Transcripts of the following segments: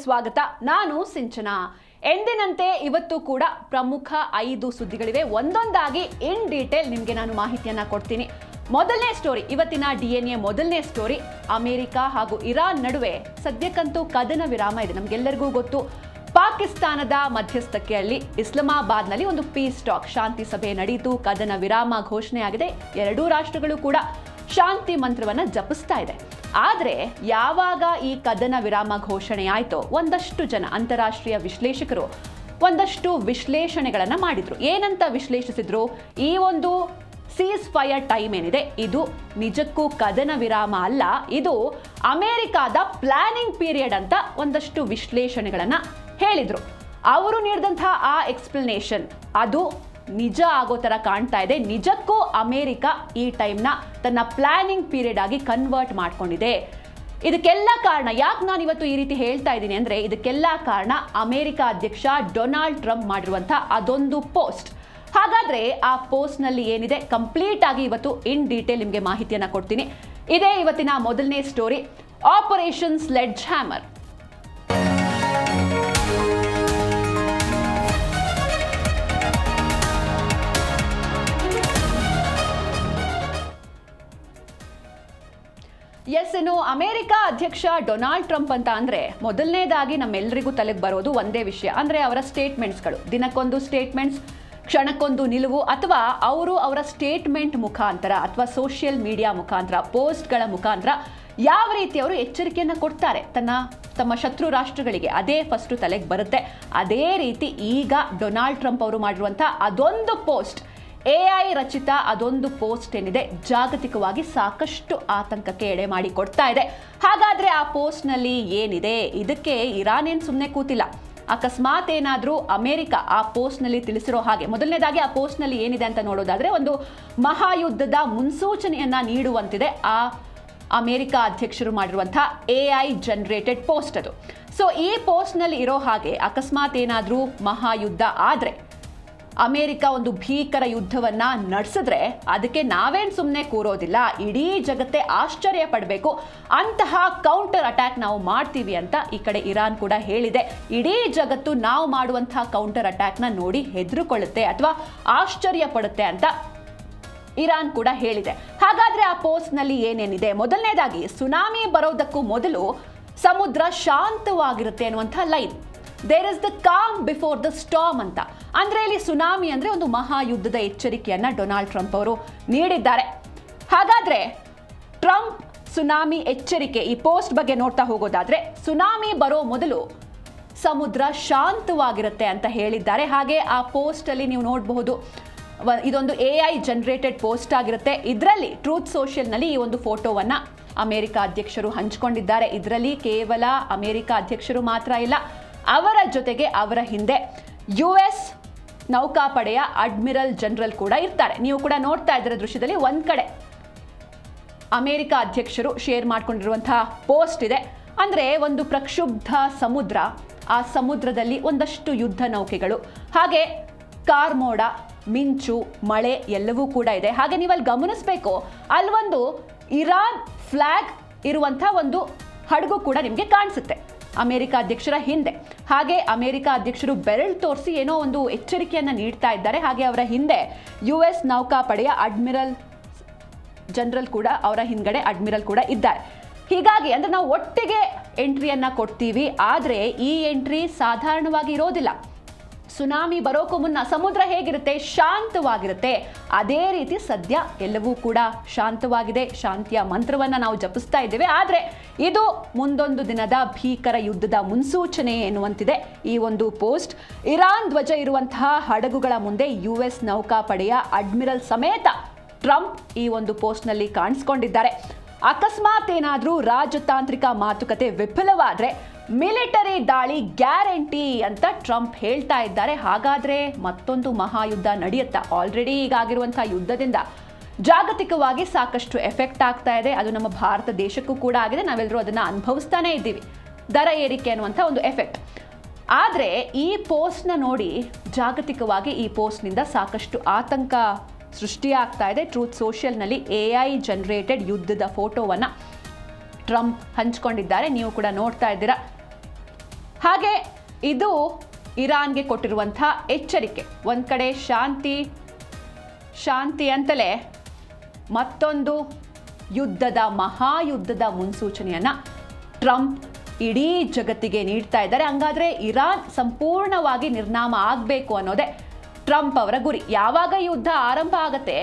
ಸ್ವಾಗತ. ನಾನು ಸಿಂಚನಾ. ಎಂದಿನಂತೆ ಇವತ್ತು ಕೂಡ ಪ್ರಮುಖ 5 ಸುದ್ದಿಗಳಿವೆ. ಒಂದೊಂದಾಗಿ ಇನ್ ಡೀಟೇಲ್ ನಿಮಗೆ ನಾನು ಮಾಹಿತಿಯನ್ನ ಕೊಡ್ತೀನಿ. ಮೊದಲನೇ ಸ್ಟೋರಿ, ಇವತ್ತಿನ DNA ಮೊದಲನೇ ಸ್ಟೋರಿ, ಅಮೆರಿಕ ಹಾಗೂ ಇರಾನ್ ನಡುವೆ ಸದ್ಯಕ್ಕಂತೂ ಕದನ ವಿರಾಮ ಇದೆ. ನಮಗೆಲ್ಲರಿಗೂ ಗೊತ್ತು, ಪಾಕಿಸ್ತಾನದ ಮಧ್ಯಸ್ಥಿಕೆಯಲ್ಲಿ ಇಸ್ಲಾಮಾಬಾದ್ನಲ್ಲಿ ಒಂದು ಪೀಸ್ ಟಾಕ್, ಶಾಂತಿ ಸಭೆ ನಡೆಯಿತು, ಕದನ ವಿರಾಮ ಘೋಷಣೆಯಾಗಿದೆ. ಎರಡೂ ರಾಷ್ಟ್ರಗಳು ಕೂಡ ಶಾಂತಿ ಮಂತ್ರವನ್ನ ಜಪಿಸ್ತಾ ಇದೆ. ಆದರೆ ಯಾವಾಗ ಈ ಕದನ ವಿರಾಮ ಘೋಷಣೆ ಆಯಿತೋ ಒಂದಷ್ಟು ಜನ ಅಂತಾರಾಷ್ಟ್ರೀಯ ವಿಶ್ಲೇಷಕರು ಒಂದಷ್ಟು ವಿಶ್ಲೇಷಣೆಗಳನ್ನು ಮಾಡಿದ್ರು. ಏನಂತ ವಿಶ್ಲೇಷಿಸಿದ್ರು? ಈ ಒಂದು ಸೀಸ್ ಫೈರ್ ಟೈಮ್ ಏನಿದೆ ಇದು ನಿಜಕ್ಕೂ ಕದನ ವಿರಾಮ ಅಲ್ಲ, ಇದು ಅಮೆರಿಕಾದ ಪ್ಲಾನಿಂಗ್ ಪೀರಿಯಡ್ ಅಂತ ಒಂದಷ್ಟು ವಿಶ್ಲೇಷಣೆಗಳನ್ನು ಹೇಳಿದ್ರು. ಅವರು ನೀಡಿದಂತಹ ಆ ಎಕ್ಸ್ಪ್ಲನೇಷನ್ ಅದು ನಿಜ ಆಗೋ ಥರ ಕಾಣ್ತಾ ಇದೆ. ನಿಜಕ್ಕೂ ಅಮೆರಿಕ ಈ ಟೈಮ್ನ ತನ್ನ ಪ್ಲಾನಿಂಗ್ ಪೀರಿಯಡ್ ಆಗಿ ಕನ್ವರ್ಟ್ ಮಾಡ್ಕೊಂಡಿದೆ. ಇದಕ್ಕೆಲ್ಲ ಕಾರಣ, ಯಾಕೆ ನಾನು ಇವತ್ತು ಈ ರೀತಿ ಹೇಳ್ತಾ ಇದ್ದೀನಿ ಅಂದರೆ, ಇದಕ್ಕೆಲ್ಲ ಕಾರಣ ಅಮೆರಿಕ ಅಧ್ಯಕ್ಷ ಡೊನಾಲ್ಡ್ ಟ್ರಂಪ್ ಮಾಡಿರುವಂತಹ ಅದೊಂದು ಪೋಸ್ಟ್. ಹಾಗಾದ್ರೆ ಆ ಪೋಸ್ಟ್ನಲ್ಲಿ ಏನಿದೆ ಕಂಪ್ಲೀಟ್ ಆಗಿ ಇವತ್ತು ಇನ್ ಡೀಟೇಲ್ ನಿಮಗೆ ಮಾಹಿತಿಯನ್ನು ಕೊಡ್ತೀನಿ. ಇದೇ ಇವತ್ತಿನ ಮೊದಲನೇ ಸ್ಟೋರಿ, ಆಪರೇಷನ್ ಸ್ಲೆಡ್ಜ್ ಹ್ಯಾಮರ್. ಇನ್ನು ಅಮೆರಿಕ ಅಧ್ಯಕ್ಷ ಡೊನಾಲ್ಡ್ ಟ್ರಂಪ್ ಅಂತ ಅಂದ್ರೆ ಮೊದಲನೇದಾಗಿ ನಮ್ಮೆಲ್ಲರಿಗೂ ತಲೆಗೆ ಬರೋದು ಒಂದೇ ವಿಷಯ, ಅಂದ್ರೆ ಅವರ ಸ್ಟೇಟ್ಮೆಂಟ್ಸ್ಗಳು. ದಿನಕ್ಕೊಂದು ಸ್ಟೇಟ್ಮೆಂಟ್ಸ್, ಕ್ಷಣಕ್ಕೊಂದು ನಿಲುವು, ಅಥವಾ ಅವರ ಸ್ಟೇಟ್ಮೆಂಟ್ ಮುಖಾಂತರ ಅಥವಾ ಸೋಷಿಯಲ್ ಮೀಡಿಯಾ ಮುಖಾಂತರ, ಪೋಸ್ಟ್ಗಳ ಮುಖಾಂತರ ಯಾವ ರೀತಿ ಅವರು ಎಚ್ಚರಿಕೆಯನ್ನು ಕೊಡ್ತಾರೆ ತಮ್ಮ ಶತ್ರು ರಾಷ್ಟ್ರಗಳಿಗೆ, ಅದೇ ಫಸ್ಟ್ ತಲೆಗೆ ಬರುತ್ತೆ. ಅದೇ ರೀತಿ ಈಗ ಡೊನಾಲ್ಡ್ ಟ್ರಂಪ್ ಅವರು ಮಾಡಿರುವಂತಹ ಅದೊಂದು ಪೋಸ್ಟ್, AI ರಚಿತ ಅದೊಂದು ಪೋಸ್ಟ್ ಏನಿದೆ ಜಾಗತಿಕವಾಗಿ ಸಾಕಷ್ಟು ಆತಂಕಕ್ಕೆ ಎಡೆ ಮಾಡಿ ಕೊಡ್ತಾ ಇದೆ. ಹಾಗಾದ್ರೆ ಆ ಪೋಸ್ಟ್ನಲ್ಲಿ ಏನಿದೆ? ಇದಕ್ಕೆ ಇರಾನ್ ಏನು ಸುಮ್ಮನೆ ಕೂತಿಲ್ಲ. ಅಕಸ್ಮಾತ್ ಏನಾದರೂ ಅಮೆರಿಕ ಆ ಪೋಸ್ಟ್ನಲ್ಲಿ ತಿಳಿಸಿರೋ ಹಾಗೆ, ಮೊದಲನೇದಾಗಿ ಆ ಪೋಸ್ಟ್ನಲ್ಲಿ ಏನಿದೆ ಅಂತ ನೋಡೋದಾದ್ರೆ ಒಂದು ಮಹಾಯುದ್ಧದ ಮುನ್ಸೂಚನೆಯನ್ನ ನೀಡುವಂತಿದೆ ಆ ಅಮೆರಿಕ ಅಧ್ಯಕ್ಷರು ಮಾಡಿರುವಂತಹ AI ಜನರೇಟೆಡ್ ಪೋಸ್ಟ್ ಅದು. ಸೊ ಈ ಪೋಸ್ಟ್ನಲ್ಲಿ ಇರೋ ಹಾಗೆ ಅಕಸ್ಮಾತ್ ಏನಾದರೂ ಮಹಾಯುದ್ಧ ಆದರೆ, ಅಮೆರಿಕ ಒಂದು ಭೀಕರ ಯುದ್ಧವನ್ನ ನಡೆಸಿದ್ರೆ ಅದಕ್ಕೆ ನಾವೇನು ಸುಮ್ಮನೆ ಕೂರೋದಿಲ್ಲ, ಇಡೀ ಜಗತ್ತೇ ಆಶ್ಚರ್ಯ ಪಡಬೇಕು, ಅಂತಹ ಕೌಂಟರ್ ಅಟ್ಯಾಕ್ ನಾವು ಮಾಡ್ತೀವಿ ಅಂತ ಈ ಕಡೆ ಇರಾನ್ ಕೂಡ ಹೇಳಿದೆ. ಇಡೀ ಜಗತ್ತು ನಾವು ಮಾಡುವಂತಹ ಕೌಂಟರ್ ಅಟ್ಯಾಕ್ನ ನೋಡಿ ಹೆದರುಕೊಳ್ಳುತ್ತೆ ಅಥವಾ ಆಶ್ಚರ್ಯ ಪಡುತ್ತೆ ಅಂತ ಇರಾನ್ ಕೂಡ ಹೇಳಿದೆ. ಹಾಗಾದ್ರೆ ಆ ಪೋಸ್ಟ್ನಲ್ಲಿ ಏನೇನಿದೆ? ಮೊದಲನೇದಾಗಿ, ಸುನಾಮಿ ಬರೋದಕ್ಕೂ ಮೊದಲು ಸಮುದ್ರ ಶಾಂತವಾಗಿರುತ್ತೆ ಅನ್ನುವಂಥ line. There is the calm before the storm ಅಂತ. ಅಂದ್ರೆ ಇಲ್ಲಿ ಸುನಾಮಿ ಅಂದ್ರೆ ಒಂದು ಮಹಾಯುದ್ಧದ ಎಚ್ಚರಿಕೆಯನ್ನ ಡೊನಾಲ್ಡ್ ಟ್ರಂಪ್ ಅವರು ನೀಡಿದ್ದಾರೆ. ಹಾಗಾದ್ರೆ ಟ್ರಂಪ್ ಸುನಾಮಿ ಎಚ್ಚರಿಕೆ, ಈ ಪೋಸ್ಟ್ ಬಗ್ಗೆ ನೋಡ್ತಾ ಹೋಗೋದಾದ್ರೆ, ಸುನಾಮಿ ಬರೋ ಮೊದಲು ಸಮುದ್ರ ಶಾಂತವಾಗಿರುತ್ತೆ ಅಂತ ಹೇಳಿದ್ದಾರೆ. ಹಾಗೆ ಆ ಪೋಸ್ಟ್ ಅಲ್ಲಿ ನೀವು ನೋಡಬಹುದು, ಇದೊಂದು AI ಜನರೇಟೆಡ್ ಪೋಸ್ಟ್ ಆಗಿರುತ್ತೆ. ಇದರಲ್ಲಿ ಟ್ರೂತ್ ಸೋಷಿಯಲ್ನಲ್ಲಿ ಈ ಒಂದು ಫೋಟೋವನ್ನ ಅಮೆರಿಕ ಅಧ್ಯಕ್ಷರು ಹಂಚಿಕೊಂಡಿದ್ದಾರೆ. ಇದರಲ್ಲಿ ಕೇವಲ ಅಮೆರಿಕ ಅಧ್ಯಕ್ಷರು ಮಾತ್ರ ಇಲ್ಲ, ಅವರ ಜೊತೆಗೆ ಅವರ ಹಿಂದೆ US ನೌಕಾಪಡೆಯ ಅಡ್ಮಿರಲ್ ಜನರಲ್ ಕೂಡ ಇರ್ತಾರೆ. ನೀವು ಕೂಡ ನೋಡ್ತಾ ಇದ್ದೀರ ದೃಶ್ಯದಲ್ಲಿ, ಒಂದ್ ಕಡೆ ಅಮೆರಿಕ ಅಧ್ಯಕ್ಷರು ಶೇರ್ ಮಾಡ್ಕೊಂಡಿರುವಂತಹ ಪೋಸ್ಟ್ ಇದೆ. ಅಂದ್ರೆ ಒಂದು ಪ್ರಕ್ಷುಬ್ಧ ಸಮುದ್ರ, ಆ ಸಮುದ್ರದಲ್ಲಿ ಒಂದಷ್ಟು ಯುದ್ಧ ನೌಕೆಗಳು, ಹಾಗೆ ಕಾರ್ಮೋಡ, ಮಿಂಚು, ಮಳೆ ಎಲ್ಲವೂ ಕೂಡ ಇದೆ. ಹಾಗೆ ನೀವು ಅಲ್ಲಿ ಗಮನಿಸಬೇಕು, ಅಲ್ಲೊಂದು ಇರಾನ್ ಫ್ಲಾಗ್ ಇರುವಂತಹ ಒಂದು ಹಡಗು ಕೂಡ ನಿಮಗೆ ಕಾಣಿಸುತ್ತೆ ಅಮೆರಿಕ ಅಧ್ಯಕ್ಷರ ಹಿಂದೆ. ಹಾಗೆ ಅಮೆರಿಕ ಅಧ್ಯಕ್ಷರು ಬೆರಳು ತೋರಿಸಿ ಏನೋ ಒಂದು ಎಚ್ಚರಿಕೆಯನ್ನ ನೀಡ್ತಾ ಇದ್ದಾರೆ. ಹಾಗೆ ಅವರ ಹಿಂದೆ US ನೌಕಾಪಡೆಯ ಅಡ್ಮಿರಲ್ ಜನರಲ್ ಕೂಡ, ಅವರ ಹಿಂದ್ಗಡೆ ಅಡ್ಮಿರಲ್ ಕೂಡ ಇದ್ದಾರೆ. ಹೀಗಾಗಿ ಅಂದ್ರೆ ನಾವು ಒಟ್ಟಿಗೆ ಎಂಟ್ರಿಯನ್ನ ಕೊಡ್ತೀವಿ, ಆದ್ರೆ ಈ ಎಂಟ್ರಿ ಸಾಧಾರಣವಾಗಿ ಇರೋದಿಲ್ಲ. ಸುನಾಮಿ ಬರೋಕ್ಕೂ ಮುನ್ನ ಸಮುದ್ರ ಹೇಗಿರುತ್ತೆ? ಶಾಂತವಾಗಿರುತ್ತೆ. ಅದೇ ರೀತಿ ಸದ್ಯ ಎಲ್ಲವೂ ಕೂಡ ಶಾಂತವಾಗಿದೆ. ಶಾಂತಿಯ ಮಂತ್ರವನ್ನ ನಾವು ಜಪಿಸ್ತಾ ಇದ್ದೇವೆ. ಆದ್ರೆ ಇದು ಮುಂದೊಂದು ದಿನದ ಭೀಕರ ಯುದ್ಧದ ಮುನ್ಸೂಚನೆ ಎನ್ನುವಂತಿದೆ ಈ ಒಂದು ಪೋಸ್ಟ್. ಇರಾನ್ ಧ್ವಜ ಇರುವಂತಹ ಹಡಗುಗಳ ಮುಂದೆ US ನೌಕಾಪಡೆಯ ಅಡ್ಮಿರಲ್ ಸಮೇತ ಟ್ರಂಪ್ ಈ ಒಂದು ಪೋಸ್ಟ್ನಲ್ಲಿ ಕಾಣಿಸ್ಕೊಂಡಿದ್ದಾರೆ. ಅಕಸ್ಮಾತ್ ಏನಾದರೂ ರಾಜತಾಂತ್ರಿಕ ಮಾತುಕತೆ ವಿಫಲವಾದ್ರೆ ಮಿಲಿಟರಿ ದಾಳಿ ಗ್ಯಾರಂಟಿ ಅಂತ ಟ್ರಂಪ್ ಹೇಳ್ತಾ ಇದ್ದಾರೆ. ಹಾಗಾದ್ರೆ ಮತ್ತೊಂದು ಮಹಾಯುದ್ಧ ನಡೆಯುತ್ತಾ? ಆಲ್ರೆಡಿ ಈಗಾಗಿರುವಂತಹ ಯುದ್ಧದಿಂದ ಜಾಗತಿಕವಾಗಿ ಸಾಕಷ್ಟು ಎಫೆಕ್ಟ್ ಆಗ್ತಾ ಇದೆ. ಅದು ನಮ್ಮ ಭಾರತ ದೇಶಕ್ಕೂ ಕೂಡ ಆಗಿದೆ. ನಾವೆಲ್ಲರೂ ಅದನ್ನ ಅನುಭವಿಸ್ತಾನೆ ಇದ್ದೀವಿ, ದರ ಏರಿಕೆ ಅನ್ನುವಂಥ ಒಂದು ಎಫೆಕ್ಟ್. ಆದರೆ ಈ ಪೋಸ್ಟ್ನ ನೋಡಿ ಜಾಗತಿಕವಾಗಿ ಈ ಪೋಸ್ಟ್ನಿಂದ ಸಾಕಷ್ಟು ಆತಂಕ ಸೃಷ್ಟಿಯಾಗ್ತಾ ಇದೆ. ಟ್ರೂತ್ ಸೋಷಿಯಲ್ನಲ್ಲಿ AI ಜನರೇಟೆಡ್ ಯುದ್ಧದ ಫೋಟೋವನ್ನು ಟ್ರಂಪ್ ಹಂಚಿಕೊಂಡಿದ್ದಾರೆ. ನೀವು ಕೂಡ ನೋಡ್ತಾ ಇದ್ದೀರಾ. ಹಾಗೆ ಇದು ಇರಾನ್ಗೆ ಕೊಟ್ಟಿರುವಂಥ ಎಚ್ಚರಿಕೆ. ಒಂದು ಕಡೆ ಶಾಂತಿ ಅಂತಲೇ ಮತ್ತೊಂದು ಮಹಾಯುದ್ಧದ ಮುನ್ಸೂಚನೆಯನ್ನು ಟ್ರಂಪ್ ಇಡೀ ಜಗತ್ತಿಗೆ ನೀಡ್ತಾ ಇದ್ದಾರೆ. ಹಂಗಾದ್ರೆ ಇರಾನ್ ಸಂಪೂರ್ಣವಾಗಿ ನಿರ್ನಾಮ ಆಗಬೇಕು ಅನ್ನೋದೇ ಟ್ರಂಪ್ ಅವರ ಗುರಿ. ಯಾವಾಗ ಯುದ್ಧ ಆರಂಭ ಆಗತ್ತೆ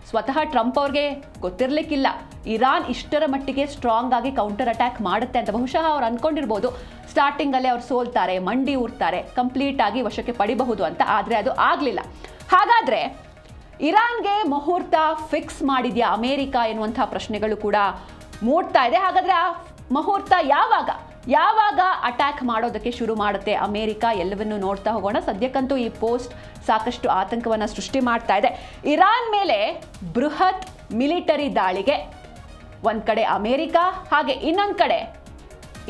ಸ್ವತಃ ಟ್ರಂಪ್ ಅವ್ರಿಗೆ ಗೊತ್ತಿರಲಿಕ್ಕಿಲ್ಲ ಇರಾನ್ ಇಷ್ಟರ ಮಟ್ಟಿಗೆ ಸ್ಟ್ರಾಂಗ್ ಆಗಿ ಕೌಂಟರ್ ಅಟ್ಯಾಕ್ ಮಾಡುತ್ತೆ ಅಂತ. ಬಹುಶಃ ಅವ್ರು ಅನ್ಕೊಂಡಿರ್ಬೋದು ಸ್ಟಾರ್ಟಿಂಗಲ್ಲೇ ಅವ್ರು ಸೋಲ್ತಾರೆ, ಮಂಡಿ ಊರ್ತಾರೆ, ಕಂಪ್ಲೀಟ್ ಆಗಿ ವಶಕ್ಕೆ ಪಡಿಬಹುದು ಅಂತ. ಆದರೆ ಅದು ಆಗಲಿಲ್ಲ. ಹಾಗಾದ್ರೆ ಇರಾನ್ಗೆ ಮುಹೂರ್ತ ಫಿಕ್ಸ್ ಮಾಡಿದ್ಯಾ ಅಮೇರಿಕ ಎನ್ನುವಂಥ ಪ್ರಶ್ನೆಗಳು ಕೂಡ ಮೂಡ್ತಾ ಇದೆ. ಹಾಗಾದ್ರೆ ಆ ಮುಹೂರ್ತ ಯಾವಾಗ ಅಟ್ಯಾಕ್ ಮಾಡೋದಕ್ಕೆ ಶುರು ಮಾಡುತ್ತೆ ಅಮೇರಿಕ, ಎಲ್ಲವನ್ನೂ ನೋಡ್ತಾ ಹೋಗೋಣ. ಸದ್ಯಕ್ಕಂತೂ ಈ ಪೋಸ್ಟ್ ಸಾಕಷ್ಟು ಆತಂಕವನ್ನು ಸೃಷ್ಟಿ ಮಾಡ್ತಾ ಇದೆ. ಇರಾನ್ ಮೇಲೆ ಬೃಹತ್ ಮಿಲಿಟರಿ ದಾಳಿಗೆ ಒಂದು ಕಡೆ ಅಮೇರಿಕ ಹಾಗೆ ಇನ್ನೊಂದು ಕಡೆ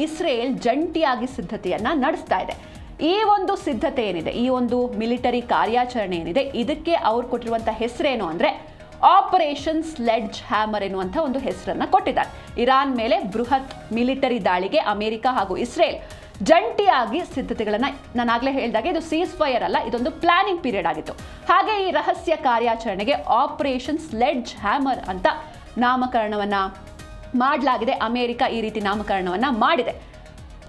ಇಸ್ರೇಲ್ ಜಂಟಿಯಾಗಿ ಸಿದ್ಧತೆಯನ್ನ ನಡೆಸ್ತಾ ಇದೆ. ಈ ಒಂದು ಸಿದ್ಧತೆ ಏನಿದೆ, ಈ ಒಂದು ಮಿಲಿಟರಿ ಕಾರ್ಯಾಚರಣೆ ಏನಿದೆ, ಇದಕ್ಕೆ ಅವ್ರು ಕೊಟ್ಟಿರುವಂಥ ಹೆಸರೇನು ಅಂದರೆ ಆಪರೇಷನ್ ಸ್ಲೆಡ್ಜ್ ಹ್ಯಾಮರ್ ಎನ್ನುವಂಥ ಒಂದು ಹೆಸರನ್ನು ಕೊಟ್ಟಿದ್ದಾರೆ. ಇರಾನ್ ಮೇಲೆ ಬೃಹತ್ ಮಿಲಿಟರಿ ದಾಳಿಗೆ ಅಮೆರಿಕ ಹಾಗೂ ಇಸ್ರೇಲ್ ಜಂಟಿಯಾಗಿ ಸಿದ್ಧತೆಗಳನ್ನು, ನಾನಾಗಲೇ ಹೇಳಿದಾಗ ಇದು ಸೀಸ್ ಫೈರ್ ಅಲ್ಲ, ಇದೊಂದು ಪ್ಲಾನಿಂಗ್ ಪೀರಿಯಡ್ ಆಗಿತ್ತು. ಹಾಗೆ ಈ ರಹಸ್ಯ ಕಾರ್ಯಾಚರಣೆಗೆ ಆಪರೇಷನ್ ಸ್ಲೆಡ್ಜ್ ಹ್ಯಾಮರ್ ಅಂತ ನಾಮಕರಣವನ್ನು ಮಾಡಲಾಗಿದೆ. ಅಮೆರಿಕ ಈ ರೀತಿ ನಾಮಕರಣವನ್ನು ಮಾಡಿದೆ.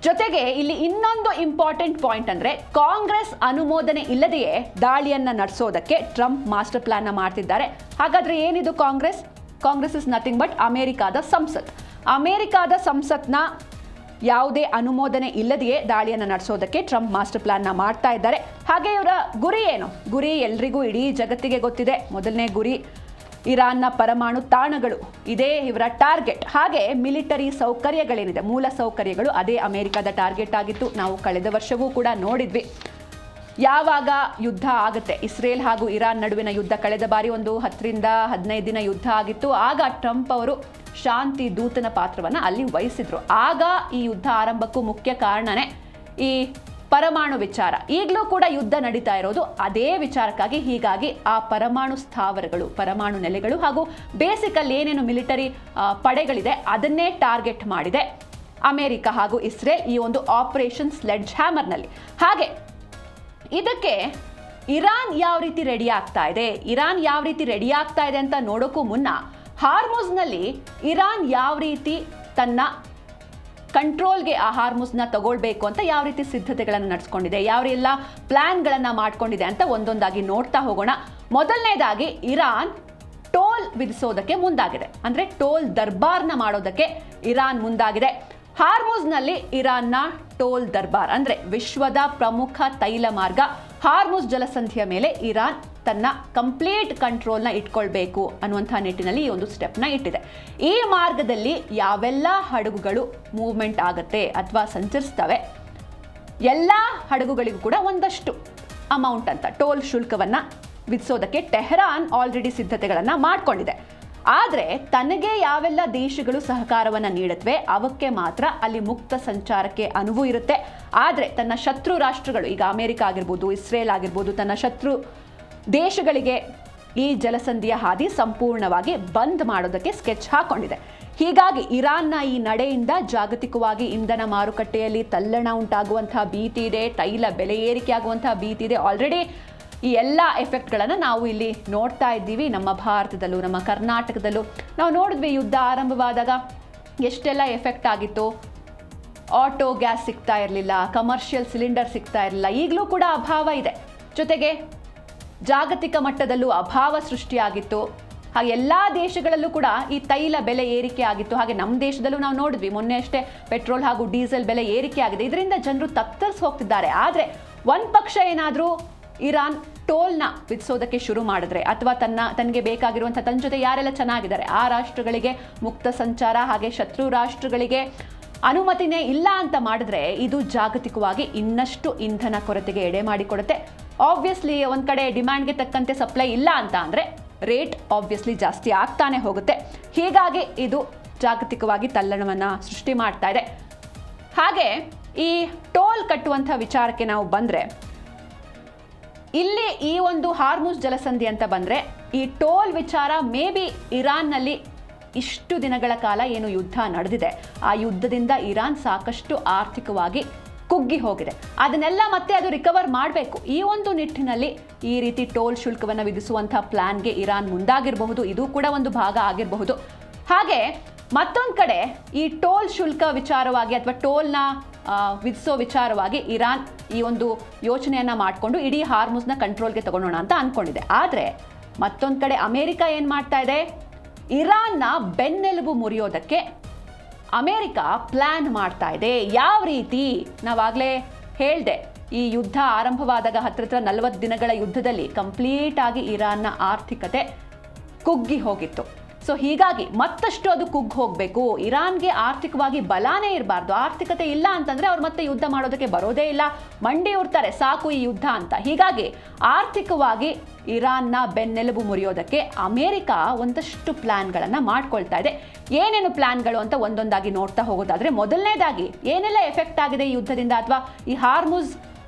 ಜೊತೆಗೆ ಇಲ್ಲಿ ಇನ್ನೊಂದು ಇಂಪಾರ್ಟೆಂಟ್ ಪಾಯಿಂಟ್ ಅಂದರೆ ಕಾಂಗ್ರೆಸ್ ಅನುಮೋದನೆ ಇಲ್ಲದೆಯೇ ದಾಳಿಯನ್ನು ನಡೆಸೋದಕ್ಕೆ ಟ್ರಂಪ್ ಮಾಸ್ಟರ್ ಪ್ಲಾನ್ನ ಮಾಡ್ತಿದ್ದಾರೆ. ಹಾಗಾದ್ರೆ ಏನಿದು ಕಾಂಗ್ರೆಸ್ ಇಸ್ ನಥಿಂಗ್ ಬಟ್ ಅಮೆರಿಕಾದ ಸಂಸತ್ನ ಯಾವುದೇ ಅನುಮೋದನೆ ಇಲ್ಲದೆಯೇ ದಾಳಿಯನ್ನು ನಡೆಸೋದಕ್ಕೆ ಟ್ರಂಪ್ ಮಾಸ್ಟರ್ ಪ್ಲಾನ್ನ ಮಾಡ್ತಾ ಇದ್ದಾರೆ. ಹಾಗೆ ಇವರ ಗುರಿ ಏನು? ಗುರಿ ಎಲ್ರಿಗೂ ಇಡೀ ಜಗತ್ತಿಗೆ ಗೊತ್ತಿದೆ. ಮೊದಲನೇ ಗುರಿ ಇರಾನ್ನ ಪರಮಾಣು ತಾಣಗಳು, ಇದೇ ಇವರ ಟಾರ್ಗೆಟ್. ಹಾಗೆ ಮಿಲಿಟರಿ ಸೌಕರ್ಯಗಳೇನಿದೆ, ಮೂಲ ಸೌಕರ್ಯಗಳು, ಅದೇ ಅಮೆರಿಕದ ಟಾರ್ಗೆಟ್ ಆಗಿತ್ತು. ನಾವು ಕಳೆದ ವರ್ಷವೂ ಕೂಡ ನೋಡಿದ್ವಿ. ಯಾವಾಗ ಯುದ್ಧ ಆಗುತ್ತೆ, ಇಸ್ರೇಲ್ ಹಾಗೂ ಇರಾನ್ ನಡುವಿನ ಯುದ್ಧ ಕಳೆದ ಬಾರಿ ಒಂದು 10 ರಿಂದ 15 ದಿನ ಯುದ್ಧ ಆಗಿತ್ತು. ಆಗ ಟ್ರಂಪ್ ಅವರು ಶಾಂತಿ ದೂತನ ಪಾತ್ರವನ್ನು ಅಲ್ಲಿ ವಹಿಸಿದ್ರು. ಆಗ ಈ ಯುದ್ಧ ಆರಂಭಕ್ಕೂ ಮುಖ್ಯ ಕಾರಣನೇ ಈ ಪರಮಾಣು ವಿಚಾರ. ಈಗಲೂ ಕೂಡ ಯುದ್ಧ ನಡೀತಾ ಇರೋದು ಅದೇ ವಿಚಾರಕ್ಕಾಗಿ. ಹೀಗಾಗಿ ಆ ಪರಮಾಣು ಸ್ಥಾವರಗಳು, ಪರಮಾಣು ನೆಲೆಗಳು ಹಾಗೂ ಬೇಸಿಕಲ್ಲಿ ಏನೇನು ಮಿಲಿಟರಿ ಪಡೆಗಳಿದೆ ಅದನ್ನೇ ಟಾರ್ಗೆಟ್ ಮಾಡಿದೆ ಅಮೆರಿಕ ಹಾಗೂ ಇಸ್ರೇಲ್ ಈ ಒಂದು ಆಪರೇಷನ್ ಸ್ಲೆಡ್ಜ್ ಹ್ಯಾಮರ್ನಲ್ಲಿ. ಹಾಗೆ ಇದಕ್ಕೆ ಇರಾನ್ ಯಾವ ರೀತಿ ರೆಡಿ ಆಗ್ತಾ ಇದೆ ಅಂತ ನೋಡೋಕ್ಕೂ ಮುನ್ನ ಹಾರ್ಮುಜ್ನಲ್ಲಿ ಇರಾನ್ ಯಾವ ರೀತಿ ತನ್ನ ಕಂಟ್ರೋಲ್ಗೆ ಆ ಹಾರ್ಮುಜ್ನ ತಗೊಳ್ಬೇಕು ಅಂತ ಯಾವ ರೀತಿ ಸಿದ್ಧತೆಗಳನ್ನು ನಡೆಸ್ಕೊಂಡಿದೆ, ಯಾವ ಎಲ್ಲ ಪ್ಲಾನ್ಗಳನ್ನು ಮಾಡ್ಕೊಂಡಿದೆ ಅಂತ ಒಂದೊಂದಾಗಿ ನೋಡ್ತಾ ಹೋಗೋಣ. ಮೊದಲನೇದಾಗಿ ಇರಾನ್ ಟೋಲ್ ವಿಧಿಸೋದಕ್ಕೆ ಮುಂದಾಗಿದೆ. ಅಂದರೆ ಟೋಲ್ ದರ್ಬಾರ್ನ ಮಾಡೋದಕ್ಕೆ ಇರಾನ್ ಮುಂದಾಗಿದೆ. ಹಾರ್ಮುಜ್ನಲ್ಲಿ ಇರಾನ್ನ ಟೋಲ್ ದರ್ಬಾರ್ ಅಂದರೆ ವಿಶ್ವದ ಪ್ರಮುಖ ತೈಲ ಮಾರ್ಗ ಹಾರ್ಮುಜ್ ಜಲಸಂಧಿಯ ಮೇಲೆ ಇರಾನ್ ತನ್ನ ಕಂಪ್ಲೀಟ್ ಕಂಟ್ರೋಲ್ನ ಇಟ್ಕೊಳ್ಬೇಕು ಅನ್ನುವಂಥ ನಿಟ್ಟಿನಲ್ಲಿ ಈ ಒಂದು ಸ್ಟೆಪ್ನ ಇಟ್ಟಿದೆ. ಈ ಮಾರ್ಗದಲ್ಲಿ ಯಾವೆಲ್ಲ ಹಡಗುಗಳು ಮೂವ್ಮೆಂಟ್ ಆಗುತ್ತೆ ಅಥವಾ ಸಂಚರಿಸ್ತವೆ, ಎಲ್ಲ ಹಡಗುಗಳಿಗೂ ಕೂಡ ಒಂದಷ್ಟು ಅಮೌಂಟ್ ಅಂತ ಟೋಲ್ ಶುಲ್ಕವನ್ನು ವಿಧಿಸೋದಕ್ಕೆ ಟೆಹರಾನ್ ಆಲ್ರೆಡಿ ಸಿದ್ಧತೆಗಳನ್ನು ಮಾಡಿಕೊಂಡಿದೆ. ಆದರೆ ತನಗೆ ಯಾವೆಲ್ಲ ದೇಶಗಳು ಸಹಕಾರವನ್ನು ನೀಡುತ್ತವೆ ಅವಕ್ಕೆ ಮಾತ್ರ ಅಲ್ಲಿ ಮುಕ್ತ ಸಂಚಾರಕ್ಕೆ ಅನುವು ಇರುತ್ತೆ. ಆದರೆ ತನ್ನ ಶತ್ರು ರಾಷ್ಟ್ರಗಳು, ಈಗ ಅಮೆರಿಕ ಆಗಿರ್ಬೋದು, ಇಸ್ರೇಲ್ ಆಗಿರ್ಬೋದು, ತನ್ನ ಶತ್ರು ದೇಶಗಳಿಗೆ ಈ ಜಲಸಂಧಿಯ ಹಾದಿ ಸಂಪೂರ್ಣವಾಗಿ ಬಂದ್ ಮಾಡೋದಕ್ಕೆ ಸ್ಕೆಚ್ ಹಾಕೊಂಡಿದೆ. ಹೀಗಾಗಿ ಇರಾನ್ನ ಈ ನಡೆಯಿಂದ ಜಾಗತಿಕವಾಗಿ ಇಂಧನ ಮಾರುಕಟ್ಟೆಯಲ್ಲಿ ತಲ್ಲಣ ಉಂಟಾಗುವಂತಹ ಭೀತಿ ಇದೆ, ತೈಲ ಬೆಲೆ ಏರಿಕೆ ಆಗುವಂತಹ ಭೀತಿ ಇದೆ. ಆಲ್ರೆಡಿ ಈ ಎಲ್ಲ ಎಫೆಕ್ಟ್ಗಳನ್ನು ನಾವು ಇಲ್ಲಿ ನೋಡ್ತಾ ಇದ್ದೀವಿ. ನಮ್ಮ ಭಾರತದಲ್ಲೂ ನಮ್ಮ ಕರ್ನಾಟಕದಲ್ಲೂ ನಾವು ನೋಡಿದ್ವಿ. ಯುದ್ಧ ಆರಂಭವಾದಾಗ ಎಷ್ಟೆಲ್ಲ ಎಫೆಕ್ಟ್ ಆಗಿತ್ತು. ಆಟೋ ಗ್ಯಾಸ್ ಸಿಗ್ತಾ ಇರಲಿಲ್ಲ, ಕಮರ್ಷಿಯಲ್ ಸಿಲಿಂಡರ್ ಸಿಗ್ತಾ ಇರಲಿಲ್ಲ. ಈಗಲೂ ಕೂಡ ಅಭಾವ ಇದೆ. ಜೊತೆಗೆ ಜಾಗತಿಕ ಮಟ್ಟದಲ್ಲೂ ಅಭಾವ ಸೃಷ್ಟಿಯಾಗಿತ್ತು. ಹಾಗೆ ಎಲ್ಲ ದೇಶಗಳಲ್ಲೂ ಕೂಡ ಈ ತೈಲ ಬೆಲೆ ಏರಿಕೆ ಆಗಿತ್ತು. ಹಾಗೆ ನಮ್ಮ ದೇಶದಲ್ಲೂ ನಾವು ನೋಡಿದ್ವಿ, ಮೊನ್ನೆ ಅಷ್ಟೇ ಪೆಟ್ರೋಲ್ ಹಾಗೂ ಡೀಸೆಲ್ ಬೆಲೆ ಏರಿಕೆ ಆಗಿದೆ. ಇದರಿಂದ ಜನರು ತತ್ತರಿಸಿ ಹೋಗ್ತಿದ್ದಾರೆ. ಆದರೆ ಒಂದು ಪಕ್ಷ ಏನಾದರೂ ಇರಾನ್ ಟೋಲ್ನ ವಿಧಿಸೋದಕ್ಕೆ ಶುರು ಮಾಡಿದ್ರೆ ಅಥವಾ ತನಗೆ ಬೇಕಾಗಿರುವಂಥ ತನ್ನ ಜೊತೆ ಯಾರೆಲ್ಲ ಚೆನ್ನಾಗಿದ್ದಾರೆ ಆ ರಾಷ್ಟ್ರಗಳಿಗೆ ಮುಕ್ತ ಸಂಚಾರ, ಹಾಗೆ ಶತ್ರು ರಾಷ್ಟ್ರಗಳಿಗೆ ಅನುಮತಿನೇ ಇಲ್ಲ ಅಂತ ಮಾಡಿದ್ರೆ ಇದು ಜಾಗತಿಕವಾಗಿ ಇನ್ನಷ್ಟು ಇಂಧನ ಕೊರತೆಗೆ ಎಡೆ ಮಾಡಿಕೊಡುತ್ತೆ. ಆಬ್ವಿಯಸ್ಲಿ ಒಂದು ಕಡೆ ಡಿಮ್ಯಾಂಡ್ಗೆ ತಕ್ಕಂತೆ ಸಪ್ಲೈ ಇಲ್ಲ ಅಂತ ಅಂದರೆ ರೇಟ್ ಆಬ್ವಿಯಸ್ಲಿ ಜಾಸ್ತಿ ಆಗ್ತಾನೆ ಹೋಗುತ್ತೆ. ಹೀಗಾಗಿ ಇದು ಜಾಗತಿಕವಾಗಿ ತಲ್ಲಣವನ್ನು ಸೃಷ್ಟಿ ಮಾಡ್ತಾ ಇದೆ. ಹಾಗೆ ಈ ಟೋಲ್ ಕಟ್ಟುವಂಥ ವಿಚಾರಕ್ಕೆ ನಾವು ಬಂದರೆ, ಇಲ್ಲಿ ಈ ಒಂದು ಹಾರ್ಮುಜ್ ಜಲಸಂಧಿ ಅಂತ ಬಂದರೆ ಈ ಟೋಲ್ ವಿಚಾರ ಮೇ ಬಿ ಇರಾನ್ನಲ್ಲಿ ಇಷ್ಟು ದಿನಗಳ ಕಾಲ ಏನು ಯುದ್ಧ ನಡೆದಿದೆ ಆ ಯುದ್ಧದಿಂದ ಇರಾನ್ ಸಾಕಷ್ಟು ಆರ್ಥಿಕವಾಗಿ ಕುಗ್ಗಿ ಹೋಗಿದೆ. ಅದನ್ನೆಲ್ಲ ಮತ್ತೆ ಅದು ರಿಕವರ್ ಮಾಡಬೇಕು. ಈ ಒಂದು ನಿಟ್ಟಿನಲ್ಲಿ ಈ ರೀತಿ ಟೋಲ್ ಶುಲ್ಕವನ್ನು ವಿಧಿಸುವಂಥ ಪ್ಲಾನ್ಗೆ ಇರಾನ್ ಮುಂದಾಗಿರಬಹುದು. ಇದು ಕೂಡ ಒಂದು ಭಾಗ ಆಗಿರಬಹುದು. ಹಾಗೆ ಮತ್ತೊಂದು ಕಡೆ ಈ ಟೋಲ್ ಶುಲ್ಕ ವಿಚಾರವಾಗಿ ಅಥವಾ ಟೋಲ್ನ ವಿಧಿಸೋ ವಿಚಾರವಾಗಿ ಇರಾನ್ ಈ ಒಂದು ಯೋಚನೆಯನ್ನು ಮಾಡಿಕೊಂಡು ಇಡೀ ಹಾರ್ಮುಜ್ನ ಕಂಟ್ರೋಲ್ಗೆ ತಗೊಳ್ಳೋಣ ಅಂತ ಅಂದ್ಕೊಂಡಿದೆ. ಆದರೆ ಮತ್ತೊಂದು ಕಡೆ ಅಮೆರಿಕ ಏನು ಮಾಡ್ತಾ ಇದೆ, ಇರಾನ್ನ ಬೆನ್ನೆಲುಬು ಮುರಿಯೋದಕ್ಕೆ ಅಮೆರಿಕ ಪ್ಲ್ಯಾನ್ ಮಾಡ್ತಾ ಇದೆ. ಯಾವ ರೀತಿ? ನಾವಾಗಲೇ ಹೇಳಿದೆ, ಈ ಯುದ್ಧ ಆರಂಭವಾದಾಗ ಹತ್ತಿರ 40 ದಿನಗಳ ಯುದ್ಧದಲ್ಲಿ ಕಂಪ್ಲೀಟ್ ಆಗಿ ಇರಾನ್ನ ಆರ್ಥಿಕತೆ ಕುಗ್ಗಿ ಹೋಗಿತ್ತು. ಸೊ ಹೀಗಾಗಿ ಮತ್ತಷ್ಟು ಅದು ಕುಗ್ಗಿ ಹೋಗಬೇಕು. ಇರಾನ್ಗೆ ಆರ್ಥಿಕವಾಗಿ ಬಲಾನೇ ಇರಬಾರ್ದು. ಆರ್ಥಿಕತೆ ಇಲ್ಲ ಅಂತಂದರೆ ಅವ್ರು ಮತ್ತೆ ಯುದ್ಧ ಮಾಡೋದಕ್ಕೆ ಬರೋದೇ ಇಲ್ಲ, ಮಂಡಿ ಉರ್ತಾರೆ, ಸಾಕು ಈ ಯುದ್ಧ ಅಂತ. ಹೀಗಾಗಿ ಆರ್ಥಿಕವಾಗಿ ಇರಾನ್ನ ಬೆನ್ನೆಲುಬು ಮುರಿಯೋದಕ್ಕೆ ಅಮೆರಿಕ ಒಂದಷ್ಟು ಪ್ಲ್ಯಾನ್ಗಳನ್ನು ಮಾಡ್ಕೊಳ್ತಾ ಇದೆ. ಏನೇನು ಪ್ಲ್ಯಾನ್ಗಳು ಅಂತ ಒಂದೊಂದಾಗಿ ನೋಡ್ತಾ ಹೋಗೋದಾದರೆ, ಮೊದಲನೇದಾಗಿ ಏನೆಲ್ಲ ಎಫೆಕ್ಟ್ ಆಗಿದೆ ಈ ಯುದ್ಧದಿಂದ ಅಥವಾ ಈ ಹಾರ್ಮುಜ್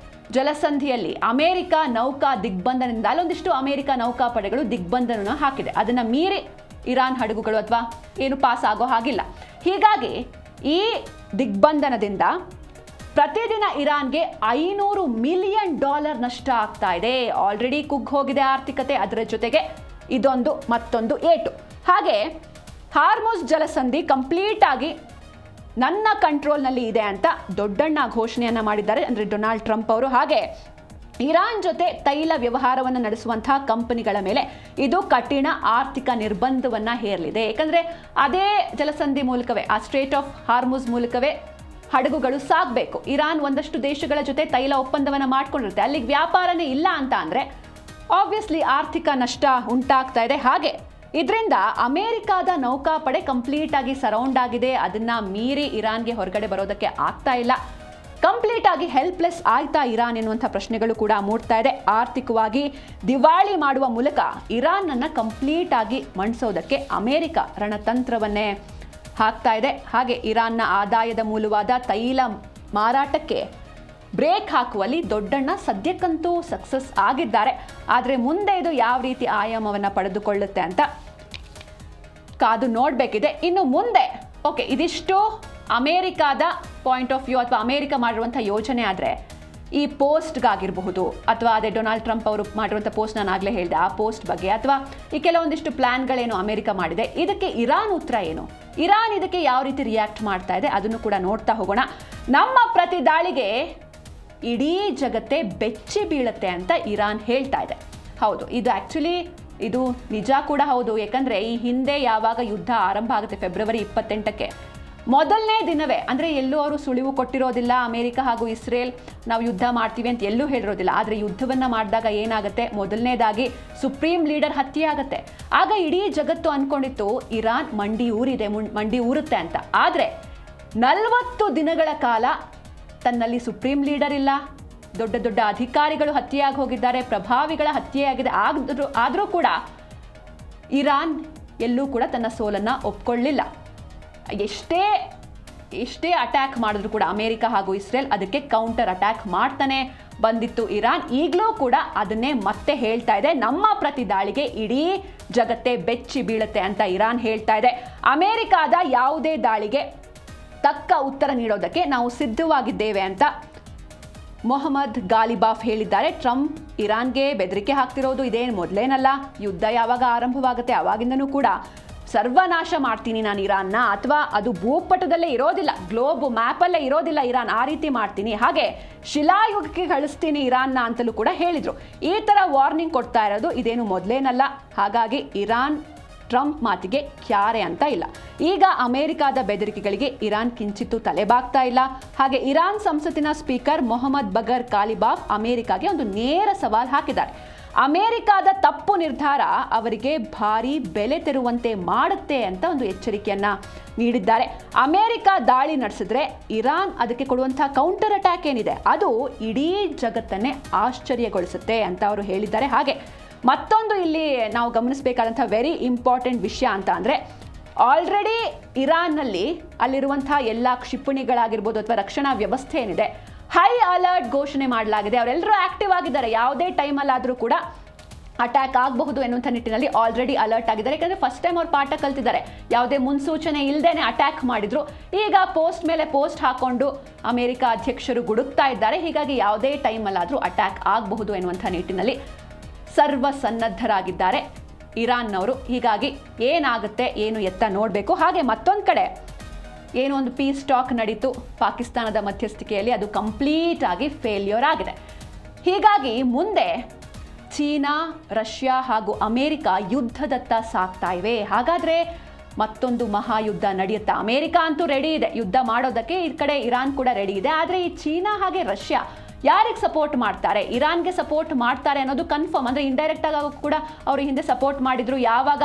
ಜಲಸಂಧಿಯಲ್ಲಿ ಅಮೆರಿಕ ನೌಕಾ ದಿಗ್ಬಂಧನದಿಂದ ಅಲ್ಲೊಂದಿಷ್ಟು ಅಮೆರಿಕ ನೌಕಾಪಡೆಗಳು ದಿಗ್ಬಂಧನ ಹಾಕಿದೆ. ಅದನ್ನು ಮೀರಿ ಇರಾನ್ ಹಡಗುಗಳು ಅಥವಾ ಏನು ಪಾಸ್ ಆಗೋ ಹಾಗಿಲ್ಲ. ಹೀಗಾಗಿ ಈ ದಿಗ್ಬಂಧನದಿಂದ ಪ್ರತಿದಿನ ಇರಾನ್ಗೆ $500 ಮಿಲಿಯನ್ ನಷ್ಟ ಆಗ್ತಾ ಇದೆ. ಆಲ್ರೆಡಿ ಕುಗ್ಗಿ ಹೋಗಿದೆ ಆರ್ಥಿಕತೆ, ಅದರ ಜೊತೆಗೆ ಇದೊಂದು ಮತ್ತೊಂದು ಏಟು. ಹಾಗೆ ಹಾರ್ಮುಜ್ ಜಲಸಂಧಿ ಕಂಪ್ಲೀಟ್ ಆಗಿ ನನ್ನ ಕಂಟ್ರೋಲ್ನಲ್ಲಿ ಇದೆ ಅಂತ ದೊಡ್ಡಣ್ಣ ಘೋಷಣೆಯನ್ನು ಮಾಡಿದ್ದಾರೆ, ಅಂದರೆ ಡೊನಾಲ್ಡ್ ಟ್ರಂಪ್ ಅವರು. ಹಾಗೆ ಇರಾನ್ ಜೊತೆ ತೈಲ ವ್ಯವಹಾರವನ್ನು ನಡೆಸುವಂತಹ ಕಂಪನಿಗಳ ಮೇಲೆ ಇದು ಕಠಿಣ ಆರ್ಥಿಕ ನಿರ್ಬಂಧವನ್ನು ಹೇರಲಿದೆ. ಯಾಕಂದರೆ ಅದೇ ಜಲಸಂಧಿ ಮೂಲಕವೇ, ಆ ಸ್ಟ್ರೇಟ್ ಆಫ್ ಹಾರ್ಮುಜ್ ಮೂಲಕವೇ ಹಡಗುಗಳು ಸಾಗಬೇಕು. ಇರಾನ್ ಒಂದಷ್ಟು ದೇಶಗಳ ಜೊತೆ ತೈಲ ಒಪ್ಪಂದವನ್ನು ಮಾಡ್ಕೊಂಡಿರುತ್ತೆ. ಅಲ್ಲಿಗೆ ವ್ಯಾಪಾರನೇ ಇಲ್ಲ ಅಂತ ಅಂದರೆ ಆಬ್ವಿಯಸ್ಲಿ ಆರ್ಥಿಕ ನಷ್ಟ ಉಂಟಾಗ್ತಾ ಇದೆ. ಹಾಗೆ ಇದರಿಂದ ಅಮೆರಿಕಾದ ನೌಕಾಪಡೆ ಕಂಪ್ಲೀಟ್ ಆಗಿ ಸರೌಂಡ್ ಆಗಿದೆ. ಅದನ್ನು ಮೀರಿ ಇರಾನ್ಗೆ ಹೊರಗಡೆ ಬರೋದಕ್ಕೆ ಆಗ್ತಾ ಇಲ್ಲ. ಕಂಪ್ಲೀಟ್ ಆಗಿ ಹೆಲ್ಪ್ಲೆಸ್ ಆಯ್ತಾ ಇರಾನ್ ಎನ್ನುವಂಥ ಪ್ರಶ್ನೆಗಳು ಕೂಡ ಮೂಡ್ತಾ ಇದೆ. ಆರ್ಥಿಕವಾಗಿ ದಿವಾಳಿ ಮಾಡುವ ಮೂಲಕ ಇರಾನನ್ನು ಕಂಪ್ಲೀಟ್ ಆಗಿ ಮಣಿಸೋದಕ್ಕೆ ಅಮೆರಿಕ ರಣತಂತ್ರವನ್ನೇ ಹಾಕ್ತಾ ಇದೆ. ಹಾಗೆ ಇರಾನ್ನ ಆದಾಯದ ಮೂಲವಾದ ತೈಲ ಮಾರಾಟಕ್ಕೆ ಬ್ರೇಕ್ ಹಾಕುವಲ್ಲಿ ದೊಡ್ಡಣ್ಣ ಸದ್ಯಕ್ಕಂತೂ ಸಕ್ಸಸ್ ಆಗಿದ್ದಾರೆ. ಆದರೆ ಮುಂದೆ ಇದು ಯಾವ ರೀತಿ ಆಯಾಮವನ್ನು ಪಡೆದುಕೊಳ್ಳುತ್ತೆ ಅಂತ ಕಾದು ನೋಡಬೇಕಿದೆ. ಇನ್ನು ಮುಂದೆ ಓಕೆ, ಇದಿಷ್ಟು ಅಮೇರಿಕಾದ ಪಾಯಿಂಟ್ ಆಫ್ ವ್ಯೂ ಅಥವಾ ಅಮೇರಿಕ ಮಾಡಿರುವಂಥ ಯೋಜನೆ. ಆದರೆ ಈ ಪೋಸ್ಟ್ಗಾಗಿರಬಹುದು ಅಥವಾ ಅದೇ ಡೊನಾಲ್ಡ್ ಟ್ರಂಪ್ ಅವರು ಮಾಡಿರುವಂಥ ಪೋಸ್ಟ್ ನಾನು ಆಗಲೇ ಹೇಳಿದೆ, ಆ ಪೋಸ್ಟ್ ಬಗ್ಗೆ ಅಥವಾ ಈ ಕೆಲವೊಂದಿಷ್ಟು ಪ್ಲ್ಯಾನ್ಗಳೇನು ಅಮೇರಿಕ ಮಾಡಿದೆ, ಇದಕ್ಕೆ ಇರಾನ್ ಉತ್ತರ ಏನು, ಇರಾನ್ ಇದಕ್ಕೆ ಯಾವ ರೀತಿ ರಿಯಾಕ್ಟ್ ಮಾಡ್ತಾ ಇದೆ, ಅದನ್ನು ಕೂಡ ನೋಡ್ತಾ ಹೋಗೋಣ. ನಮ್ಮ ಪ್ರತಿ ದಾಳಿಗೆ ಇಡೀ ಜಗತ್ತೇ ಬೆಚ್ಚಿ ಬೀಳುತ್ತೆ ಅಂತ ಇರಾನ್ ಹೇಳ್ತಾ ಇದೆ. ಹೌದು, ಇದು ಆ್ಯಕ್ಚುಲಿ ಇದು ನಿಜ ಕೂಡ ಹೌದು. ಯಾಕಂದರೆ ಈ ಹಿಂದೆ ಯಾವಾಗ ಯುದ್ಧ ಆರಂಭ ಆಗುತ್ತೆ ಫೆಬ್ರವರಿ 28ಕ್ಕೆ, ಮೊದಲನೇ ದಿನವೇ, ಅಂದರೆ ಎಲ್ಲೂ ಅವರು ಸುಳಿವು ಕೊಟ್ಟಿರೋದಿಲ್ಲ, ಅಮೆರಿಕ ಹಾಗೂ ಇಸ್ರೇಲ್ ನಾವು ಯುದ್ಧ ಮಾಡ್ತೀವಿ ಅಂತ ಎಲ್ಲೂ ಹೇಳಿರೋದಿಲ್ಲ. ಆದರೆ ಯುದ್ಧವನ್ನು ಮಾಡಿದಾಗ ಏನಾಗುತ್ತೆ, ಮೊದಲನೇದಾಗಿ ಸುಪ್ರೀಂ ಲೀಡರ್ ಹತ್ಯೆ ಆಗುತ್ತೆ. ಆಗ ಇಡೀ ಜಗತ್ತು ಅಂದ್ಕೊಂಡಿತ್ತು ಇರಾನ್ ಮಂಡಿ ಊರುತ್ತೆ ಅಂತ. ಆದರೆ 40 ದಿನಗಳ ಕಾಲ ತನ್ನಲ್ಲಿ ಸುಪ್ರೀಂ ಲೀಡರ್ ಇಲ್ಲ, ದೊಡ್ಡ ದೊಡ್ಡ ಅಧಿಕಾರಿಗಳು ಹತ್ಯೆಯಾಗಿ ಹೋಗಿದ್ದಾರೆ, ಪ್ರಭಾವಿಗಳ ಹತ್ಯೆಯಾಗಿದೆ. ಆದರೂ ಕೂಡ ಇರಾನ್ ಎಲ್ಲೂ ಕೂಡ ತನ್ನ ಸೋಲನ್ನು ಒಪ್ಕೊಳ್ಳಿಲ್ಲ. ಎಷ್ಟೇ ಅಟ್ಯಾಕ್ ಮಾಡಿದ್ರು ಕೂಡ ಅಮೆರಿಕ ಹಾಗೂ ಇಸ್ರೇಲ್ ಅದಕ್ಕೆ ಕೌಂಟರ್ ಅಟ್ಯಾಕ್ ಮಾಡ್ತಾನೆ ಬಂದಿತ್ತು ಇರಾನ್. ಈಗಲೂ ಕೂಡ ಅದನ್ನೇ ಮತ್ತೆ ಹೇಳ್ತಾ ಇದೆ, ನಮ್ಮ ಪ್ರತಿ ದಾಳಿಗೆ ಇಡೀ ಜಗತ್ತೇ ಬೆಚ್ಚಿ ಬೀಳುತ್ತೆ ಅಂತ ಇರಾನ್ ಹೇಳ್ತಾ ಇದೆ. ಅಮೆರಿಕಾದ ಯಾವುದೇ ದಾಳಿಗೆ ತಕ್ಕ ಉತ್ತರ ನೀಡೋದಕ್ಕೆ ನಾವು ಸಿದ್ಧವಾಗಿದ್ದೇವೆ ಅಂತ ಮೊಹಮ್ಮದ್ ಗಾಲಿಬಾಫ್ ಹೇಳಿದ್ದಾರೆ. ಟ್ರಂಪ್ ಇರಾನ್ಗೆ ಬೆದರಿಕೆ ಹಾಕ್ತಿರೋದು ಇದೇನು ಮೊದಲೇನಲ್ಲ, ಯುದ್ಧ ಯಾವಾಗ ಆರಂಭವಾಗುತ್ತೆ ಆವಾಗಿಂದನೂ ಕೂಡ ಸರ್ವನಾಶ ಮಾಡ್ತೀನಿ ನಾನು ಇರಾನ್ನ, ಅಥವಾ ಅದು ಭೂಪಟದಲ್ಲೇ ಇರೋದಿಲ್ಲ, ಗ್ಲೋಬ್ ಮ್ಯಾಪಲ್ಲೇ ಇರೋದಿಲ್ಲ ಇರಾನ್, ಆ ರೀತಿ ಮಾಡ್ತೀನಿ, ಹಾಗೆ ಶಿಲಾಯುಗಕ್ಕೆ ಕಳಿಸ್ತೀನಿ ಇರಾನ್ನ ಅಂತಲೂ ಕೂಡ ಹೇಳಿದರು. ಈ ಥರ ವಾರ್ನಿಂಗ್ ಕೊಡ್ತಾ ಇರೋದು ಇದೇನು ಮೊದಲೇನಲ್ಲ. ಹಾಗಾಗಿ ಇರಾನ್ ಟ್ರಂಪ್ ಮಾತಿಗೆ ಕ್ಯಾರೆ ಅಂತ ಇಲ್ಲ. ಈಗ ಅಮೆರಿಕಾದ ಬೆದರಿಕೆಗಳಿಗೆ ಇರಾನ್ ಕಿಂಚಿತ್ತೂ ತಲೆಬಾಗ್ತಾ ಇಲ್ಲ. ಹಾಗೆ ಇರಾನ್ ಸಂಸತ್ತಿನ ಸ್ಪೀಕರ್ ಮೊಹಮ್ಮದ್ ಬಗರ್ ಕಾಲಿಬಾಫ್ ಅಮೆರಿಕಾಗೆ ಒಂದು ನೇರ ಸವಾಲು ಹಾಕಿದ್ದಾರೆ. ಅಮೆರಿಕಾದ ತಪ್ಪು ನಿರ್ಧಾರ ಅವರಿಗೆ ಭಾರಿ ಬೆಲೆ ತೆರುವಂತೆ ಮಾಡುತ್ತೆ ಅಂತ ಒಂದು ಎಚ್ಚರಿಕೆಯನ್ನ ನೀಡಿದ್ದಾರೆ. ಅಮೆರಿಕ ದಾಳಿ ನಡೆಸಿದ್ರೆ ಇರಾನ್ ಅದಕ್ಕೆ ಕೊಡುವಂತಹ ಕೌಂಟರ್ ಅಟ್ಯಾಕ್ ಏನಿದೆ ಅದು ಇಡೀ ಜಗತ್ತನ್ನೇ ಆಶ್ಚರ್ಯಗೊಳಿಸುತ್ತೆ ಅಂತ ಅವರು ಹೇಳಿದ್ದಾರೆ. ಹಾಗೆ ಮತ್ತೊಂದು ಇಲ್ಲಿ ನಾವು ಗಮನಿಸಬೇಕಾದಂಥ ವೆರಿ ಇಂಪಾರ್ಟೆಂಟ್ ವಿಷಯ ಅಂತ ಅಂದರೆ, ಆಲ್ರೆಡಿ ಇರಾನ್ನಲ್ಲಿ ಅಲ್ಲಿರುವಂತಹ ಎಲ್ಲ ಕ್ಷಿಪಣಿಗಳಾಗಿರ್ಬೋದು ಅಥವಾ ರಕ್ಷಣಾ ವ್ಯವಸ್ಥೆ ಏನಿದೆ ಹೈ ಅಲರ್ಟ್ ಘೋಷಣೆ ಮಾಡಲಾಗಿದೆ. ಅವರೆಲ್ಲರೂ ಆಕ್ಟಿವ್ ಆಗಿದ್ದಾರೆ. ಯಾವುದೇ ಟೈಮಲ್ಲಾದರೂ ಕೂಡ ಅಟ್ಯಾಕ್ ಆಗಬಹುದು ಎನ್ನುವಂಥ ನಿಟ್ಟಿನಲ್ಲಿ ಆಲ್ರೆಡಿ ಅಲರ್ಟ್ ಆಗಿದ್ದಾರೆ. ಯಾಕಂದರೆ ಫಸ್ಟ್ ಟೈಮ್ ಅವ್ರು ಪಾಠ ಕಲ್ತಿದ್ದಾರೆ, ಯಾವುದೇ ಮುನ್ಸೂಚನೆ ಇಲ್ಲದೇನೆ ಅಟ್ಯಾಕ್ ಮಾಡಿದ್ರು. ಈಗ ಪೋಸ್ಟ್ ಮೇಲೆ ಪೋಸ್ಟ್ ಹಾಕೊಂಡು ಅಮೆರಿಕ ಅಧ್ಯಕ್ಷರು ಗುಡುಕ್ತಾ ಇದ್ದಾರೆ. ಹೀಗಾಗಿ ಯಾವುದೇ ಟೈಮಲ್ಲಾದರೂ ಅಟ್ಯಾಕ್ ಆಗಬಹುದು ಎನ್ನುವಂಥ ನಿಟ್ಟಿನಲ್ಲಿ ಸರ್ವಸನ್ನದ್ಧರಾಗಿದ್ದಾರೆ ಇರಾನ್ನವರು. ಹೀಗಾಗಿ ಏನಾಗುತ್ತೆ ಏನು ಎತ್ತ ನೋಡಬೇಕು. ಹಾಗೆ ಮತ್ತೊಂದು ಕಡೆ ಏನೋ ಒಂದು ಪೀಸ್ ಟಾಕ್ ನಡೀತು ಪಾಕಿಸ್ತಾನದ ಮಧ್ಯಸ್ಥಿಕೆಯಲ್ಲಿ, ಅದು ಕಂಪ್ಲೀಟ್ ಆಗಿ ಫೇಲ್ಯೂರ್ ಆಗಿದೆ. ಹೀಗಾಗಿ ಮುಂದೆ ಚೀನಾ, ರಷ್ಯಾ ಹಾಗೂ ಅಮೆರಿಕ ಯುದ್ಧದತ್ತ ಸಾಗ್ತಾ ಇವೆ. ಹಾಗಾದರೆ ಮತ್ತೊಂದು ಮಹಾಯುದ್ಧ ನಡೆಯುತ್ತಾ? ಅಮೆರಿಕ ಅಂತೂ ರೆಡಿ ಇದೆ ಯುದ್ಧ ಮಾಡೋದಕ್ಕೆ, ಈ ಕಡೆ ಇರಾನ್ ಕೂಡ ರೆಡಿ ಇದೆ. ಆದರೆ ಈ ಚೀನಾ ಹಾಗೆ ರಷ್ಯಾ ಯಾರಿಗೆ ಸಪೋರ್ಟ್ ಮಾಡ್ತಾರೆ? ಇರಾನ್ಗೆ ಸಪೋರ್ಟ್ ಮಾಡ್ತಾರೆ ಅನ್ನೋದು ಕನ್ಫರ್ಮ್. ಅಂದರೆ ಇಂಡೈರೆಕ್ಟ್ ಆಗಿ ಕೂಡ ಅವರು ಹಿಂದೆ ಸಪೋರ್ಟ್ ಮಾಡಿದ್ರು. ಯಾವಾಗ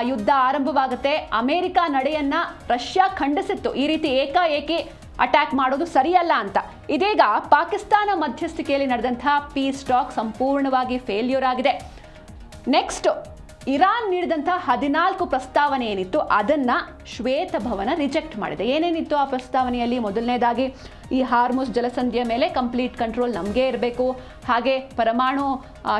ಯುದ್ಧ ಆರಂಭವಾಗುತ್ತೆ, ಅಮೆರಿಕ ನಡೆಯನ್ನ ರಷ್ಯಾ ಖಂಡಿಸಿತ್ತು, ಈ ರೀತಿ ಏಕಾಏಕಿ ಅಟ್ಯಾಕ್ ಮಾಡೋದು ಸರಿಯಲ್ಲ ಅಂತ. ಇದೀಗ ಪಾಕಿಸ್ತಾನ ಮಧ್ಯಸ್ಥಿಕೆಯಲ್ಲಿ ನಡೆದಂತಹ ಪೀಸ್ ಟಾಕ್ ಸಂಪೂರ್ಣವಾಗಿ ಫೇಲ್ಯೂರ್ ಆಗಿದೆ. ನೆಕ್ಸ್ಟ್ ಇರಾನ್ ನೀಡಿದಂಥ 14 ಪ್ರಸ್ತಾವನೆ ಏನಿತ್ತು ಅದನ್ನು ಶ್ವೇತಭವನ ರಿಜೆಕ್ಟ್ ಮಾಡಿದೆ. ಏನೇನಿತ್ತು ಆ ಪ್ರಸ್ತಾವನೆಯಲ್ಲಿ? ಮೊದಲನೇದಾಗಿ ಈ ಹಾರ್ಮುಸ್ ಜಲಸಂಧಿಯ ಮೇಲೆ ಕಂಪ್ಲೀಟ್ ಕಂಟ್ರೋಲ್ ನಮಗೆ ಇರಬೇಕು, ಹಾಗೆ ಪರಮಾಣು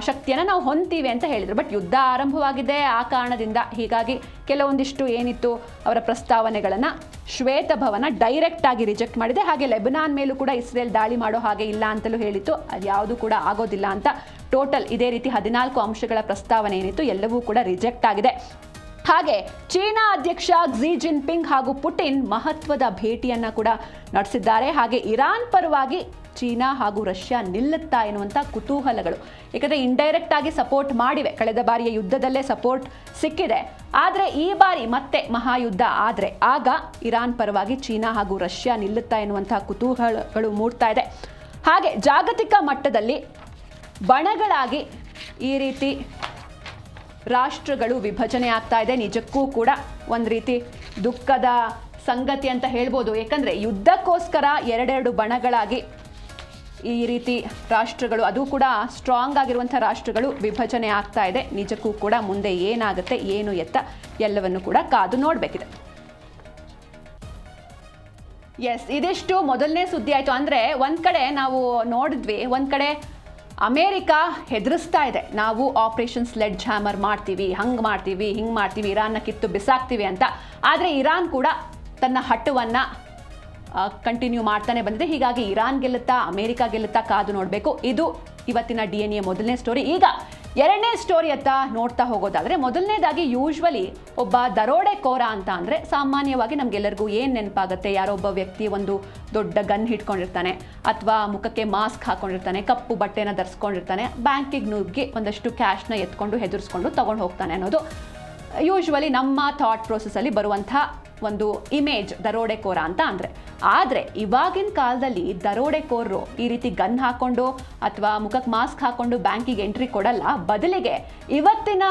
ಶಕ್ತಿಯನ್ನು ನಾವು ಹೊಂದ್ತೀವಿ ಅಂತ ಹೇಳಿದರು. ಬಟ್ ಯುದ್ಧ ಆರಂಭವಾಗಿದೆ ಆ ಕಾರಣದಿಂದ. ಹೀಗಾಗಿ ಕೆಲವೊಂದಿಷ್ಟು ಏನಿತ್ತು ಅವರ ಪ್ರಸ್ತಾವನೆಗಳನ್ನು ಶ್ವೇತಭವನ ಡೈರೆಕ್ಟ್ ಆಗಿ ರಿಜೆಕ್ಟ್ ಮಾಡಿದೆ. ಹಾಗೆ ಲೆಬನಾನ್ ಮೇಲೂ ಕೂಡ ಇಸ್ರೇಲ್ ದಾಳಿ ಮಾಡೋ ಹಾಗೆ ಇಲ್ಲ ಅಂತಲೂ ಹೇಳಿತ್ತು. ಅದು ಯಾವುದು ಕೂಡ ಆಗೋದಿಲ್ಲ ಅಂತ. ಟೋಟಲ್ ಇದೇ ರೀತಿ 14 ಅಂಶಗಳ ಪ್ರಸ್ತಾವನೆ ಏನಿತ್ತು ಎಲ್ಲವೂ ಕೂಡ ರಿಜೆಕ್ಟ್ ಆಗಿದೆ. ಹಾಗೆ ಚೀನಾ ಅಧ್ಯಕ್ಷ ಕ್ಸಿ ಜಿನ್ಪಿಂಗ್ ಹಾಗೂ ಪುಟಿನ್ ಮಹತ್ವದ ಭೇಟಿಯನ್ನ ಕೂಡ ನಡೆಸಿದ್ದಾರೆ. ಹಾಗೆ ಇರಾನ್ ಪರವಾಗಿ ಚೀನಾ ಹಾಗೂ ರಷ್ಯಾ ನಿಲ್ಲುತ್ತಾ ಎನ್ನುವಂಥ ಕುತೂಹಲಗಳು. ಯಾಕಂದರೆ ಇಂಡೈರೆಕ್ಟ್ ಆಗಿ ಸಪೋರ್ಟ್ ಮಾಡಿವೆ, ಕಳೆದ ಬಾರಿಯ ಯುದ್ಧದಲ್ಲೇ ಸಪೋರ್ಟ್ ಸಿಕ್ಕಿದೆ. ಆದರೆ ಈ ಬಾರಿ ಮತ್ತೆ ಮಹಾಯುದ್ಧ ಆದರೆ ಆಗ ಇರಾನ್ ಪರವಾಗಿ ಚೀನಾ ಹಾಗೂ ರಷ್ಯಾ ನಿಲ್ಲುತ್ತಾ ಎನ್ನುವಂಥ ಕುತೂಹಲಗಳು ಮೂಡ್ತಾ ಇದೆ. ಹಾಗೆ ಜಾಗತಿಕ ಮಟ್ಟದಲ್ಲಿ ಬಣಗಳಾಗಿ ಈ ರೀತಿ ರಾಷ್ಟ್ರಗಳು ವಿಭಜನೆ ಆಗ್ತಾ ಇದೆ. ನಿಜಕ್ಕೂ ಕೂಡ ಒಂದು ರೀತಿ ದುಃಖದ ಸಂಗತಿ ಅಂತ ಹೇಳ್ಬೋದು. ಏಕೆಂದರೆ ಯುದ್ಧಕ್ಕೋಸ್ಕರ ಎರಡೆರಡು ಬಣಗಳಾಗಿ ಈ ರೀತಿ ರಾಷ್ಟ್ರಗಳು, ಅದು ಕೂಡ ಸ್ಟ್ರಾಂಗ್ ಆಗಿರುವಂಥ ರಾಷ್ಟ್ರಗಳು ವಿಭಜನೆ ಆಗ್ತಾ ಇದೆ. ನಿಜಕ್ಕೂ ಕೂಡ ಮುಂದೆ ಏನಾಗುತ್ತೆ ಏನು ಎತ್ತ ಎಲ್ಲವನ್ನು ಕೂಡ ಕಾದು ನೋಡಬೇಕಿದೆ. ಎಸ್, ಇದಿಷ್ಟು ಮೊದಲನೇ ಸುದ್ದಿ ಆಯಿತು. ಅಂದರೆ ಒಂದು ಕಡೆ ನಾವು ನೋಡಿದ್ವಿ, ಒಂದು ಕಡೆ ಅಮೇರಿಕ ಹೆದರಿಸ್ತಾ ಇದೆ, ನಾವು ಆಪರೇಷನ್ ಸ್ಲೆಡ್ಜ್ ಹ್ಯಾಮರ್ ಮಾಡ್ತೀವಿ, ಹಂಗೆ ಮಾಡ್ತೀವಿ, ಹಿಂಗೆ ಮಾಡ್ತೀವಿ, ಇರಾನ್ನ ಕಿತ್ತು ಬಿಸಾಕ್ತೀವಿ ಅಂತ. ಆದರೆ ಇರಾನ್ ಕೂಡ ತನ್ನ ಹಟ್ಟವನ್ನು ಕಂಟಿನ್ಯೂ ಮಾಡ್ತಾನೆ ಬಂದಿದೆ. ಹೀಗಾಗಿ ಇರಾನ್ ಗೆಲ್ಲುತ್ತಾ ಅಮೇರಿಕ ಗೆಲ್ಲುತ್ತಾ ಕಾದು ನೋಡಬೇಕು. ಇದು ಇವತ್ತಿನ DNA ಮೊದಲನೇ ಸ್ಟೋರಿ. ಈಗ ಎರಡನೇ ಸ್ಟೋರಿ ಅತ್ತ ನೋಡ್ತಾ ಹೋಗೋದಾದರೆ, ಮೊದಲನೇದಾಗಿ ಯೂಶ್ವಲಿ ಒಬ್ಬ ದರೋಡೆಕೋರ ಅಂತ ಅಂದರೆ ಸಾಮಾನ್ಯವಾಗಿ ನಮಗೆಲ್ಲರಿಗೂ ಏನು ನೆನಪಾಗುತ್ತೆ? ಯಾರೋ ಒಬ್ಬ ವ್ಯಕ್ತಿ ಒಂದು ದೊಡ್ಡ ಗನ್ ಹಿಡ್ಕೊಂಡಿರ್ತಾನೆ, ಅಥವಾ ಮುಖಕ್ಕೆ ಮಾಸ್ಕ್ ಹಾಕೊಂಡಿರ್ತಾನೆ, ಕಪ್ಪು ಬಟ್ಟೆನ ಧರಿಸ್ಕೊಂಡಿರ್ತಾನೆ, ಬ್ಯಾಂಕಿಗೆ ನುಗ್ಗಿ ಒಂದಷ್ಟು ಕ್ಯಾಶ್ನ ಎತ್ಕೊಂಡು ಹೆದರ್ಸ್ಕೊಂಡು ತೊಗೊಂಡು ಹೋಗ್ತಾನೆ ಅನ್ನೋದು ಯೂಶ್ವಲಿ ನಮ್ಮ ಥಾಟ್ ಪ್ರೋಸೆಸ್ಸಲ್ಲಿ ಬರುವಂಥ ಒಂದು ಇಮೇಜ್ ದರೋಡೆಕೋರ ಅಂತ ಅಂದರೆ. ಆದರೆ ಇವಾಗಿನ ಕಾಲದಲ್ಲಿ ದರೋಡೆಕೋರರು ಈ ರೀತಿ ಗನ್ ಹಾಕ್ಕೊಂಡು ಅಥವಾ ಮುಖಕ್ಕೆ ಮಾಸ್ಕ್ ಹಾಕ್ಕೊಂಡು ಬ್ಯಾಂಕಿಗೆ ಎಂಟ್ರಿ ಕೊಡಲ್ಲ. ಬದಲಿಗೆ ಇವತ್ತಿನ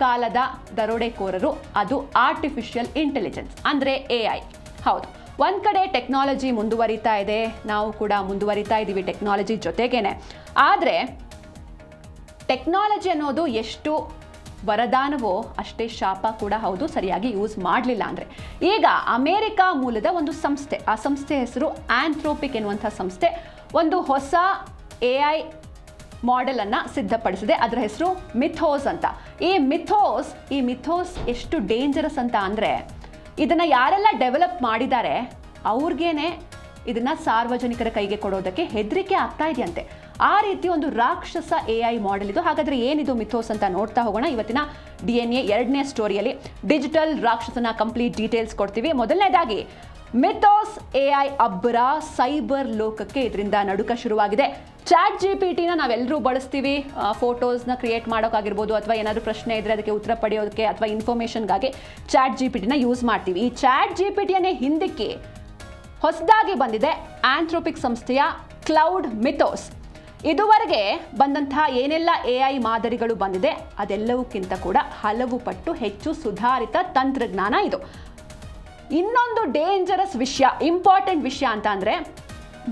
ಕಾಲದ ದರೋಡೆಕೋರರು ಅದು ಆರ್ಟಿಫಿಷಿಯಲ್ ಇಂಟೆಲಿಜೆನ್ಸ್ ಅಂದರೆ AI. ಹೌದು, ಒಂದು ಕಡೆ ಟೆಕ್ನಾಲಜಿ ಮುಂದುವರಿತಾ ಇದೆ, ನಾವು ಕೂಡ ಮುಂದುವರಿತಾ ಇದ್ದೀವಿ ಟೆಕ್ನಾಲಜಿ ಜೊತೆಗೇನೆ. ಆದರೆ ಟೆಕ್ನಾಲಜಿ ಅನ್ನೋದು ಎಷ್ಟು ವರದಾನವೋ ಅಷ್ಟೇ ಶಾಪ ಕೂಡ ಹೌದು, ಸರಿಯಾಗಿ ಯೂಸ್ ಮಾಡಲಿಲ್ಲ ಅಂದರೆ. ಈಗ ಅಮೇರಿಕ ಮೂಲದ ಒಂದು ಸಂಸ್ಥೆ, ಆ ಸಂಸ್ಥೆ ಹೆಸರು ಆಂಥ್ರೋಪಿಕ್ ಎನ್ನುವಂಥ ಸಂಸ್ಥೆ, ಒಂದು ಹೊಸ AI ಮಾಡೆಲನ್ನು ಸಿದ್ಧಪಡಿಸಿದೆ. ಅದರ ಹೆಸರು ಮಿಥೋಸ್ ಅಂತ. ಈ ಮಿಥೋಸ್ ಎಷ್ಟು ಡೇಂಜರಸ್ ಅಂತ ಅಂದರೆ, ಇದನ್ನು ಯಾರೆಲ್ಲ ಡೆವಲಪ್ ಮಾಡಿದ್ದಾರೆ ಅವ್ರಿಗೇನೆ ಇದನ್ನು ಸಾರ್ವಜನಿಕರ ಕೈಗೆ ಕೊಡೋದಕ್ಕೆ ಹೆದರಿಕೆ ಆಗ್ತಾ ಇದೆಯಂತೆ. ಆ ರೀತಿ ಒಂದು ರಾಕ್ಷಸ AI ಮಾಡೆಲ್ ಇದು. ಹಾಗಾದರೆ ಏನಿದು ಮಿಥೋಸ್ ಅಂತ ನೋಡ್ತಾ ಹೋಗೋಣ. ಇವತ್ತಿನ DNA ಎರಡನೇ ಸ್ಟೋರಿಯಲ್ಲಿ ಡಿಜಿಟಲ್ ರಾಕ್ಷಸನ ಕಂಪ್ಲೀಟ್ ಡೀಟೇಲ್ಸ್ ಕೊಡ್ತೀವಿ. ಮೊದಲನೇದಾಗಿ ಮಿಥೋಸ್ AI ಅಬ್ಬರ ಸೈಬರ್ ಲೋಕಕ್ಕೆ ಇದರಿಂದ ನಡುಕ ಶುರುವಾಗಿದೆ. ChatGPTನ ನಾವೆಲ್ಲರೂ ಬಳಸ್ತೀವಿ, ಫೋಟೋಸ್ನ ಕ್ರಿಯೇಟ್ ಮಾಡೋಕ್ಕಾಗಿರ್ಬೋದು, ಅಥವಾ ಏನಾದರೂ ಪ್ರಶ್ನೆ ಇದ್ದರೆ ಅದಕ್ಕೆ ಉತ್ತರ ಪಡೆಯೋದಕ್ಕೆ ಅಥವಾ ಇನ್ಫಾರ್ಮೇಷನ್ಗಾಗಿ ChatGPTನ ಯೂಸ್ ಮಾಡ್ತೀವಿ. ಈ ChatGPTಯನ್ನೇ ಹಿಂದಕ್ಕೆ ಹೊಸದಾಗಿ ಬಂದಿದೆ ಆಂಥ್ರೋಪಿಕ್ ಸಂಸ್ಥೆಯ ಕ್ಲೌಡ್ ಮಿಥೋಸ್. ಇದುವರೆಗೆ ಬಂದಂತಹ ಏನೆಲ್ಲ AI ಮಾದರಿಗಳು ಬಂದಿದೆ ಅದೆಲ್ಲವಕ್ಕಿಂತ ಕೂಡ ಹಲವು ಪಟ್ಟು ಹೆಚ್ಚು ಸುಧಾರಿತ ತಂತ್ರಜ್ಞಾನ ಇದು. ಇನ್ನೊಂದು ಡೇಂಜರಸ್ ವಿಷಯ, ಇಂಪಾರ್ಟೆಂಟ್ ವಿಷಯ ಅಂತ ಅಂದರೆ,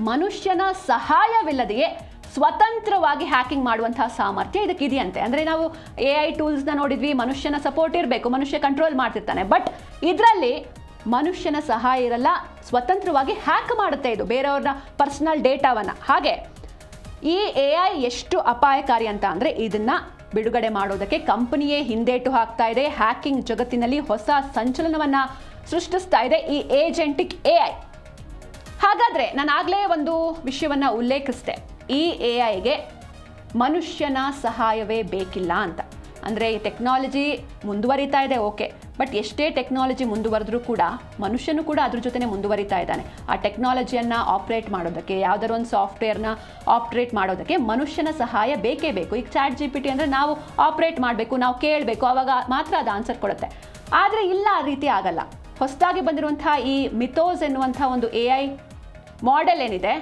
ಮನುಷ್ಯನ ಸಹಾಯವಿಲ್ಲದೆಯೇ ಸ್ವತಂತ್ರವಾಗಿ ಹ್ಯಾಕಿಂಗ್ ಮಾಡುವಂತಹ ಸಾಮರ್ಥ್ಯ ಇದಕ್ಕಿದೆಯಂತೆ. ಅಂದರೆ ನಾವು AI ಟೂಲ್ಸ್ನ ನೋಡಿದ್ವಿ, ಮನುಷ್ಯನ ಸಪೋರ್ಟ್ ಇರಬೇಕು, ಮನುಷ್ಯ ಕಂಟ್ರೋಲ್ ಮಾಡ್ತಿರ್ತಾನೆ. ಬಟ್ ಇದರಲ್ಲಿ ಮನುಷ್ಯನ ಸಹಾಯ ಇರಲ್ಲ, ಸ್ವತಂತ್ರವಾಗಿ ಹ್ಯಾಕ್ ಮಾಡುತ್ತೆ ಇದು ಬೇರೆಯವ್ರನ್ನ ಪರ್ಸನಲ್ ಡೇಟಾವನ್ನು. ಹಾಗೆ ಈ AI ಎಷ್ಟು ಅಪಾಯಕಾರಿ ಅಂತ ಅಂದರೆ, ಇದನ್ನು ಬಿಡುಗಡೆ ಮಾಡೋದಕ್ಕೆ ಕಂಪನಿಯೇ ಹಿಂದೇಟು ಹಾಕ್ತಾ ಇದೆ. ಹ್ಯಾಕಿಂಗ್ ಜಗತ್ತಿನಲ್ಲಿ ಹೊಸ ಸಂಚಲನವನ್ನ ಸೃಷ್ಟಿಸ್ತಾ ಇದೆ ಈ ಏಜೆಂಟಿಕ್ AI. ಹಾಗಾದ್ರೆ ನಾನು ಆಗಲೇ ಒಂದು ವಿಷಯವನ್ನ ಉಲ್ಲೇಖಿಸಿದೆ, ಈ AIಗೆ ಮನುಷ್ಯನ ಸಹಾಯವೇ ಬೇಕಿಲ್ಲ ಅಂತ. ಅಂದರೆ ಈ ಟೆಕ್ನಾಲಜಿ ಮುಂದುವರಿತಾ ಇದೆ, ಓಕೆ, ಬಟ್ ಎಷ್ಟೇ ಟೆಕ್ನಾಲಜಿ ಮುಂದುವರೆದ್ರೂ ಕೂಡ ಮನುಷ್ಯನು ಕೂಡ ಅದ್ರ ಜೊತೆ ಮುಂದುವರಿತಾ ಇದ್ದಾನೆ. ಆ ಟೆಕ್ನಾಲಜಿಯನ್ನು ಆಪ್ರೇಟ್ ಮಾಡೋದಕ್ಕೆ, ಯಾವುದಾದ್ರು ಒಂದು ಸಾಫ್ಟ್ವೇರ್ನ ಆಪ್ರೇಟ್ ಮಾಡೋದಕ್ಕೆ ಮನುಷ್ಯನ ಸಹಾಯ ಬೇಕೇ ಬೇಕು. ಈಗ ChatGPT ಅಂದರೆ ನಾವು ಆಪ್ರೇಟ್ ಮಾಡಬೇಕು, ನಾವು ಕೇಳಬೇಕು, ಆವಾಗ ಮಾತ್ರ ಅದು ಆನ್ಸರ್ ಕೊಡುತ್ತೆ. ಆದರೆ ಇಲ್ಲ, ಆ ರೀತಿ ಆಗಲ್ಲ. ಹೊಸದಾಗಿ ಬಂದಿರುವಂಥ ಈ ಮಿಥೋಸ್ ಎನ್ನುವಂಥ ಒಂದು AI ಮಾಡೆಲ್ ಏನಿದೆ,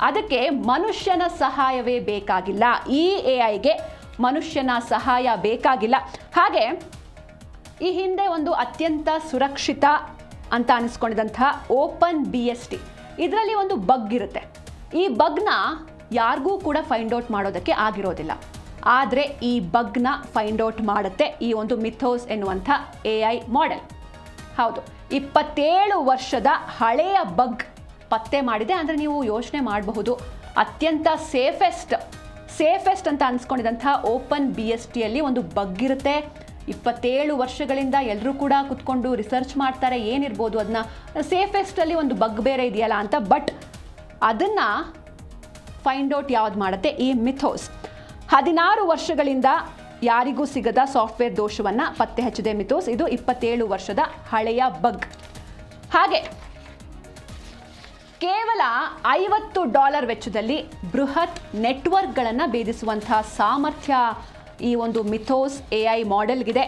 ಅದಕ್ಕೆ ಮನುಷ್ಯನ ಸಹಾಯವೇ ಬೇಕಾಗಿಲ್ಲ. ಈ AIಗೆ ಮನುಷ್ಯನ ಸಹಾಯ ಬೇಕಾಗಿಲ್ಲ. ಹಾಗೆ ಈ ಹಿಂದೆ ಒಂದು ಅತ್ಯಂತ ಸುರಕ್ಷಿತ ಅಂತ ಅನಿಸ್ಕೊಂಡಿದ್ದಂಥ OpenBSD, ಇದರಲ್ಲಿ ಒಂದು ಬಗ್ ಇರುತ್ತೆ. ಈ ಬಗ್ನ ಯಾರಿಗೂ ಕೂಡ ಫೈಂಡ್ ಔಟ್ ಮಾಡೋದಕ್ಕೆ ಆಗಿರೋದಿಲ್ಲ. ಆದರೆ ಈ ಬಗ್ನ ಫೈಂಡ್ ಔಟ್ ಮಾಡುತ್ತೆ ಈ ಒಂದು ಮಿಥೋಸ್ ಎನ್ನುವಂಥ AI ಮಾಡೆಲ್. ಹೌದು, 27 ವರ್ಷದ ಹಳೆಯ ಬಗ್ ಪತ್ತೆ ಮಾಡಿದೆ. ಅಂದರೆ ನೀವು ಯೋಚನೆ ಮಾಡಬಹುದು, ಅತ್ಯಂತ ಸೇಫೆಸ್ಟ್ ಅಂತ ಅನ್ಸ್ಕೊಂಡಿದ್ದಂಥ OpenBSDಯಲ್ಲಿ ಒಂದು ಬಗ್ ಇರುತ್ತೆ. 27 ವರ್ಷಗಳಿಂದ ಎಲ್ಲರೂ ಕೂಡ ಕುತ್ಕೊಂಡು ರಿಸರ್ಚ್ ಮಾಡ್ತಾರೆ, ಏನಿರ್ಬೋದು ಅದನ್ನ ಸೇಫೆಸ್ಟಲ್ಲಿ ಒಂದು ಬಗ್ ಬೇರೆ ಇದೆಯಲ್ಲ ಅಂತ. ಬಟ್ ಅದನ್ನು ಫೈಂಡ್ ಔಟ್ ಯಾವ್ದು ಮಾಡುತ್ತೆ ಈ ಮಿಥೋಸ್. 16 ವರ್ಷಗಳಿಂದ ಯಾರಿಗೂ ಸಿಗದ ಸಾಫ್ಟ್ವೇರ್ ದೋಷವನ್ನು ಪತ್ತೆ ಹಚ್ಚಿದೆ ಮಿಥೋಸ್. ಇದು 27 ವರ್ಷದ ಹಳೆಯ ಬಗ್. ಹಾಗೆ ಕೇವಲ $50 ವೆಚ್ಚದಲ್ಲಿ ಬೃಹತ್ ನೆಟ್ವರ್ಕ್ಗಳನ್ನು ಭೇದಿಸುವಂತಹ ಸಾಮರ್ಥ್ಯ ಈ ಒಂದು ಮಿಥೋಸ್ AI ಮಾಡೆಲ್ಗಿದೆ.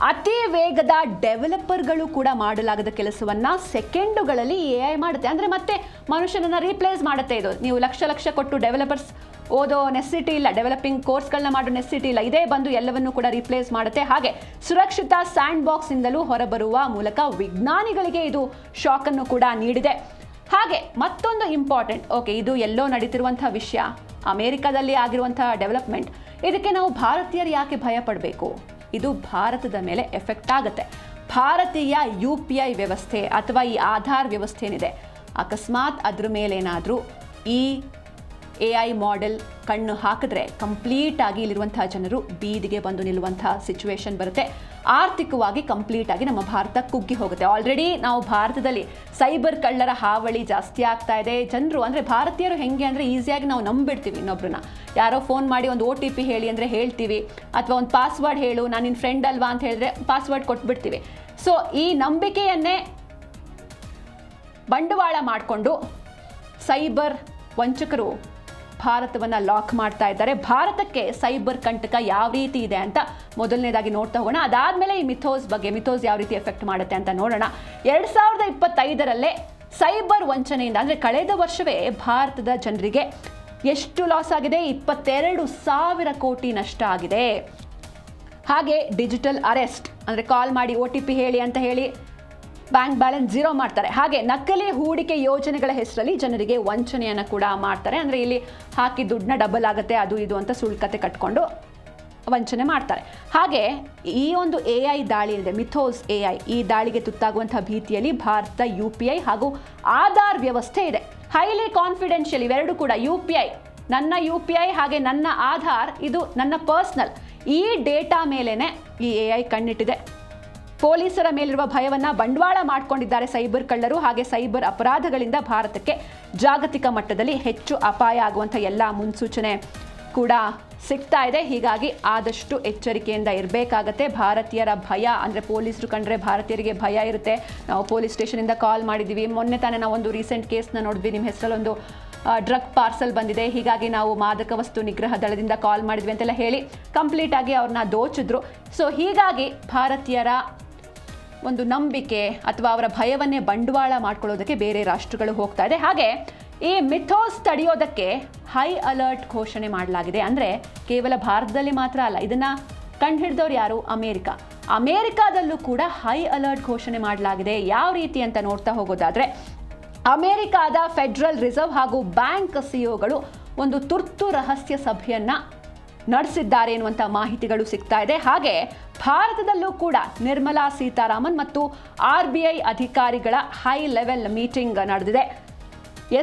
ಅತಿ ವೇಗದ ಡೆವಲಪರ್ಗಳು ಕೂಡ ಮಾಡಲಾಗದ ಕೆಲಸವನ್ನು ಸೆಕೆಂಡುಗಳಲ್ಲಿ AI ಮಾಡುತ್ತೆ. ಅಂದರೆ ಮತ್ತೆ ಮನುಷ್ಯನನ್ನು ರೀಪ್ಲೇಸ್ ಮಾಡುತ್ತೆ. ಇದು ನೀವು ಲಕ್ಷ ಕೊಟ್ಟು ಡೆವಲಪರ್ಸ್ ಓದೋ ನೆಸಿಟಿ ಇಲ್ಲ, ಡೆವಲಪಿಂಗ್ ಕೋರ್ಸ್ಗಳನ್ನ ಮಾಡೋ ನೆಸಿಟಿ ಇಲ್ಲ. ಇದೇ ಬಂದು ಎಲ್ಲವನ್ನೂ ಕೂಡ ರೀಪ್ಲೇಸ್ ಮಾಡುತ್ತೆ. ಹಾಗೆ ಸುರಕ್ಷಿತ ಸ್ಯಾಂಡ್ ಬಾಕ್ಸಿಂದಲೂ ಹೊರಬರುವ ಮೂಲಕ ವಿಜ್ಞಾನಿಗಳಿಗೆ ಇದು ಶಾಕನ್ನು ಕೂಡ ನೀಡಿದೆ. ಹಾಗೆ ಮತ್ತೊಂದು ಇಂಪಾರ್ಟೆಂಟ್, ಓಕೆ, ಇದು ಎಲ್ಲೋ ನಡೀತಿರುವಂಥ ವಿಷಯ, ಅಮೆರಿಕದಲ್ಲಿ ಆಗಿರುವಂಥ ಡೆವಲಪ್ಮೆಂಟ್. ಇದಕ್ಕೆ ನಾವು ಭಾರತೀಯರು ಯಾಕೆ ಭಯ ಪಡಬೇಕು? ಇದು ಭಾರತದ ಮೇಲೆ ಎಫೆಕ್ಟ್ ಆಗುತ್ತೆ. ಭಾರತೀಯ UPI ವ್ಯವಸ್ಥೆ ಅಥವಾ ಈ ಆಧಾರ್ ವ್ಯವಸ್ಥೆ ಏನಿದೆ, ಅಕಸ್ಮಾತ್ ಅದ್ರ ಮೇಲೇನಾದರೂ ಈ AI ಮಾಡೆಲ್ ಕಣ್ಣು ಹಾಕಿದ್ರೆ ಕಂಪ್ಲೀಟ್ ಆಗಿ ಇಲ್ಲಿರುವಂತಹ ಜನರು ಬೀದಿಗೆ ಬಂದು ನಿಲ್ಲುವಂತಹ ಸಿಚುವೇಶನ್ ಬರುತ್ತೆ. ಆರ್ಥಿಕವಾಗಿ ಕಂಪ್ಲೀಟ್ ಆಗಿ ನಮ್ಮ ಭಾರತ ಕುಗ್ಗಿ ಹೋಗುತ್ತೆ. ಆಲ್ರೆಡಿ ನಾವು ಭಾರತದಲ್ಲಿ ಸೈಬರ್ ಕಳ್ಳರ ಹಾವಳಿ ಜಾಸ್ತಿ ಆಗ್ತಾ ಇದೆ. ಜನರು ಅಂದರೆ ಭಾರತೀಯರು ಹೆಂಗೆ ಅಂದರೆ ಈಸಿಯಾಗಿ ನಾವು ನಂಬಿಡ್ತೀವಿ ಇನ್ನೊಬ್ರನ್ನ. ಯಾರೋ ಫೋನ್ ಮಾಡಿ ಒಂದು OTP ಹೇಳಿ ಅಂದರೆ ಹೇಳ್ತೀವಿ, ಅಥವಾ ಒಂದು ಪಾಸ್ವರ್ಡ್ ಹೇಳು, ನಾನು ನಿನ್ನ ಫ್ರೆಂಡ್ ಅಲ್ವಾ ಅಂತ ಹೇಳಿದ್ರೆ ಪಾಸ್ವರ್ಡ್ ಕೊಟ್ಬಿಡ್ತೀವಿ. ಸೊ ಈ ನಂಬಿಕೆಯನ್ನೇ ಬಂಡವಾಳ ಮಾಡಿಕೊಂಡು ಸೈಬರ್ ವಂಚಕರು ಭಾರತವನ್ನು ಲಾಕ್ ಮಾಡ್ತಾ ಇದ್ದಾರೆ. ಭಾರತಕ್ಕೆ ಸೈಬರ್ ಕಂಟಕ ಯಾವ ರೀತಿ ಇದೆ ಅಂತ ಮೊದಲನೇದಾಗಿ ನೋಡ್ತಾ ಹೋಗೋಣ. ಅದಾದಮೇಲೆ ಈ ಮಿಥೋಸ್ ಯಾವ ರೀತಿ ಎಫೆಕ್ಟ್ ಮಾಡುತ್ತೆ ಅಂತ ನೋಡೋಣ. 2025ರಲ್ಲೇ ಸೈಬರ್ ವಂಚನೆಯಿಂದ, ಅಂದರೆ ಕಳೆದ ವರ್ಷವೇ ಭಾರತದ ಜನರಿಗೆ ಎಷ್ಟು ಲಾಸ್ ಆಗಿದೆ? 22,000 ಕೋಟಿ ನಷ್ಟ ಆಗಿದೆ. ಹಾಗೆ ಡಿಜಿಟಲ್ ಅರೆಸ್ಟ್, ಅಂದರೆ ಕಾಲ್ ಮಾಡಿ OTP ಹೇಳಿ ಅಂತ ಹೇಳಿ ಬ್ಯಾಂಕ್ ಬ್ಯಾಲೆನ್ಸ್ ಝೀರೋ ಮಾಡ್ತಾರೆ. ಹಾಗೆ ನಕಲಿ ಹೂಡಿಕೆ ಯೋಜನೆಗಳ ಹೆಸರಲ್ಲಿ ಜನರಿಗೆ ವಂಚನೆಯನ್ನು ಕೂಡ ಮಾಡ್ತಾರೆ. ಅಂದರೆ ಇಲ್ಲಿ ಹಾಕಿ ದುಡ್ಡನ್ನ ಡಬಲ್ ಆಗುತ್ತೆ, ಅದು ಇದು ಅಂತ ಸುಳ್ಕತೆ ಕಟ್ಕೊಂಡು ವಂಚನೆ ಮಾಡ್ತಾರೆ. ಹಾಗೆ ಈ ಒಂದು AI ದಾಳಿ ಇದೆ, ಮಿಥೋಸ್ AI, ಈ ದಾಳಿಗೆ ತುತ್ತಾಗುವಂಥ ಭೀತಿಯಲ್ಲಿ ಭಾರತ UPI ಹಾಗೂ ಆಧಾರ್ ವ್ಯವಸ್ಥೆ ಇದೆ. ಹೈಲಿ ಕಾನ್ಫಿಡೆನ್ಷಿಯಲ್ ಇವೆರಡು ಕೂಡ. ನನ್ನ UPI ಹಾಗೆ ನನ್ನ ಆಧಾರ್, ಇದು ನನ್ನ ಪರ್ಸ್ನಲ್, ಈ ಡೇಟಾ ಮೇಲೇನೆ ಈ AI ಕಣ್ಣಿಟ್ಟಿದೆ. ಪೊಲೀಸರ ಮೇಲಿರುವ ಭಯವನ್ನು ಬಂಡವಾಳ ಮಾಡಿಕೊಂಡಿದ್ದಾರೆ ಸೈಬರ್ ಕಳ್ಳರು. ಹಾಗೆ ಸೈಬರ್ ಅಪರಾಧಗಳಿಂದ ಭಾರತಕ್ಕೆ ಜಾಗತಿಕ ಮಟ್ಟದಲ್ಲಿ ಹೆಚ್ಚು ಅಪಾಯ ಆಗುವಂಥ ಎಲ್ಲ ಮುನ್ಸೂಚನೆ ಕೂಡ ಸಿಗ್ತಾ ಇದೆ. ಹೀಗಾಗಿ ಆದಷ್ಟು ಎಚ್ಚರಿಕೆಯಿಂದ ಇರಬೇಕಾಗತ್ತೆ. ಭಾರತೀಯರ ಭಯ ಅಂದರೆ ಪೊಲೀಸರು ಕಂಡ್ರೆ ಭಾರತೀಯರಿಗೆ ಭಯ ಇರುತ್ತೆ. ನಾವು ಪೊಲೀಸ್ ಸ್ಟೇಷನಿಂದ ಕಾಲ್ ಮಾಡಿದ್ದೀವಿ. ಮೊನ್ನೆ ತಾನೇ ನಾವು ಒಂದು ರೀಸೆಂಟ್ ಕೇಸ್ನ ನೋಡಿದ್ವಿ, ನಿಮ್ಮ ಹೆಸರಲ್ಲೊಂದು ಡ್ರಗ್ ಪಾರ್ಸಲ್ ಬಂದಿದೆ, ಹೀಗಾಗಿ ನಾವು ಮಾದಕ ವಸ್ತು ನಿಗ್ರಹ ದಳದಿಂದ ಕಾಲ್ ಮಾಡಿದ್ವಿ ಅಂತೆಲ್ಲ ಹೇಳಿ ಕಂಪ್ಲೀಟಾಗಿ ಅವ್ರನ್ನ ದೋಚಿದ್ರು. ಸೊ ಹೀಗಾಗಿ ಭಾರತೀಯರ ಒಂದು ನಂಬಿಕೆ ಅಥವಾ ಅವರ ಭಯವನ್ನೇ ಬಂಡವಾಳ ಮಾಡ್ಕೊಳ್ಳೋದಕ್ಕೆ ಬೇರೆ ರಾಷ್ಟ್ರಗಳು ಹೋಗ್ತಾ ಇದೆ. ಹಾಗೆ ಈ ಮಿಥೋಸ್ ತಡೆಯೋದಕ್ಕೆ ಹೈ ಅಲರ್ಟ್ ಘೋಷಣೆ ಮಾಡಲಾಗಿದೆ. ಅಂದರೆ ಕೇವಲ ಭಾರತದಲ್ಲಿ ಮಾತ್ರ ಅಲ್ಲ, ಇದನ್ನು ಕಂಡುಹಿಡಿದವ್ರು ಯಾರು? ಅಮೇರಿಕಾದಲ್ಲೂ ಕೂಡ ಹೈ ಅಲರ್ಟ್ ಘೋಷಣೆ ಮಾಡಲಾಗಿದೆ. ಯಾವ ರೀತಿ ಅಂತ ನೋಡ್ತಾ ಹೋಗೋದಾದರೆ, ಅಮೇರಿಕಾದ ಫೆಡರಲ್ ರಿಸರ್ವ್ ಹಾಗೂ ಬ್ಯಾಂಕ್ CEOಗಳು ಒಂದು ತುರ್ತು ರಹಸ್ಯ ಸಭೆಯನ್ನು ನಡೆಸಿದ್ದಾರೆ ಎನ್ನುವಂಥ ಮಾಹಿತಿಗಳು ಸಿಗ್ತಾ ಇದೆ. ಹಾಗೆ ಭಾರತದಲ್ಲೂ ಕೂಡ ನಿರ್ಮಲಾ ಸೀತಾರಾಮನ್ ಮತ್ತು RBI ಅಧಿಕಾರಿಗಳ ಹೈ ಲೆವೆಲ್ ಮೀಟಿಂಗ್ ನಡೆದಿದೆ.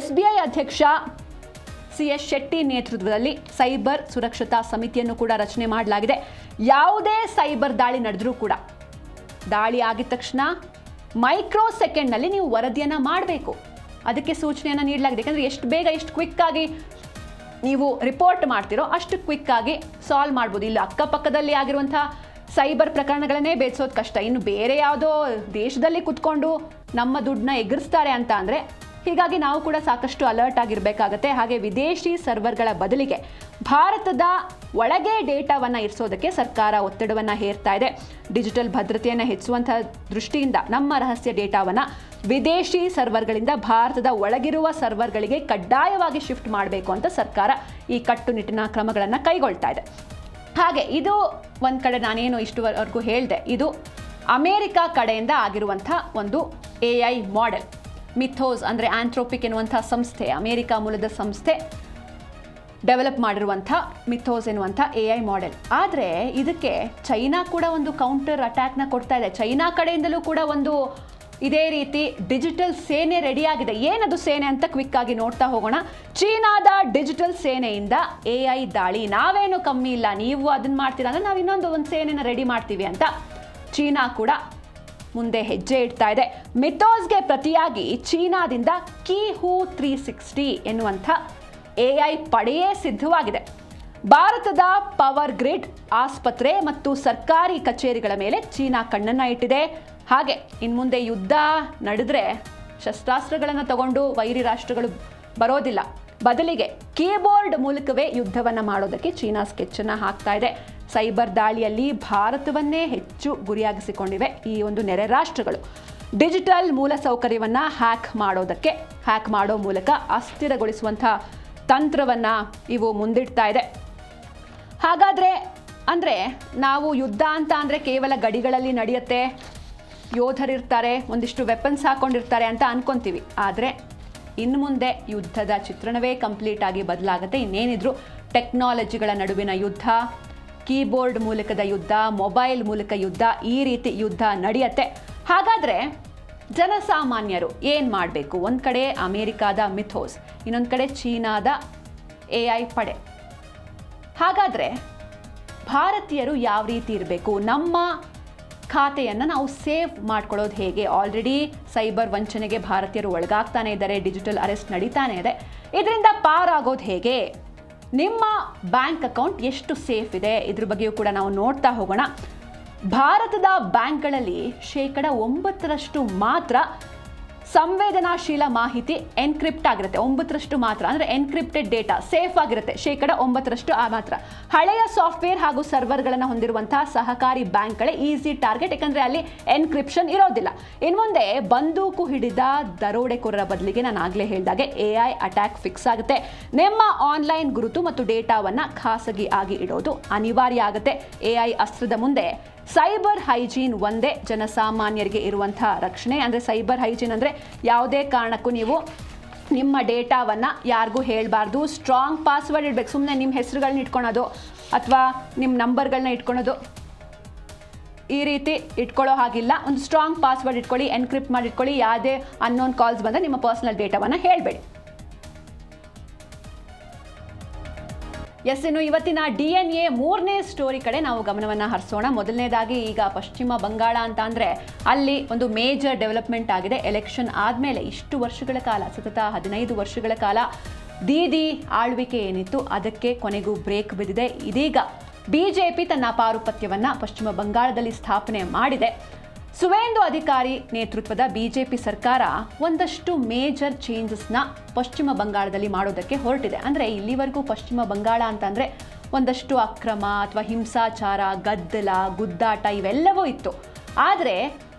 SBI ಅಧ್ಯಕ್ಷ CS ಶೆಟ್ಟಿ ನೇತೃತ್ವದಲ್ಲಿ ಸೈಬರ್ ಸುರಕ್ಷತಾ ಸಮಿತಿಯನ್ನು ಕೂಡ ರಚನೆ ಮಾಡಲಾಗಿದೆ. ಯಾವುದೇ ಸೈಬರ್ ದಾಳಿ ನಡೆದರೂ ಕೂಡ ದಾಳಿ ಆಗಿದ ತಕ್ಷಣ ಮೈಕ್ರೋ ಸೆಕೆಂಡ್ನಲ್ಲಿ ನೀವು ವರದಿಯನ್ನು ಮಾಡಬೇಕು. ಅದಕ್ಕೆ ಸೂಚನೆಯನ್ನು ನೀಡಲಾಗಿದೆ. ಯಾಕಂದರೆ ಎಷ್ಟು ಬೇಗ ಎಷ್ಟು ಕ್ವಿಕ್ಕಾಗಿ ನೀವು ರಿಪೋರ್ಟ್ ಮಾಡ್ತಿರೋ ಅಷ್ಟು ಕ್ವಿಕ್ಕಾಗಿ ಸಾಲ್ವ್ ಮಾಡ್ಬೋದು. ಇಲ್ಲಿ ಅಕ್ಕಪಕ್ಕದಲ್ಲಿ ಆಗಿರುವಂಥ ಸೈಬರ್ ಪ್ರಕರಣಗಳನ್ನೇ ಬೇಯಿಸೋದು ಕಷ್ಟ. ಇನ್ನು ಬೇರೆ ಯಾವುದೋ ದೇಶದಲ್ಲಿ ಕುತ್ಕೊಂಡು ನಮ್ಮ ದುಡ್ಡನ್ನ ಎಗರಿಸ್ತಾರೆ ಅಂತ ಅಂದರೆ, ಹೀಗಾಗಿ ನಾವು ಕೂಡ ಸಾಕಷ್ಟು ಅಲರ್ಟ್ ಆಗಿರಬೇಕಾಗತ್ತೆ. ಹಾಗೆ ವಿದೇಶಿ ಸರ್ವರ್ಗಳ ಬದಲಿಗೆ ಭಾರತದ ಒಳಗೆ ಡೇಟಾವನ್ನು ಇರಿಸೋದಕ್ಕೆ ಸರ್ಕಾರ ಒತ್ತಡವನ್ನು ಹೇರ್ತಾ ಇದೆ. ಡಿಜಿಟಲ್ ಭದ್ರತೆಯನ್ನು ಹೆಚ್ಚಿಸುವಂಥ ದೃಷ್ಟಿಯಿಂದ ನಮ್ಮ ರಹಸ್ಯ ಡೇಟಾವನ್ನು ವಿದೇಶಿ ಸರ್ವರ್ಗಳಿಂದ ಭಾರತದ ಒಳಗಿರುವ ಸರ್ವರ್ಗಳಿಗೆ ಕಡ್ಡಾಯವಾಗಿ ಶಿಫ್ಟ್ ಮಾಡಬೇಕು ಅಂತ ಸರ್ಕಾರ ಈ ಕಟ್ಟುನಿಟ್ಟಿನ ಕ್ರಮಗಳನ್ನು ಕೈಗೊಳ್ತಾ ಇದೆ. ಹಾಗೆ ಇದು ಒಂದು ಕಡೆ ನಾನೇನು ಇಷ್ಟುವರೆಗೂ ಹೇಳಿದೆ, ಇದು ಅಮೇರಿಕಾ ಕಡೆಯಿಂದ ಆಗಿರುವಂಥ ಒಂದು AI ಮಾಡೆಲ್. ಮಿಥೋಸ್ ಅಂದರೆ ಆಂಥ್ರೋಪಿಕ್ ಎನ್ನುವಂಥ ಸಂಸ್ಥೆ, ಅಮೇರಿಕಾ ಮೂಲದ ಸಂಸ್ಥೆ ಡೆವಲಪ್ ಮಾಡಿರುವಂಥ ಮಿಥೋಸ್ ಎನ್ನುವಂಥ AI ಮಾಡೆಲ್. ಆದರೆ ಇದಕ್ಕೆ ಚೈನಾ ಕೂಡ ಒಂದು ಕೌಂಟರ್ ಅಟ್ಯಾಕ್ನ ಕೊಡ್ತಾ ಇದೆ. ಚೈನಾ ಕಡೆಯಿಂದಲೂ ಕೂಡ ಒಂದು ಇದೇ ರೀತಿ ಡಿಜಿಟಲ್ ಸೇನೆ ರೆಡಿಯಾಗಿದೆ. ಏನದು ಸೇನೆ ಅಂತ ಕ್ವಿಕ್ ಆಗಿ ನೋಡ್ತಾ ಹೋಗೋಣ. ಚೀನಾದ ಡಿಜಿಟಲ್ ಸೇನೆಯಿಂದ AI ದಾಳಿ, ನಾವೇನು ಕಮ್ಮಿ ಇಲ್ಲ, ನೀವು ಅದನ್ನ ಮಾಡ್ತೀರಾ ಅಂದರೆ ನಾವು ಇನ್ನೊಂದು ಸೇನೆನ ರೆಡಿ ಮಾಡ್ತೀವಿ ಅಂತ ಚೀನಾ ಕೂಡ ಮುಂದೆ ಹೆಜ್ಜೆ ಇಡ್ತಾ ಇದೆ. ಮಿಥೋಸ್ಗೆ ಪ್ರತಿಯಾಗಿ ಚೀನಾದಿಂದ ಕೀಹೂ 360 ಎನ್ನುವಂಥ AI ಪಡೆಯೇ ಸಿದ್ಧವಾಗಿದೆ. ಭಾರತದ ಪವರ್ ಗ್ರಿಡ್, ಆಸ್ಪತ್ರೆ ಮತ್ತು ಸರ್ಕಾರಿ ಕಚೇರಿಗಳ ಮೇಲೆ ಚೀನಾ ಕಣ್ಣನ್ನು ಇಟ್ಟಿದೆ. ಹಾಗೆ ಇನ್ನು ಮುಂದೆ ಯುದ್ಧ ನಡೆದ್ರೆ ಶಸ್ತ್ರಾಸ್ತ್ರಗಳನ್ನು ತಗೊಂಡು ವೈರಿ ರಾಷ್ಟ್ರಗಳು ಬರೋದಿಲ್ಲ. ಬದಲಿಗೆ ಕೀಬೋರ್ಡ್ ಮೂಲಕವೇ ಯುದ್ಧವನ್ನು ಮಾಡೋದಕ್ಕೆ ಚೀನಾ ಸ್ಕೆಚ್ಚನ್ನು ಹಾಕ್ತಾ ಇದೆ. ಸೈಬರ್ ದಾಳಿಯಲ್ಲಿ ಭಾರತವನ್ನೇ ಹೆಚ್ಚು ಗುರಿಯಾಗಿಸಿಕೊಂಡಿವೆ ಈ ಒಂದು ನೆರೆ ರಾಷ್ಟ್ರಗಳು. ಡಿಜಿಟಲ್ ಮೂಲಸೌಕರ್ಯವನ್ನು ಹ್ಯಾಕ್ ಮಾಡೋ ಮೂಲಕ ಅಸ್ಥಿರಗೊಳಿಸುವಂಥ ತಂತ್ರವನ್ನು ಇವು ಮುಂದಿಡ್ತಾ ಇದೆ. ಹಾಗಾದರೆ ಅಂದರೆ ನಾವು ಯುದ್ಧ ಅಂತ ಅಂದರೆ ಕೇವಲ ಗಡಿಗಳಲ್ಲಿ ನಡೆಯುತ್ತೆ, ಯೋಧರಿರ್ತಾರೆ, ಒಂದಿಷ್ಟು ವೆಪನ್ಸ್ ಹಾಕ್ಕೊಂಡಿರ್ತಾರೆ ಅಂತ ಅನ್ಕೊತೀವಿ. ಆದರೆ ಇನ್ನು ಮುಂದೆ ಯುದ್ಧದ ಚಿತ್ರಣವೇ ಕಂಪ್ಲೀಟ್ ಆಗಿ ಬದಲಾಗುತ್ತೆ. ಇನ್ನೇನಿದ್ರು ಟೆಕ್ನಾಲಜಿಗಳ ನಡುವಿನ ಯುದ್ಧ, ಕೀಬೋರ್ಡ್ ಮೂಲಕದ ಯುದ್ಧ, ಮೊಬೈಲ್ ಮೂಲಕ ಯುದ್ಧ, ಈ ರೀತಿ ಯುದ್ಧ ನಡೆಯುತ್ತೆ. ಹಾಗಾದರೆ ಜನಸಾಮಾನ್ಯರು ಏನು ಮಾಡಬೇಕು? ಒಂದು ಕಡೆ ಅಮೇರಿಕಾದ ಮಿಥೋಸ್, ಇನ್ನೊಂದು ಕಡೆ ಚೀನಾದ AI ಪಡೆ. ಹಾಗಾದರೆ ಭಾರತೀಯರು ಯಾವ ರೀತಿ ಇರಬೇಕು? ನಮ್ಮ ಖಾತೆಯನ್ನು ನಾವು ಸೇವ್ ಮಾಡ್ಕೊಳ್ಳೋದು ಹೇಗೆ? ಆಲ್ರೆಡಿ ಸೈಬರ್ ವಂಚನೆಗೆ ಭಾರತೀಯರು ಒಳಗಾಗ್ತಾನೆ ಇದ್ದಾರೆ, ಡಿಜಿಟಲ್ ಅರೆಸ್ಟ್ ನಡೀತಾನೆ ಇದೆ. ಇದರಿಂದ ಪಾರಾಗೋದು ಹೇಗೆ? ನಿಮ್ಮ ಬ್ಯಾಂಕ್ ಅಕೌಂಟ್ ಎಷ್ಟು ಸೇಫ್ ಇದೆ? ಇದ್ರ ಬಗ್ಗೆಯೂ ಕೂಡ ನಾವು ನೋಡ್ತಾ ಹೋಗೋಣ. ಭಾರತದ ಬ್ಯಾಂಕ್ಗಳಲ್ಲಿ 9% ಮಾತ್ರ ಸಂವೇದನಾಶೀಲ ಮಾಹಿತಿ ಎನ್ಕ್ರಿಪ್ಟ್ ಆಗಿರುತ್ತೆ. 9% ಮಾತ್ರ ಅಂದರೆ ಎನ್ಕ್ರಿಪ್ಟೆಡ್ ಡೇಟಾ ಸೇಫ್ ಆಗಿರುತ್ತೆ. 9% ಮಾತ್ರ. ಹಳೆಯ ಸಾಫ್ಟ್ವೇರ್ ಹಾಗೂ ಸರ್ವರ್ಗಳನ್ನು ಹೊಂದಿರುವಂತಹ ಸಹಕಾರಿ ಬ್ಯಾಂಕ್ಗಳೇ ಈಸಿ ಟಾರ್ಗೆಟ್, ಯಾಕಂದರೆ ಅಲ್ಲಿ ಎನ್ಕ್ರಿಪ್ಷನ್ ಇರೋದಿಲ್ಲ. ಇನ್ನು ಮುಂದೆ ಬಂದೂಕು ಹಿಡಿದ ದರೋಡೆಕೋರರ ಬದಲಿಗೆ ನಾನು ಆಗಲೇ ಹೇಳಿದಾಗೆ AI ಅಟ್ಯಾಕ್ ಫಿಕ್ಸ್ ಆಗುತ್ತೆ. ನಿಮ್ಮ ಆನ್ಲೈನ್ ಗುರುತು ಮತ್ತು ಡೇಟಾವನ್ನು ಖಾಸಗಿ ಆಗಿ ಇಡೋದು ಅನಿವಾರ್ಯ ಆಗುತ್ತೆ. AI ಅಸ್ತ್ರದ ಮುಂದೆ ಸೈಬರ್ ಹೈಜೀನ್ ಒಂದೇ ಜನಸಾಮಾನ್ಯರಿಗೆ ಇರುವಂಥ ರಕ್ಷಣೆ. ಅಂದರೆ ಸೈಬರ್ ಹೈಜೀನ್ ಅಂದರೆ ಯಾವುದೇ ಕಾರಣಕ್ಕೂ ನೀವು ನಿಮ್ಮ ಡೇಟಾವನ್ನು ಯಾರಿಗೂ ಹೇಳಬಾರ್ದು. ಸ್ಟ್ರಾಂಗ್ ಪಾಸ್ವರ್ಡ್ ಇಡಬೇಕು. ಸುಮ್ಮನೆ ನಿಮ್ಮ ಹೆಸರುಗಳನ್ನ ಇಟ್ಕೊಳೋದು ಅಥವಾ ನಿಮ್ಮ ನಂಬರ್ಗಳನ್ನ ಇಟ್ಕೊಳೋದು ಈ ರೀತಿ ಇಟ್ಕೊಳ್ಳೋ ಹಾಗಿಲ್ಲ. ಒಂದು ಸ್ಟ್ರಾಂಗ್ ಪಾಸ್ವರ್ಡ್ ಇಟ್ಕೊಳ್ಳಿ, ಎನ್ಕ್ರಿಪ್ಟ್ ಮಾಡಿ ಇಟ್ಕೊಳ್ಳಿ. ಯಾವುದೇ ಅನ್ನೋನ್ ಕಾಲ್ಸ್ ಬಂದರೆ ನಿಮ್ಮ ಪರ್ಸನಲ್ ಡೇಟಾವನ್ನು ಹೇಳಬೇಡಿ. ಇನ್ನು ಇವತ್ತಿನ DNA 3ನೇ ಸ್ಟೋರಿ ಕಡೆ ನಾವು ಗಮನವನ್ನು ಹರಿಸೋಣ. ಮೊದಲನೇದಾಗಿ ಈಗ ಪಶ್ಚಿಮ ಬಂಗಾಳ ಅಂತ ಅಂದರೆ ಅಲ್ಲಿ ಒಂದು ಮೇಜರ್ ಡೆವಲಪ್ಮೆಂಟ್ ಆಗಿದೆ. ಎಲೆಕ್ಷನ್ ಆದಮೇಲೆ ಇಷ್ಟು ವರ್ಷಗಳ ಕಾಲ, ಸತತ 15 ವರ್ಷಗಳ ಕಾಲ ದೀದಿ ಆಳ್ವಿಕೆ ಏನಿತ್ತು ಅದಕ್ಕೆ ಕೊನೆಗೂ ಬ್ರೇಕ್ ಬಿದ್ದಿದೆ. ಇದೀಗ BJP ತನ್ನ ಪಾರುಪತ್ಯವನ್ನು ಪಶ್ಚಿಮ ಬಂಗಾಳದಲ್ಲಿ ಸ್ಥಾಪನೆ ಮಾಡಿದೆ. ಸುವೇಂದು ಅಧಿಕಾರಿ ನೇತೃತ್ವದ BJP ಸರ್ಕಾರ ಒಂದಷ್ಟು ಮೇಜರ್ ಚೇಂಜಸ್ನ ಪಶ್ಚಿಮ ಬಂಗಾಳದಲ್ಲಿ ಮಾಡೋದಕ್ಕೆ ಹೊರಟಿದೆ. ಅಂದರೆ ಇಲ್ಲಿವರೆಗೂ ಪಶ್ಚಿಮ ಬಂಗಾಳ ಅಂತಂದರೆ ಒಂದಷ್ಟು ಅಕ್ರಮ ಅಥವಾ ಹಿಂಸಾಚಾರ, ಗದ್ದಲ, ಗುದ್ದಾಟ ಇವೆಲ್ಲವೂ ಇತ್ತು. ಆದರೆ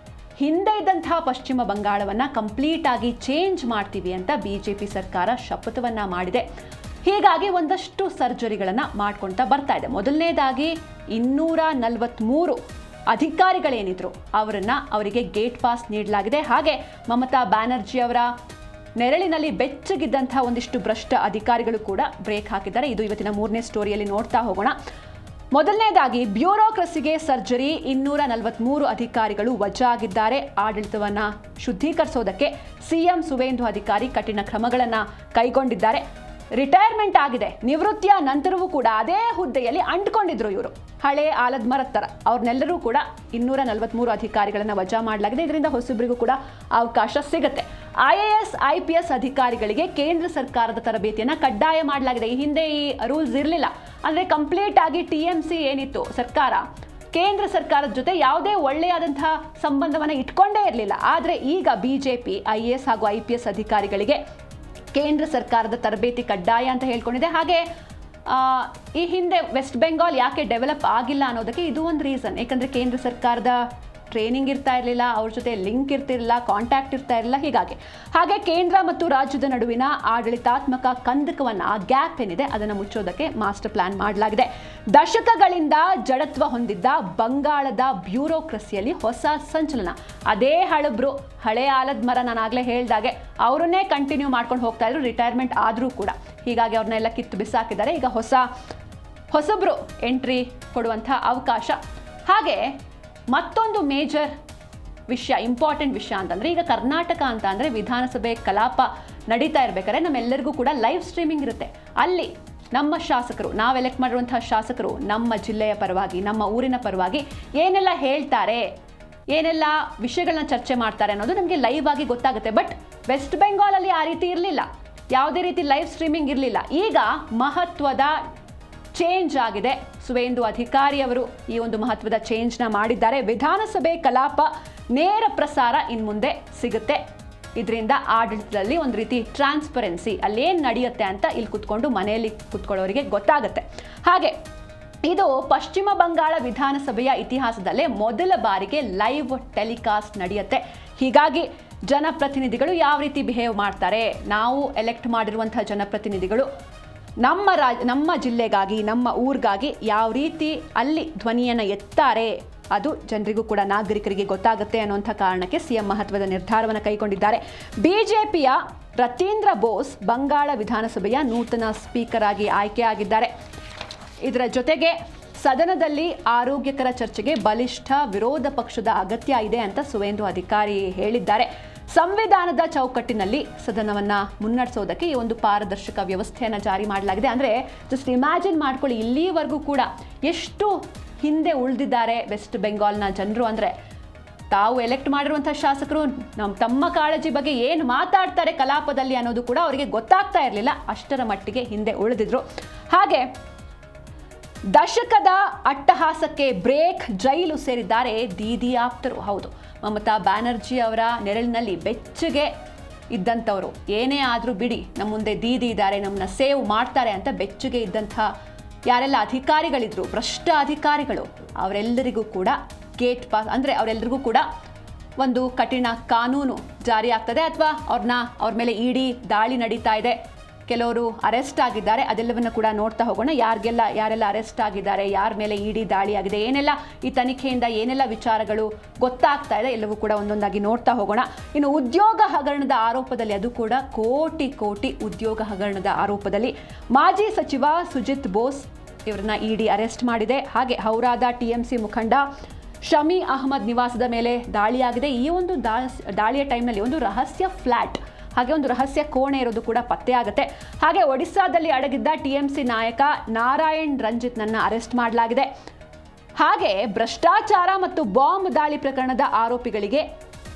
ಹಿಂದೆ ಇದ್ದಂತಹ ಪಶ್ಚಿಮ ಬಂಗಾಳವನ್ನು ಕಂಪ್ಲೀಟಾಗಿ ಚೇಂಜ್ ಮಾಡ್ತೀವಿ ಅಂತ BJP ಸರ್ಕಾರ ಶಪಥವನ್ನು ಮಾಡಿದೆ. ಹೀಗಾಗಿ ಒಂದಷ್ಟು ಸರ್ಜರಿಗಳನ್ನು ಮಾಡ್ಕೊಳ್ತಾ ಬರ್ತಾ ಇದೆ. ಮೊದಲನೇದಾಗಿ 243 ಅಧಿಕಾರಿಗಳೇನಿದ್ರು ಅವರಿಗೆ ಗೇಟ್ ಪಾಸ್ ನೀಡಲಾಗಿದೆ. ಹಾಗೆ ಮಮತಾ ಬ್ಯಾನರ್ಜಿ ಅವರ ನೆರಳಿನಲ್ಲಿ ಬೆಚ್ಚಗಿದ್ದಂಥ ಒಂದಿಷ್ಟು ಭ್ರಷ್ಟ ಅಧಿಕಾರಿಗಳು ಕೂಡ ಬ್ರೇಕ್ ಹಾಕಿದ್ದಾರೆ. ಇದು ಇವತ್ತಿನ 3ನೇ ಸ್ಟೋರಿಯಲ್ಲಿ ನೋಡ್ತಾ ಹೋಗೋಣ. ಮೊದಲನೇದಾಗಿ ಬ್ಯೂರೋಕ್ರಸಿಗೆ ಸರ್ಜರಿ. 243 ಅಧಿಕಾರಿಗಳು ವಜಾ ಆಗಿದ್ದಾರೆ. ಆಡಳಿತವನ್ನು ಶುದ್ಧೀಕರಿಸೋದಕ್ಕೆ CM ಸುವೇಂದು ಅಧಿಕಾರಿ ಕಠಿಣ ಕ್ರಮಗಳನ್ನು ಕೈಗೊಂಡಿದ್ದಾರೆ. ರಿಟೈರ್ಮೆಂಟ್ ಆಗಿದೆ, ನಿವೃತ್ತಿಯ ನಂತರವೂ ಕೂಡ ಅದೇ ಹುದ್ದೆಯಲ್ಲಿ ಅಂಟ್ಕೊಂಡಿದ್ರು ಇವರು, ಹಳೆ ಆಲದ ಮರದ ಥರ. ಅವ್ರನ್ನೆಲ್ಲರೂ ಕೂಡ 243 ಅಧಿಕಾರಿಗಳನ್ನು ವಜಾ ಮಾಡಲಾಗಿದೆ. ಇದರಿಂದ ಹೊಸಬ್ರಿಗೂ ಕೂಡ ಅವಕಾಶ ಸಿಗುತ್ತೆ. IAS IPS ಅಧಿಕಾರಿಗಳಿಗೆ ಕೇಂದ್ರ ಸರ್ಕಾರದ ತರಬೇತಿಯನ್ನು ಕಡ್ಡಾಯ ಮಾಡಲಾಗಿದೆ. ಈ ಹಿಂದೆ ಈ ರೂಲ್ಸ್ ಇರಲಿಲ್ಲ. ಅಂದರೆ ಕಂಪ್ಲೀಟ್ ಆಗಿ TMC ಏನಿತ್ತು ಸರ್ಕಾರ, ಕೇಂದ್ರ ಸರ್ಕಾರದ ಜೊತೆ ಯಾವುದೇ ಒಳ್ಳೆಯಾದಂತಹ ಸಂಬಂಧವನ್ನು ಇಟ್ಕೊಂಡೇ ಇರಲಿಲ್ಲ. ಆದರೆ ಈಗ BJP IAS ಹಾಗೂ IPS ಅಧಿಕಾರಿಗಳಿಗೆ ಕೇಂದ್ರ ಸರ್ಕಾರದ ತರಬೇತಿ ಕಡ್ಡಾಯ ಅಂತ ಹೇಳ್ಕೊಂಡಿದೆ. ಹಾಗೆ ಈ ಹಿಂದೆ ವೆಸ್ಟ್ ಬೆಂಗಾಲ್ ಯಾಕೆ ಡೆವಲಪ್ ಆಗಿಲ್ಲ ಅನ್ನೋದಕ್ಕೆ ಇದು ಒಂದು ರೀಸನ್. ಯಾಕಂದರೆ ಕೇಂದ್ರ ಸರ್ಕಾರದ ಟ್ರೈನಿಂಗ್ ಇರ್ತಾ ಇರಲಿಲ್ಲ, ಅವ್ರ ಜೊತೆ ಲಿಂಕ್ ಇರ್ತಿರಲಿಲ್ಲ, ಕಾಂಟ್ಯಾಕ್ಟ್ ಇರ್ತಾ ಇರಲಿಲ್ಲ. ಹಾಗೆ ಕೇಂದ್ರ ಮತ್ತು ರಾಜ್ಯದ ನಡುವಿನ ಆಡಳಿತಾತ್ಮಕ ಕಂದಕವನ್ನು, ಆ ಗ್ಯಾಪ್ ಏನಿದೆ ಅದನ್ನು ಮುಚ್ಚೋದಕ್ಕೆ ಮಾಸ್ಟರ್ ಪ್ಲಾನ್ ಮಾಡಲಾಗಿದೆ. ದಶಕಗಳಿಂದ ಜಡತ್ವ ಹೊಂದಿದ್ದ ಬಂಗಾಳದ ಬ್ಯೂರೋಕ್ರಸಿಯಲ್ಲಿ ಹೊಸ ಸಂಚಲನ. ಅದೇ ಹಳಬ್ರು, ಹಳೆ ಆಲದ ಮರ, ನಾನು ಆಗಲೇ ಹೇಳ್ದಾಗೆ ಅವರನ್ನೇ ಕಂಟಿನ್ಯೂ ಮಾಡ್ಕೊಂಡು ಹೋಗ್ತಾ ಇದ್ರು, ರಿಟೈರ್ಮೆಂಟ್ ಆದರೂ ಕೂಡ. ಹೀಗಾಗಿ ಅವ್ರನ್ನೆಲ್ಲ ಕಿತ್ತು ಬಿಸಾಕಿದ್ದಾರೆ. ಈಗ ಹೊಸಬ್ರು ಎಂಟ್ರಿ ಕೊಡುವಂಥ ಅವಕಾಶ. ಹಾಗೆ ಮತ್ತೊಂದು ಮೇಜರ್ ವಿಷಯ, ಇಂಪಾರ್ಟೆಂಟ್ ವಿಷಯ ಅಂತಂದರೆ, ಈಗ ಕರ್ನಾಟಕ ಅಂತ ಅಂದರೆ ವಿಧಾನಸಭೆ ಕಲಾಪ ನಡೀತಾ ಇರಬೇಕಾದ್ರೆ ನಮ್ಮೆಲ್ಲರಿಗೂ ಕೂಡ ಲೈವ್ ಸ್ಟ್ರೀಮಿಂಗ್ ಇರುತ್ತೆ. ಅಲ್ಲಿ ನಮ್ಮ ಶಾಸಕರು, ನಾವು ಎಲೆಕ್ಟ್ ಮಾಡಿರುವಂತಹ ಶಾಸಕರು ನಮ್ಮ ಜಿಲ್ಲೆಯ ಪರವಾಗಿ, ನಮ್ಮ ಊರಿನ ಪರವಾಗಿ ಏನೆಲ್ಲ ಹೇಳ್ತಾರೆ, ಏನೆಲ್ಲ ವಿಷಯಗಳನ್ನ ಚರ್ಚೆ ಮಾಡ್ತಾರೆ ಅನ್ನೋದು ನಮಗೆ ಲೈವ್ ಆಗಿ ಗೊತ್ತಾಗುತ್ತೆ. ಬಟ್ ವೆಸ್ಟ್ ಬೆಂಗಾಲಲ್ಲಿ ಆ ರೀತಿ ಇರಲಿಲ್ಲ, ಯಾವುದೇ ರೀತಿ ಲೈವ್ ಸ್ಟ್ರೀಮಿಂಗ್ ಇರಲಿಲ್ಲ. ಈಗ ಮಹತ್ವದ ಚೇಂಜ್ ಆಗಿದೆ. ಸುವೇಂದು ಅಧಿಕಾರಿ ಅವರು ಈ ಒಂದು ಮಹತ್ವದ ಚೇಂಜ್ನ ಮಾಡಿದ್ದಾರೆ. ವಿಧಾನಸಭೆ ಕಲಾಪ ನೇರ ಪ್ರಸಾರ ಇನ್ಮುಂದೆ ಸಿಗುತ್ತೆ. ಇದರಿಂದ ಆಡಳಿತದಲ್ಲಿ ಒಂದು ರೀತಿ ಟ್ರಾನ್ಸ್ಪರೆನ್ಸಿ, ಅಲ್ಲೇನು ನಡೆಯುತ್ತೆ ಅಂತ ಇಲ್ಲಿ ಕುತ್ಕೊಂಡು ಮನೆಯಲ್ಲಿ ಕುತ್ಕೊಳ್ಳೋರಿಗೆ ಗೊತ್ತಾಗುತ್ತೆ. ಹಾಗೆ ಇದು ಪಶ್ಚಿಮ ಬಂಗಾಳ ವಿಧಾನಸಭೆಯ ಇತಿಹಾಸದಲ್ಲೇ ಮೊದಲ ಬಾರಿಗೆ ಲೈವ್ ಟೆಲಿಕಾಸ್ಟ್ ನಡೆಯುತ್ತೆ. ಹೀಗಾಗಿ ಜನಪ್ರತಿನಿಧಿಗಳು ಯಾವ ರೀತಿ ಬಿಹೇವ್ ಮಾಡ್ತಾರೆ, ನಾವು ಎಲೆಕ್ಟ್ ಮಾಡಿರುವಂತಹ ಜನಪ್ರತಿನಿಧಿಗಳು ನಮ್ಮ ಜಿಲ್ಲೆಗಾಗಿ, ನಮ್ಮ ಊರಿಗಾಗಿ ಯಾವ ರೀತಿ ಅಲ್ಲಿ ಧ್ವನಿಯನ್ನು ಎತ್ತಾರೆ, ಅದು ಜನರಿಗೂ ಕೂಡ, ನಾಗರಿಕರಿಗೆ ಗೊತ್ತಾಗುತ್ತೆ ಅನ್ನುವಂಥ ಕಾರಣಕ್ಕೆ CM ಮಹತ್ವದ ನಿರ್ಧಾರವನ್ನು ಕೈಗೊಂಡಿದ್ದಾರೆ. BJPಯ ರತೀಂದ್ರ ಬೋಸ್ ಬಂಗಾಳ ವಿಧಾನಸಭೆಯ ನೂತನ ಸ್ಪೀಕರ್ ಆಗಿ ಆಯ್ಕೆಯಾಗಿದ್ದಾರೆ. ಇದರ ಜೊತೆಗೆ ಸದನದಲ್ಲಿ ಆರೋಗ್ಯಕರ ಚರ್ಚೆಗೆ ಬಲಿಷ್ಠ ವಿರೋಧ ಪಕ್ಷದ ಅಗತ್ಯ ಇದೆ ಅಂತ ಸುವೇಂದು ಅಧಿಕಾರಿ ಹೇಳಿದ್ದಾರೆ. ಸಂವಿಧಾನದ ಚೌಕಟ್ಟಿನಲ್ಲಿ ಸದನವನ್ನು ಮುನ್ನಡೆಸೋದಕ್ಕೆ ಈ ಒಂದು ಪಾರದರ್ಶಕ ವ್ಯವಸ್ಥೆಯನ್ನು ಜಾರಿ ಮಾಡಲಾಗಿದೆ. ಅಂದರೆ ಜಸ್ಟ್ ಇಮ್ಯಾಜಿನ್ ಮಾಡ್ಕೊಳ್ಳಿ, ಇಲ್ಲಿವರೆಗೂ ಕೂಡ ಎಷ್ಟು ಹಿಂದೆ ಉಳಿದಿದ್ದಾರೆ ವೆಸ್ಟ್ ಬೆಂಗಾಲ್ನ ಜನರು. ಅಂದರೆ ತಾವು ಎಲೆಕ್ಟ್ ಮಾಡಿರುವಂಥ ಶಾಸಕರು ತಮ್ಮ ಕಾಳಜಿ ಬಗ್ಗೆ ಏನು ಮಾತಾಡ್ತಾರೆ ಕಲಾಪದಲ್ಲಿ ಅನ್ನೋದು ಕೂಡ ಅವರಿಗೆ ಗೊತ್ತಾಗ್ತಾ ಇರಲಿಲ್ಲ, ಅಷ್ಟರ ಮಟ್ಟಿಗೆ ಹಿಂದೆ ಉಳಿದಿದ್ರು. ಹಾಗೆ ದಶಕದ ಅಟ್ಟಹಾಸಕ್ಕೆ ಬ್ರೇಕ್, ಜೈಲು ಸೇರಿದ್ದಾರೆ ದೀದಿ ಆಪ್ತರು. ಹೌದು, ಮಮತಾ ಬ್ಯಾನರ್ಜಿ ಅವರ ನೆರಳಿನಲ್ಲಿ ಬೆಚ್ಚಗೆ ಇದ್ದಂಥವರು, ಏನೇ ಆದರೂ ಬಿಡಿ ನಮ್ಮ ಮುಂದೆ ದೀದಿ ಇದ್ದಾರೆ, ನಮ್ಮನ್ನ ಸೇವ್ ಮಾಡ್ತಾರೆ ಅಂತ ಬೆಚ್ಚಗೆ ಇದ್ದಂಥ ಯಾರೆಲ್ಲ ಅಧಿಕಾರಿಗಳಿದ್ರು, ಭ್ರಷ್ಟ ಅಧಿಕಾರಿಗಳು, ಅವರೆಲ್ಲರಿಗೂ ಕೂಡ ಗೇಟ್ ಪಾಸ್, ಅಂದರೆ ಅವರೆಲ್ಲರಿಗೂ ಕೂಡ ಒಂದು ಕಠಿಣ ಕಾನೂನು ಜಾರಿ ಆಗ್ತದೆ, ಅಥವಾ ಅವ್ರ ಮೇಲೆ ಇಡಿ ದಾಳಿ ನಡೀತಾ ಇದೆ, ಕೆಲವರು ಅರೆಸ್ಟ್ ಆಗಿದ್ದಾರೆ. ಅದೆಲ್ಲವನ್ನು ಕೂಡ ನೋಡ್ತಾ ಹೋಗೋಣ. ಯಾರೆಲ್ಲ ಅರೆಸ್ಟ್ ಆಗಿದ್ದಾರೆ, ಯಾರ ಮೇಲೆ ಇಡಿ ದಾಳಿ ಆಗಿದೆ, ಏನೆಲ್ಲ ಈ ತನಿಖೆಯಿಂದ ಏನೆಲ್ಲ ವಿಚಾರಗಳು ಗೊತ್ತಾಗ್ತಾ ಇದೆ, ಎಲ್ಲವೂ ಕೂಡ ಒಂದೊಂದಾಗಿ ನೋಡ್ತಾ ಹೋಗೋಣ. ಇನ್ನು ಉದ್ಯೋಗ ಹಗರಣದ ಆರೋಪದಲ್ಲಿ, ಅದು ಕೂಡ ಕೋಟಿ ಉದ್ಯೋಗ ಹಗರಣದ ಆರೋಪದಲ್ಲಿ ಮಾಜಿ ಸಚಿವ ಸುಜಿತ್ ಬೋಸ್ ಇವರನ್ನ ಇಡಿ ಅರೆಸ್ಟ್ ಮಾಡಿದೆ. ಹಾಗೆ ಹೌರಾದ TMC ಮುಖಂಡ ಶಮಿ ಅಹಮದ್ ನಿವಾಸದ ಮೇಲೆ ದಾಳಿಯಾಗಿದೆ. ಈ ಒಂದು ದಾಳಿಯ ಟೈಮ್ನಲ್ಲಿ ಒಂದು ರಹಸ್ಯ ಫ್ಲ್ಯಾಟ್, ಹಾಗೆ ಒಂದು ರಹಸ್ಯ ಕೋಣೆ ಇರೋದು ಕೂಡ ಪತ್ತೆಯಾಗುತ್ತೆ. ಹಾಗೆ ಒಡಿಸ್ಸಾದಲ್ಲಿ ಅಡಗಿದ್ದ TMC ನಾಯಕ ನಾರಾಯಣ್ ರಂಜಿತ್ನನ್ನ ಅರೆಸ್ಟ್ ಮಾಡಲಾಗಿದೆ. ಹಾಗೆ ಭ್ರಷ್ಟಾಚಾರ ಮತ್ತು ಬಾಂಬ್ ದಾಳಿ ಪ್ರಕರಣದ ಆರೋಪಿಗಳಿಗೆ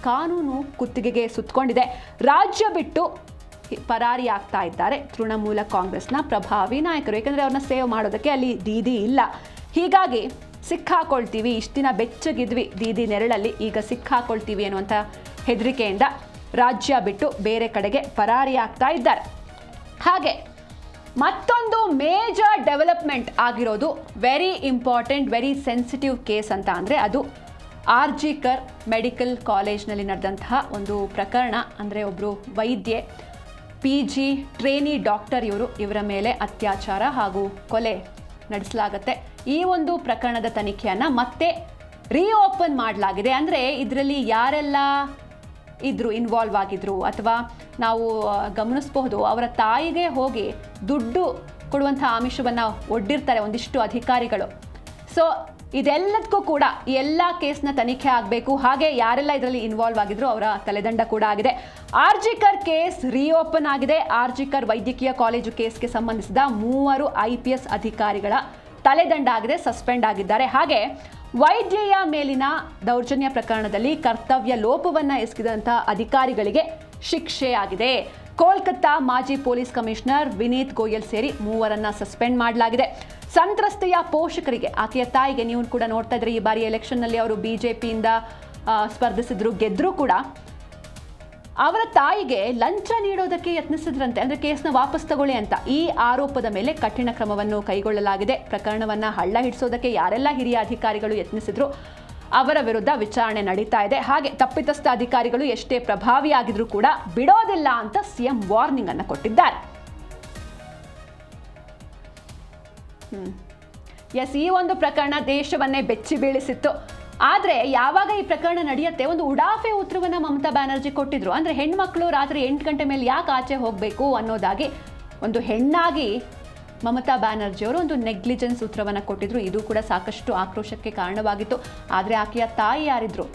ಕಾನೂನು ಕುತ್ತಿಗೆಗೆ ಸುತ್ತಕೊಂಡಿದೆ. ರಾಜ್ಯ ಬಿಟ್ಟು ಪರಾರಿಯಾಗ್ತಾ ಇದ್ದಾರೆ ತೃಣಮೂಲ ಕಾಂಗ್ರೆಸ್ನ ಪ್ರಭಾವಿ ನಾಯಕರು. ಯಾಕಂದರೆ ಅವ್ರನ್ನ ಸೇವ್ ಮಾಡೋದಕ್ಕೆ ಅಲ್ಲಿ ದೀದಿ ಇಲ್ಲ. ಹೀಗಾಗಿ ಸಿಕ್ಕಾಕೊಳ್ತೀವಿ, ಇಷ್ಟು ದಿನ ಬೆಚ್ಚಗಿದ್ವಿ ದೀದಿ ನೆರಳಲ್ಲಿ, ಈಗ ಸಿಕ್ಕಾಕೊಳ್ತೀವಿ ಅನ್ನುವಂಥ ಹೆದರಿಕೆಯಿಂದ ರಾಜ್ಯ ಬಿಟ್ಟು ಬೇರೆ ಕಡೆಗೆ ಪರಾರಿಯಾಗ್ತಾ ಇದ್ದಾರೆ. ಹಾಗೆ ಮತ್ತೊಂದು ಮೇಜರ್ ಡೆವಲಪ್ಮೆಂಟ್ ಆಗಿರೋದು, very important, very sensitive case ಅಂತ ಅಂದರೆ ಅದು RG ಕರ್ ಮೆಡಿಕಲ್ ಕಾಲೇಜ್ನಲ್ಲಿ ನಡೆದಂತಹ ಒಂದು ಪ್ರಕರಣ. ಅಂದರೆ ಒಬ್ಬರು ವೈದ್ಯೆ, PG ಟ್ರೇನಿ ಡಾಕ್ಟರ್ ಇವರ ಮೇಲೆ ಅತ್ಯಾಚಾರ ಹಾಗೂ ಕೊಲೆ ನಡೆಸಲಾಗುತ್ತೆ. ಈ ಒಂದು ಪ್ರಕರಣದ ತನಿಖೆಯನ್ನು ಮತ್ತೆ ರೀಓಪನ್ ಮಾಡಲಾಗಿದೆ. ಅಂದರೆ ಇದರಲ್ಲಿ ಯಾರೆಲ್ಲ ಇನ್ವಾಲ್ವ್ ಆಗಿದ್ರು, ಅಥವಾ ನಾವು ಗಮನಿಸಬಹುದು ಅವರ ತಾಯಿಗೆ ಹೋಗಿ ದುಡ್ಡು ಕೊಡುವಂಥ ಆಮಿಷವನ್ನು ಒಡ್ಡಿರ್ತಾರೆ ಒಂದಿಷ್ಟು ಅಧಿಕಾರಿಗಳು. ಸೊ ಇದೆಲ್ಲದಕ್ಕೂ ಕೂಡ ಎಲ್ಲ ಕೇಸ್ನ ತನಿಖೆ ಆಗಬೇಕು. ಹಾಗೆ ಯಾರೆಲ್ಲ ಇದರಲ್ಲಿ ಇನ್ವಾಲ್ವ್ ಆಗಿದ್ರು ಅವರ ತಲೆದಂಡ ಕೂಡ ಆಗಿದೆ. ಆರ್ಜಿಕರ್ ಕೇಸ್ ರೀಓಪನ್ ಆಗಿದೆ. ಆರ್ಜಿಕರ್ ವೈದ್ಯಕೀಯ ಕಾಲೇಜು ಕೇಸ್ಗೆ ಸಂಬಂಧಿಸಿದ 3 IPS ಅಧಿಕಾರಿಗಳ ತಲೆದಂಡ ಆಗಿದೆ, ಸಸ್ಪೆಂಡ್ ಆಗಿದ್ದಾರೆ. ಹಾಗೆ ವೈದ್ಯೆಯ ಮೇಲಿನ ದೌರ್ಜನ್ಯ ಪ್ರಕರಣದಲ್ಲಿ ಕರ್ತವ್ಯ ಲೋಪವನ್ನು ಎಸಗಿದಂಥ ಅಧಿಕಾರಿಗಳಿಗೆ ಶಿಕ್ಷೆಯಾಗಿದೆ. ಕೋಲ್ಕತ್ತಾ ಮಾಜಿ ಪೊಲೀಸ್ ಕಮಿಷನರ್ ವಿನೀತ್ ಗೋಯಲ್ ಸೇರಿ 3 ಸಸ್ಪೆಂಡ್ ಮಾಡಲಾಗಿದೆ. ಸಂತ್ರಸ್ತೆಯ ಪೋಷಕರಿಗೆ, ಆಕೆಯ ತಾಯಿಗೆ, ನೀವು ಕೂಡ ನೋಡ್ತಾ ಇದ್ರೆ ಈ ಬಾರಿ ಎಲೆಕ್ಷನ್ನಲ್ಲಿ ಅವರು ಬಿಜೆಪಿಯಿಂದ ಸ್ಪರ್ಧಿಸಿದ್ರು, ಗೆದ್ರೂ ಕೂಡ ಅವರ ತಾಯಿಗೆ ಲಂಚ ನೀಡೋದಕ್ಕೆ ಯತ್ನಿಸಿದ್ರಂತೆ. ಅಂದರೆ ಕೇಸ್ನ ವಾಪಸ್ ತಗೊಳ್ಳಿ ಅಂತ. ಈ ಆರೋಪದ ಮೇಲೆ ಕಠಿಣ ಕ್ರಮವನ್ನು ಕೈಗೊಳ್ಳಲಾಗಿದೆ. ಪ್ರಕರಣವನ್ನು ಹಳ್ಳ ಹಿಡಿಸೋದಕ್ಕೆ ಯಾರೆಲ್ಲ ಹಿರಿಯ ಅಧಿಕಾರಿಗಳು ಯತ್ನಿಸಿದ್ರು ಅವರ ವಿರುದ್ಧ ವಿಚಾರಣೆ ನಡೀತಾ ಇದೆ. ಹಾಗೆ ತಪ್ಪಿತಸ್ಥ ಅಧಿಕಾರಿಗಳು ಎಷ್ಟೇ ಪ್ರಭಾವಿಯಾಗಿದ್ರೂ ಕೂಡ ಬಿಡೋದಿಲ್ಲ ಅಂತ ಸಿಎಂ ವಾರ್ನಿಂಗ್ ಅನ್ನು ಕೊಟ್ಟಿದ್ದಾರೆ. ಎಸ್, ಈ ಒಂದು ಪ್ರಕರಣ ದೇಶವನ್ನೇ ಬೆಚ್ಚಿ ಬೀಳಿಸಿತ್ತು. ಆದರೆ ಯಾವಾಗ ಈ ಪ್ರಕರಣ ನಡೆಯುತ್ತೆ, ಒಂದು ಉಡಾಫೆ ಉತ್ತರವನ್ನು ಮಮತಾ ಬ್ಯಾನರ್ಜಿ ಕೊಟ್ಟಿದ್ರು. ಅಂದರೆ ಹೆಣ್ಮಕ್ಳು ರಾತ್ರಿ 8 ಗಂಟೆ ಮೇಲೆ ಯಾಕೆ ಆಚೆ ಹೋಗಬೇಕು ಅನ್ನೋದಾಗಿ ಒಂದು ಹೆಣ್ಣಾಗಿ ಮಮತಾ ಬ್ಯಾನರ್ಜಿಯವರು ಒಂದು ನೆಗ್ಲಿಜೆನ್ಸ್ ಉತ್ತರವನ್ನು ಕೊಟ್ಟಿದ್ರು. ಇದು ಕೂಡ ಸಾಕಷ್ಟು ಆಕ್ರೋಶಕ್ಕೆ ಕಾರಣವಾಗಿತ್ತು. ಆದರೆ ಆಕೆಯ ತಾಯಿ ಯಾರಿದ್ರು,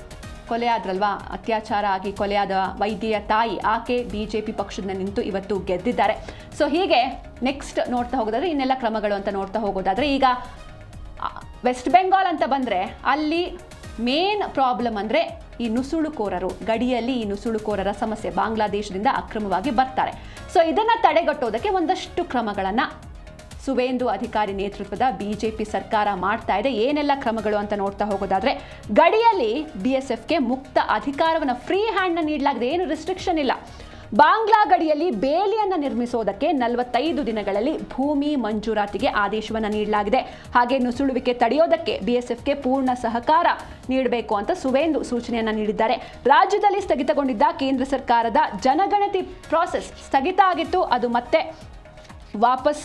ಕೊಲೆ ಆದ್ರಲ್ವಾ, ಅತ್ಯಾಚಾರ ಆಗಿ ಕೊಲೆಯಾದ ವೈದ್ಯೆಯ ತಾಯಿ, ಆಕೆ ಬಿಜೆಪಿ ಪಕ್ಷದಿಂದ ನಿಂತು ಇವತ್ತು ಗೆದ್ದಿದ್ದಾರೆ. ಸೊ ಹೀಗೆ ನೆಕ್ಸ್ಟ್ ನೋಡ್ತಾ ಹೋಗೋದಾದ್ರೆ ಇನ್ನೆಲ್ಲ ಕ್ರಮಗಳು ಅಂತ ನೋಡ್ತಾ ಹೋಗೋದಾದ್ರೆ, ಈಗ ವೆಸ್ಟ್ ಬೆಂಗಾಲ್ ಅಂತ ಬಂದರೆ ಅಲ್ಲಿ ಮೇನ್ ಪ್ರಾಬ್ಲಮ್ ಅಂದರೆ ಈ ನುಸುಳುಕೋರರು, ಗಡಿಯಲ್ಲಿ ಈ ನುಸುಳುಕೋರರ ಸಮಸ್ಯೆ. ಬಾಂಗ್ಲಾದೇಶದಿಂದ ಅಕ್ರಮವಾಗಿ ಬರ್ತಾರೆ. ಸೊ ಇದನ್ನು ತಡೆಗಟ್ಟೋದಕ್ಕೆ ಒಂದಷ್ಟು ಕ್ರಮಗಳನ್ನು ಸುವೇಂದು ಅಧಿಕಾರಿ ನೇತೃತ್ವದ ಬಿಜೆಪಿ ಸರ್ಕಾರ ಮಾಡ್ತಾ ಇದೆ. ಏನೆಲ್ಲ ಕ್ರಮಗಳು ಅಂತ ನೋಡ್ತಾ ಹೋಗೋದಾದ್ರೆ, ಗಡಿಯಲ್ಲಿ BSFಗೆ ಮುಕ್ತ ಅಧಿಕಾರವನ್ನು, ಫ್ರೀ ಹ್ಯಾಂಡ್ನ ನೀಡಲಾಗಿದೆ. ಏನು ರಿಸ್ಟ್ರಿಕ್ಷನ್ ಇಲ್ಲ. ಬಾಂಗ್ಲಾ ಗಡಿಯಲ್ಲಿ ಬೇಲಿಯನ್ನು ನಿರ್ಮಿಸೋದಕ್ಕೆ 45 ದಿನಗಳಲ್ಲಿ ಭೂಮಿ ಮಂಜೂರಾತಿಗೆ ಆದೇಶವನ್ನು ನೀಡಲಾಗಿದೆ. ಹಾಗೆ ನುಸುಳುವಿಕೆ ತಡೆಯೋದಕ್ಕೆ BSFಗೆ ಪೂರ್ಣ ಸಹಕಾರ ನೀಡಬೇಕು ಅಂತ ಸುವೇಂದು ಸೂಚನೆಯನ್ನು ನೀಡಿದ್ದಾರೆ. ರಾಜ್ಯದಲ್ಲಿ ಸ್ಥಗಿತಗೊಂಡಿದ್ದ ಕೇಂದ್ರ ಸರ್ಕಾರದ ಜನಗಣತಿ ಪ್ರಾಸೆಸ್ ಸ್ಥಗಿತ ಆಗಿತ್ತು, ಅದು ಮತ್ತೆ ವಾಪಸ್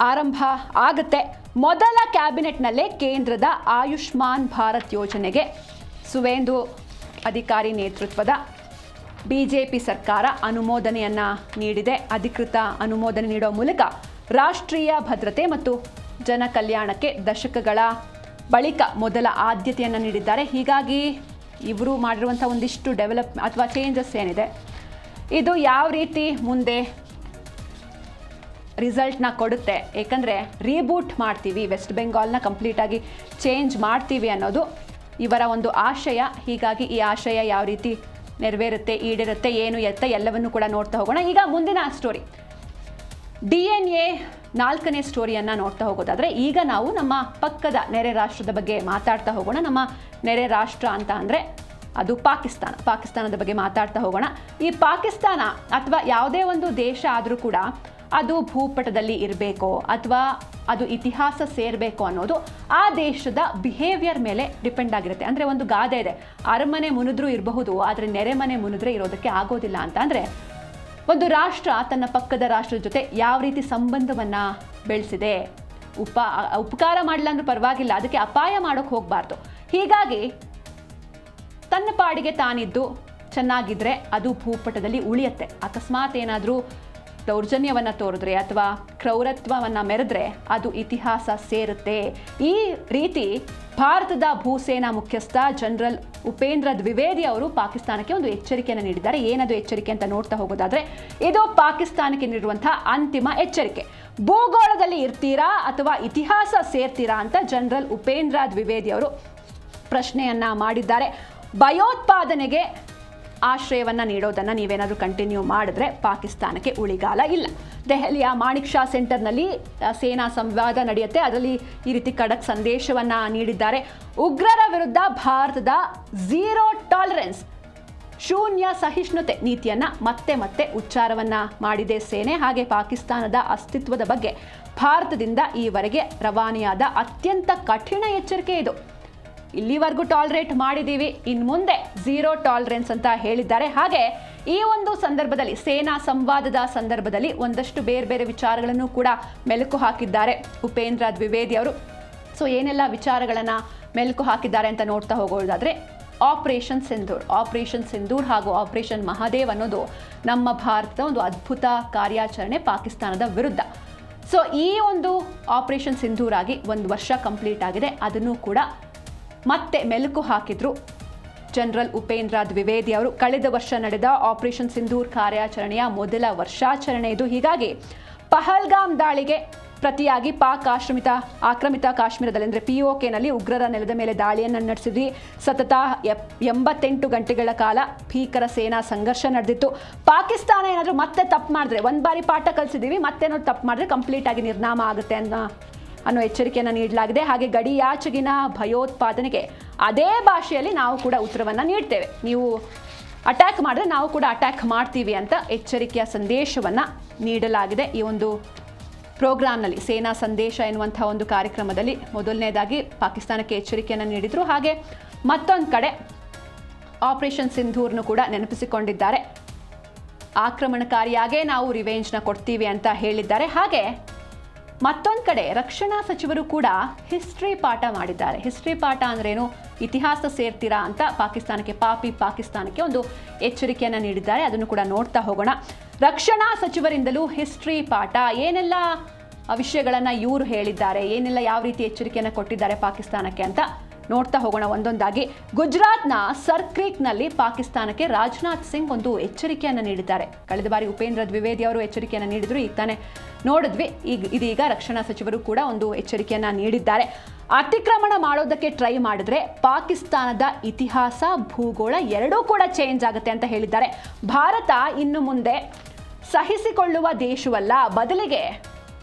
ಆರಂಭ ಆಗುತ್ತೆ. ಮೊದಲ ಕ್ಯಾಬಿನೆಟ್ನಲ್ಲೇ ಕೇಂದ್ರದ ಆಯುಷ್ಮಾನ್ ಭಾರತ್ ಯೋಜನೆಗೆ ಸುವೇಂದು ಅಧಿಕಾರಿ ನೇತೃತ್ವದ ಬಿಜೆಪಿ ಸರ್ಕಾರ ಅನುಮೋದನೆಯನ್ನು ನೀಡಿದೆ. ಅಧಿಕೃತ ಅನುಮೋದನೆ ನೀಡುವ ಮೂಲಕ ರಾಷ್ಟ್ರೀಯ ಭದ್ರತೆ ಮತ್ತು ಜನ ಕಲ್ಯಾಣಕ್ಕೆ ದಶಕಗಳ ಬಳಿಕ ಮೊದಲ ಆದ್ಯತೆಯನ್ನು ನೀಡಿದ್ದಾರೆ. ಹೀಗಾಗಿ ಇವರು ಮಾಡಿರುವಂಥ ಒಂದಿಷ್ಟು ಡೆವಲಪ್ ಅಥವಾ ಚೇಂಜಸ್ ಏನಿದೆ, ಇದು ಯಾವ ರೀತಿ ಮುಂದೆ ರಿಸಲ್ಟ್ನ ಕೊಡುತ್ತೆ, ಏಕೆಂದರೆ ರೀಬೂಟ್ ಮಾಡ್ತೀವಿ, ವೆಸ್ಟ್ ಬೆಂಗಾಲ್ನ ಕಂಪ್ಲೀಟಾಗಿ ಚೇಂಜ್ ಮಾಡ್ತೀವಿ ಅನ್ನೋದು ಇವರ ಒಂದು ಆಶಯ. ಹೀಗಾಗಿ ಈ ಆಶಯ ಯಾವ ರೀತಿ ನೆರವೇರುತ್ತೆ, ಈಡೇರುತ್ತೆ, ಏನು ಎತ್ತ ಎಲ್ಲವನ್ನು ಕೂಡ ನೋಡ್ತಾ ಹೋಗೋಣ. ಈಗ ಮುಂದಿನ ಸ್ಟೋರಿ, DNA 4ನೇ ಸ್ಟೋರಿಯನ್ನು ನೋಡ್ತಾ ಹೋಗೋದಾದರೆ, ಈಗ ನಾವು ನಮ್ಮ ಪಕ್ಕದ ನೆರೆ ರಾಷ್ಟ್ರದ ಬಗ್ಗೆ ಮಾತಾಡ್ತಾ ಹೋಗೋಣ. ನಮ್ಮ ನೆರೆ ರಾಷ್ಟ್ರ ಅಂತ ಅಂದರೆ ಅದು ಪಾಕಿಸ್ತಾನದ ಬಗ್ಗೆ ಮಾತಾಡ್ತಾ ಹೋಗೋಣ. ಈ ಪಾಕಿಸ್ತಾನ ಅಥವಾ ಯಾವುದೇ ಒಂದು ದೇಶ ಆದರೂ ಕೂಡ ಅದು ಭೂಪಟದಲ್ಲಿ ಇರಬೇಕು ಅಥವಾ ಅದು ಇತಿಹಾಸ ಸೇರಬೇಕು ಅನ್ನೋದು ಆ ದೇಶದ ಬಿಹೇವಿಯರ್ ಮೇಲೆ ಡಿಪೆಂಡ್ ಆಗಿರುತ್ತೆ. ಅಂದರೆ ಒಂದು ಗಾದೆ ಇದೆ, ಅರಮನೆ ಮುನಿದ್ರೂ ಇರಬಹುದು, ಆದರೆ ನೆರೆಮನೆ ಮುನಿದ್ರೆ ಇರೋದಕ್ಕೆ ಆಗೋದಿಲ್ಲ ಅಂತ. ಅಂದರೆ ಒಂದು ರಾಷ್ಟ್ರ ತನ್ನ ಪಕ್ಕದ ರಾಷ್ಟ್ರದ ಜೊತೆ ಯಾವ ರೀತಿ ಸಂಬಂಧವನ್ನು ಬೆಳೆಸಿದೆ, ಉಪಕಾರ ಮಾಡಲಿಲ್ಲ ಅಂದ್ರೂ ಪರವಾಗಿಲ್ಲ, ಅದಕ್ಕೆ ಅಪಾಯ ಮಾಡೋಕ್ಕೆ ಹೋಗಬಾರ್ದು. ಹೀಗಾಗಿ ತನ್ನ ಪಾಡಿಗೆ ತಾನಿದ್ದು ಚೆನ್ನಾಗಿದ್ರೆ ಅದು ಭೂಪಟದಲ್ಲಿ ಉಳಿಯುತ್ತೆ. ಅಕಸ್ಮಾತ್ ಏನಾದರೂ ದೌರ್ಜನ್ಯವನ್ನು ತೋರಿದ್ರೆ ಅಥವಾ ಕ್ರೌರತ್ವವನ್ನು ಮೆರೆದ್ರೆ ಅದು ಇತಿಹಾಸ ಸೇರುತ್ತೆ. ಈ ರೀತಿ ಭಾರತದ ಭೂಸೇನಾ ಮುಖ್ಯಸ್ಥ ಜನರಲ್ ಉಪೇಂದ್ರ ದ್ವಿವೇದಿ ಅವರು ಪಾಕಿಸ್ತಾನಕ್ಕೆ ಒಂದು ಎಚ್ಚರಿಕೆಯನ್ನು ನೀಡಿದ್ದಾರೆ. ಏನದು ಎಚ್ಚರಿಕೆ ಅಂತ ನೋಡ್ತಾ ಹೋಗೋದಾದ್ರೆ, ಇದು ಪಾಕಿಸ್ತಾನಕ್ಕೆ ನೀಡಿರುವಂತಹ ಅಂತಿಮ ಎಚ್ಚರಿಕೆ. ಭೂಗೋಳದಲ್ಲಿ ಇರ್ತೀರಾ ಅಥವಾ ಇತಿಹಾಸ ಸೇರ್ತೀರಾ ಅಂತ ಜನರಲ್ ಉಪೇಂದ್ರ ದ್ವಿವೇದಿ ಅವರು ಪ್ರಶ್ನೆಯನ್ನ ಮಾಡಿದ್ದಾರೆ. ಭಯೋತ್ಪಾದನೆಗೆ ಆಶ್ರಯವನ್ನು ನೀಡೋದನ್ನು ನೀವೇನಾದರೂ ಕಂಟಿನ್ಯೂ ಮಾಡಿದ್ರೆ ಪಾಕಿಸ್ತಾನಕ್ಕೆ ಉಳಿಗಾಲ ಇಲ್ಲ. ದೆಹಲಿಯ ಮಾಣಿಕ್ ಶಾ ಸೆಂಟರ್ನಲ್ಲಿ ಸೇನಾ ಸಂವಾದ ನಡೆಯುತ್ತೆ. ಅದರಲ್ಲಿ ಈ ರೀತಿ ಖಡಕ್ ಸಂದೇಶವನ್ನು ನೀಡಿದ್ದಾರೆ. ಉಗ್ರರ ವಿರುದ್ಧ ಭಾರತದ ಝೀರೋ ಟಾಲರೆನ್ಸ್, ಶೂನ್ಯ ಸಹಿಷ್ಣುತೆ ನೀತಿಯನ್ನು ಮತ್ತೆ ಉಚ್ಚಾರವನ್ನು ಮಾಡಿದೆ ಸೇನೆ. ಹಾಗೆ ಪಾಕಿಸ್ತಾನದ ಅಸ್ತಿತ್ವದ ಬಗ್ಗೆ ಭಾರತದಿಂದ ಈವರೆಗೆ ರವಾನೆಯಾದ ಅತ್ಯಂತ ಕಠಿಣ ಎಚ್ಚರಿಕೆ ಇದು. ಇಲ್ಲಿವರೆಗೂ ಟಾಲರೇಟ್ ಮಾಡಿದ್ದೀವಿ, ಇನ್ನು ಮುಂದೆ ಝೀರೋ ಟಾಲರೆನ್ಸ್ ಅಂತ ಹೇಳಿದ್ದಾರೆ. ಹಾಗೆ ಈ ಒಂದು ಸಂದರ್ಭದಲ್ಲಿ ಸೇನಾ ಸಂವಾದದ ಸಂದರ್ಭದಲ್ಲಿ ಒಂದಷ್ಟು ಬೇರೆ ವಿಚಾರಗಳನ್ನು ಕೂಡ ಮೆಲುಕು ಹಾಕಿದ್ದಾರೆ ಉಪೇಂದ್ರ ದ್ವಿವೇದಿ ಅವರು. ಸೊ ಏನೆಲ್ಲ ವಿಚಾರಗಳನ್ನು ಮೆಲುಕು ಹಾಕಿದ್ದಾರೆ ಅಂತ ನೋಡ್ತಾ ಹೋಗೋದಾದರೆ, ಆಪರೇಷನ್ ಸಿಂಧೂರ್ ಹಾಗೂ ಆಪರೇಷನ್ ಮಹಾದೇವ್ ಅನ್ನೋದು ನಮ್ಮ ಭಾರತದ ಒಂದು ಅದ್ಭುತ ಕಾರ್ಯಾಚರಣೆ ಪಾಕಿಸ್ತಾನದ ವಿರುದ್ಧ. ಸೊ ಈ ಒಂದು ಆಪರೇಷನ್ ಸಿಂಧೂರ್ ಆಗಿ 1 ವರ್ಷ ಕಂಪ್ಲೀಟ್ ಆಗಿದೆ. ಅದನ್ನು ಕೂಡ ಮತ್ತೆ ಮೆಲುಕು ಹಾಕಿದ್ರು ಜನರಲ್ ಉಪೇಂದ್ರ ದ್ವಿವೇದಿ ಅವರು. ಕಳೆದ ವರ್ಷ ನಡೆದ ಆಪರೇಷನ್ ಸಿಂಧೂರ್ ಕಾರ್ಯಾಚರಣೆಯ ಮೊದಲ ವರ್ಷಾಚರಣೆ ಇದು. ಹೀಗಾಗಿ ಪಹಲ್ಗಾಮ್ ದಾಳಿಗೆ ಪ್ರತಿಯಾಗಿ ಪಾಕ್ ಆಕ್ರಮಿತ ಕಾಶ್ಮೀರದಲ್ಲಿ ಅಂದರೆ POKನಲ್ಲಿ ಉಗ್ರರ ನೆಲದ ಮೇಲೆ ದಾಳಿಯನ್ನು ನಡೆಸಿದ್ವಿ. ಸತತ 88 ಗಂಟೆಗಳ ಕಾಲ ಭೀಕರ ಸೇನಾ ಸಂಘರ್ಷ ನಡೆದಿತ್ತು. ಪಾಕಿಸ್ತಾನ ಏನಾದರೂ ಮತ್ತೆ ತಪ್ಪು ಮಾಡಿದ್ರೆ, ಒಂದು ಬಾರಿ ಪಾಠ ಕಲಿಸಿದ್ದೀವಿ, ಮತ್ತೇನಾದ್ರು ತಪ್ಪು ಮಾಡಿದ್ರೆ ಕಂಪ್ಲೀಟ್ ಆಗಿ ನಿರ್ನಾಮ ಆಗುತ್ತೆ ಅನ್ನೋ ಎಚ್ಚರಿಕೆಯನ್ನು ನೀಡಲಾಗಿದೆ. ಹಾಗೆ ಗಡಿಯಾಚೆಗಿನ ಭಯೋತ್ಪಾದನೆಗೆ ಅದೇ ಭಾಷೆಯಲ್ಲಿ ನಾವು ಕೂಡ ಉತ್ತರವನ್ನು ನೀಡ್ತೇವೆ. ನೀವು ಅಟ್ಯಾಕ್ ಮಾಡಿದ್ರೆ ನಾವು ಕೂಡ ಅಟ್ಯಾಕ್ ಮಾಡ್ತೀವಿ ಅಂತ ಎಚ್ಚರಿಕೆಯ ಸಂದೇಶವನ್ನು ನೀಡಲಾಗಿದೆ. ಈ ಒಂದು ಪ್ರೋಗ್ರಾಮ್ನಲ್ಲಿ ಸೇನಾ ಸಂದೇಶ ಎನ್ನುವಂಥ ಒಂದು ಕಾರ್ಯಕ್ರಮದಲ್ಲಿ ಮೊದಲನೇದಾಗಿ ಪಾಕಿಸ್ತಾನಕ್ಕೆ ಎಚ್ಚರಿಕೆಯನ್ನು ನೀಡಿದರು. ಹಾಗೆ ಮತ್ತೊಂದು ಕಡೆ ಆಪರೇಷನ್ ಸಿಂಧೂರ್ನು ಕೂಡ ನೆನಪಿಸಿಕೊಂಡಿದ್ದಾರೆ. ಆಕ್ರಮಣಕಾರಿಯಾಗೇ ನಾವು ರಿವೆಂಜ್ನ ಕೊಡ್ತೀವಿ ಅಂತ ಹೇಳಿದ್ದಾರೆ. ಹಾಗೆ ಮತ್ತೊಂದು ಕಡೆ ರಕ್ಷಣಾ ಸಚಿವರು ಕೂಡ ಹಿಸ್ಟ್ರಿ ಪಾಠ ಮಾಡಿದ್ದಾರೆ. ಹಿಸ್ಟ್ರಿ ಪಾಠ ಅಂದ್ರೇನು, ಇತಿಹಾಸ ಸೇರ್ತೀರಾ ಅಂತ ಪಾಕಿಸ್ತಾನಕ್ಕೆ ಒಂದು ಎಚ್ಚರಿಕೆಯನ್ನು ನೀಡಿದ್ದಾರೆ. ಅದನ್ನು ಕೂಡ ನೋಡ್ತಾ ಹೋಗೋಣ. ರಕ್ಷಣಾ ಸಚಿವರಿಂದಲೂ ಹಿಸ್ಟ್ರಿ ಪಾಠ, ಏನೆಲ್ಲ ವಿಷಯಗಳನ್ನು ಇವರು ಹೇಳಿದ್ದಾರೆ, ಏನೆಲ್ಲ ಯಾವ ರೀತಿ ಎಚ್ಚರಿಕೆಯನ್ನು ಕೊಟ್ಟಿದ್ದಾರೆ ಪಾಕಿಸ್ತಾನಕ್ಕೆ ಅಂತ ನೋಡ್ತಾ ಹೋಗೋಣ ಒಂದೊಂದಾಗಿ. ಗುಜರಾತ್ನ ಸರ್ಕ್ರೀಕ್ನಲ್ಲಿ ಪಾಕಿಸ್ತಾನಕ್ಕೆ ರಾಜನಾಥ್ ಸಿಂಗ್ ಒಂದು ಎಚ್ಚರಿಕೆಯನ್ನು ನೀಡಿದ್ದಾರೆ. ಕಳೆದ ಬಾರಿ ಉಪೇಂದ್ರ ದ್ವಿವೇದಿ ಅವರು ಎಚ್ಚರಿಕೆಯನ್ನು ನೀಡಿದ್ರು, ಈಗ ತಾನೇ ನೋಡಿದ್ವಿ. ಇದೀಗ ರಕ್ಷಣಾ ಸಚಿವರು ಕೂಡ ಒಂದು ಎಚ್ಚರಿಕೆಯನ್ನು ನೀಡಿದ್ದಾರೆ. ಅತಿಕ್ರಮಣ ಮಾಡೋದಕ್ಕೆ ಟ್ರೈ ಮಾಡಿದ್ರೆ ಪಾಕಿಸ್ತಾನದ ಇತಿಹಾಸ ಭೂಗೋಳ ಎರಡೂ ಕೂಡ ಚೇಂಜ್ ಆಗುತ್ತೆ ಅಂತ ಹೇಳಿದ್ದಾರೆ. ಭಾರತ ಇನ್ನು ಮುಂದೆ ಸಹಿಸಿಕೊಳ್ಳುವ ದೇಶವಲ್ಲ, ಬದಲಿಗೆ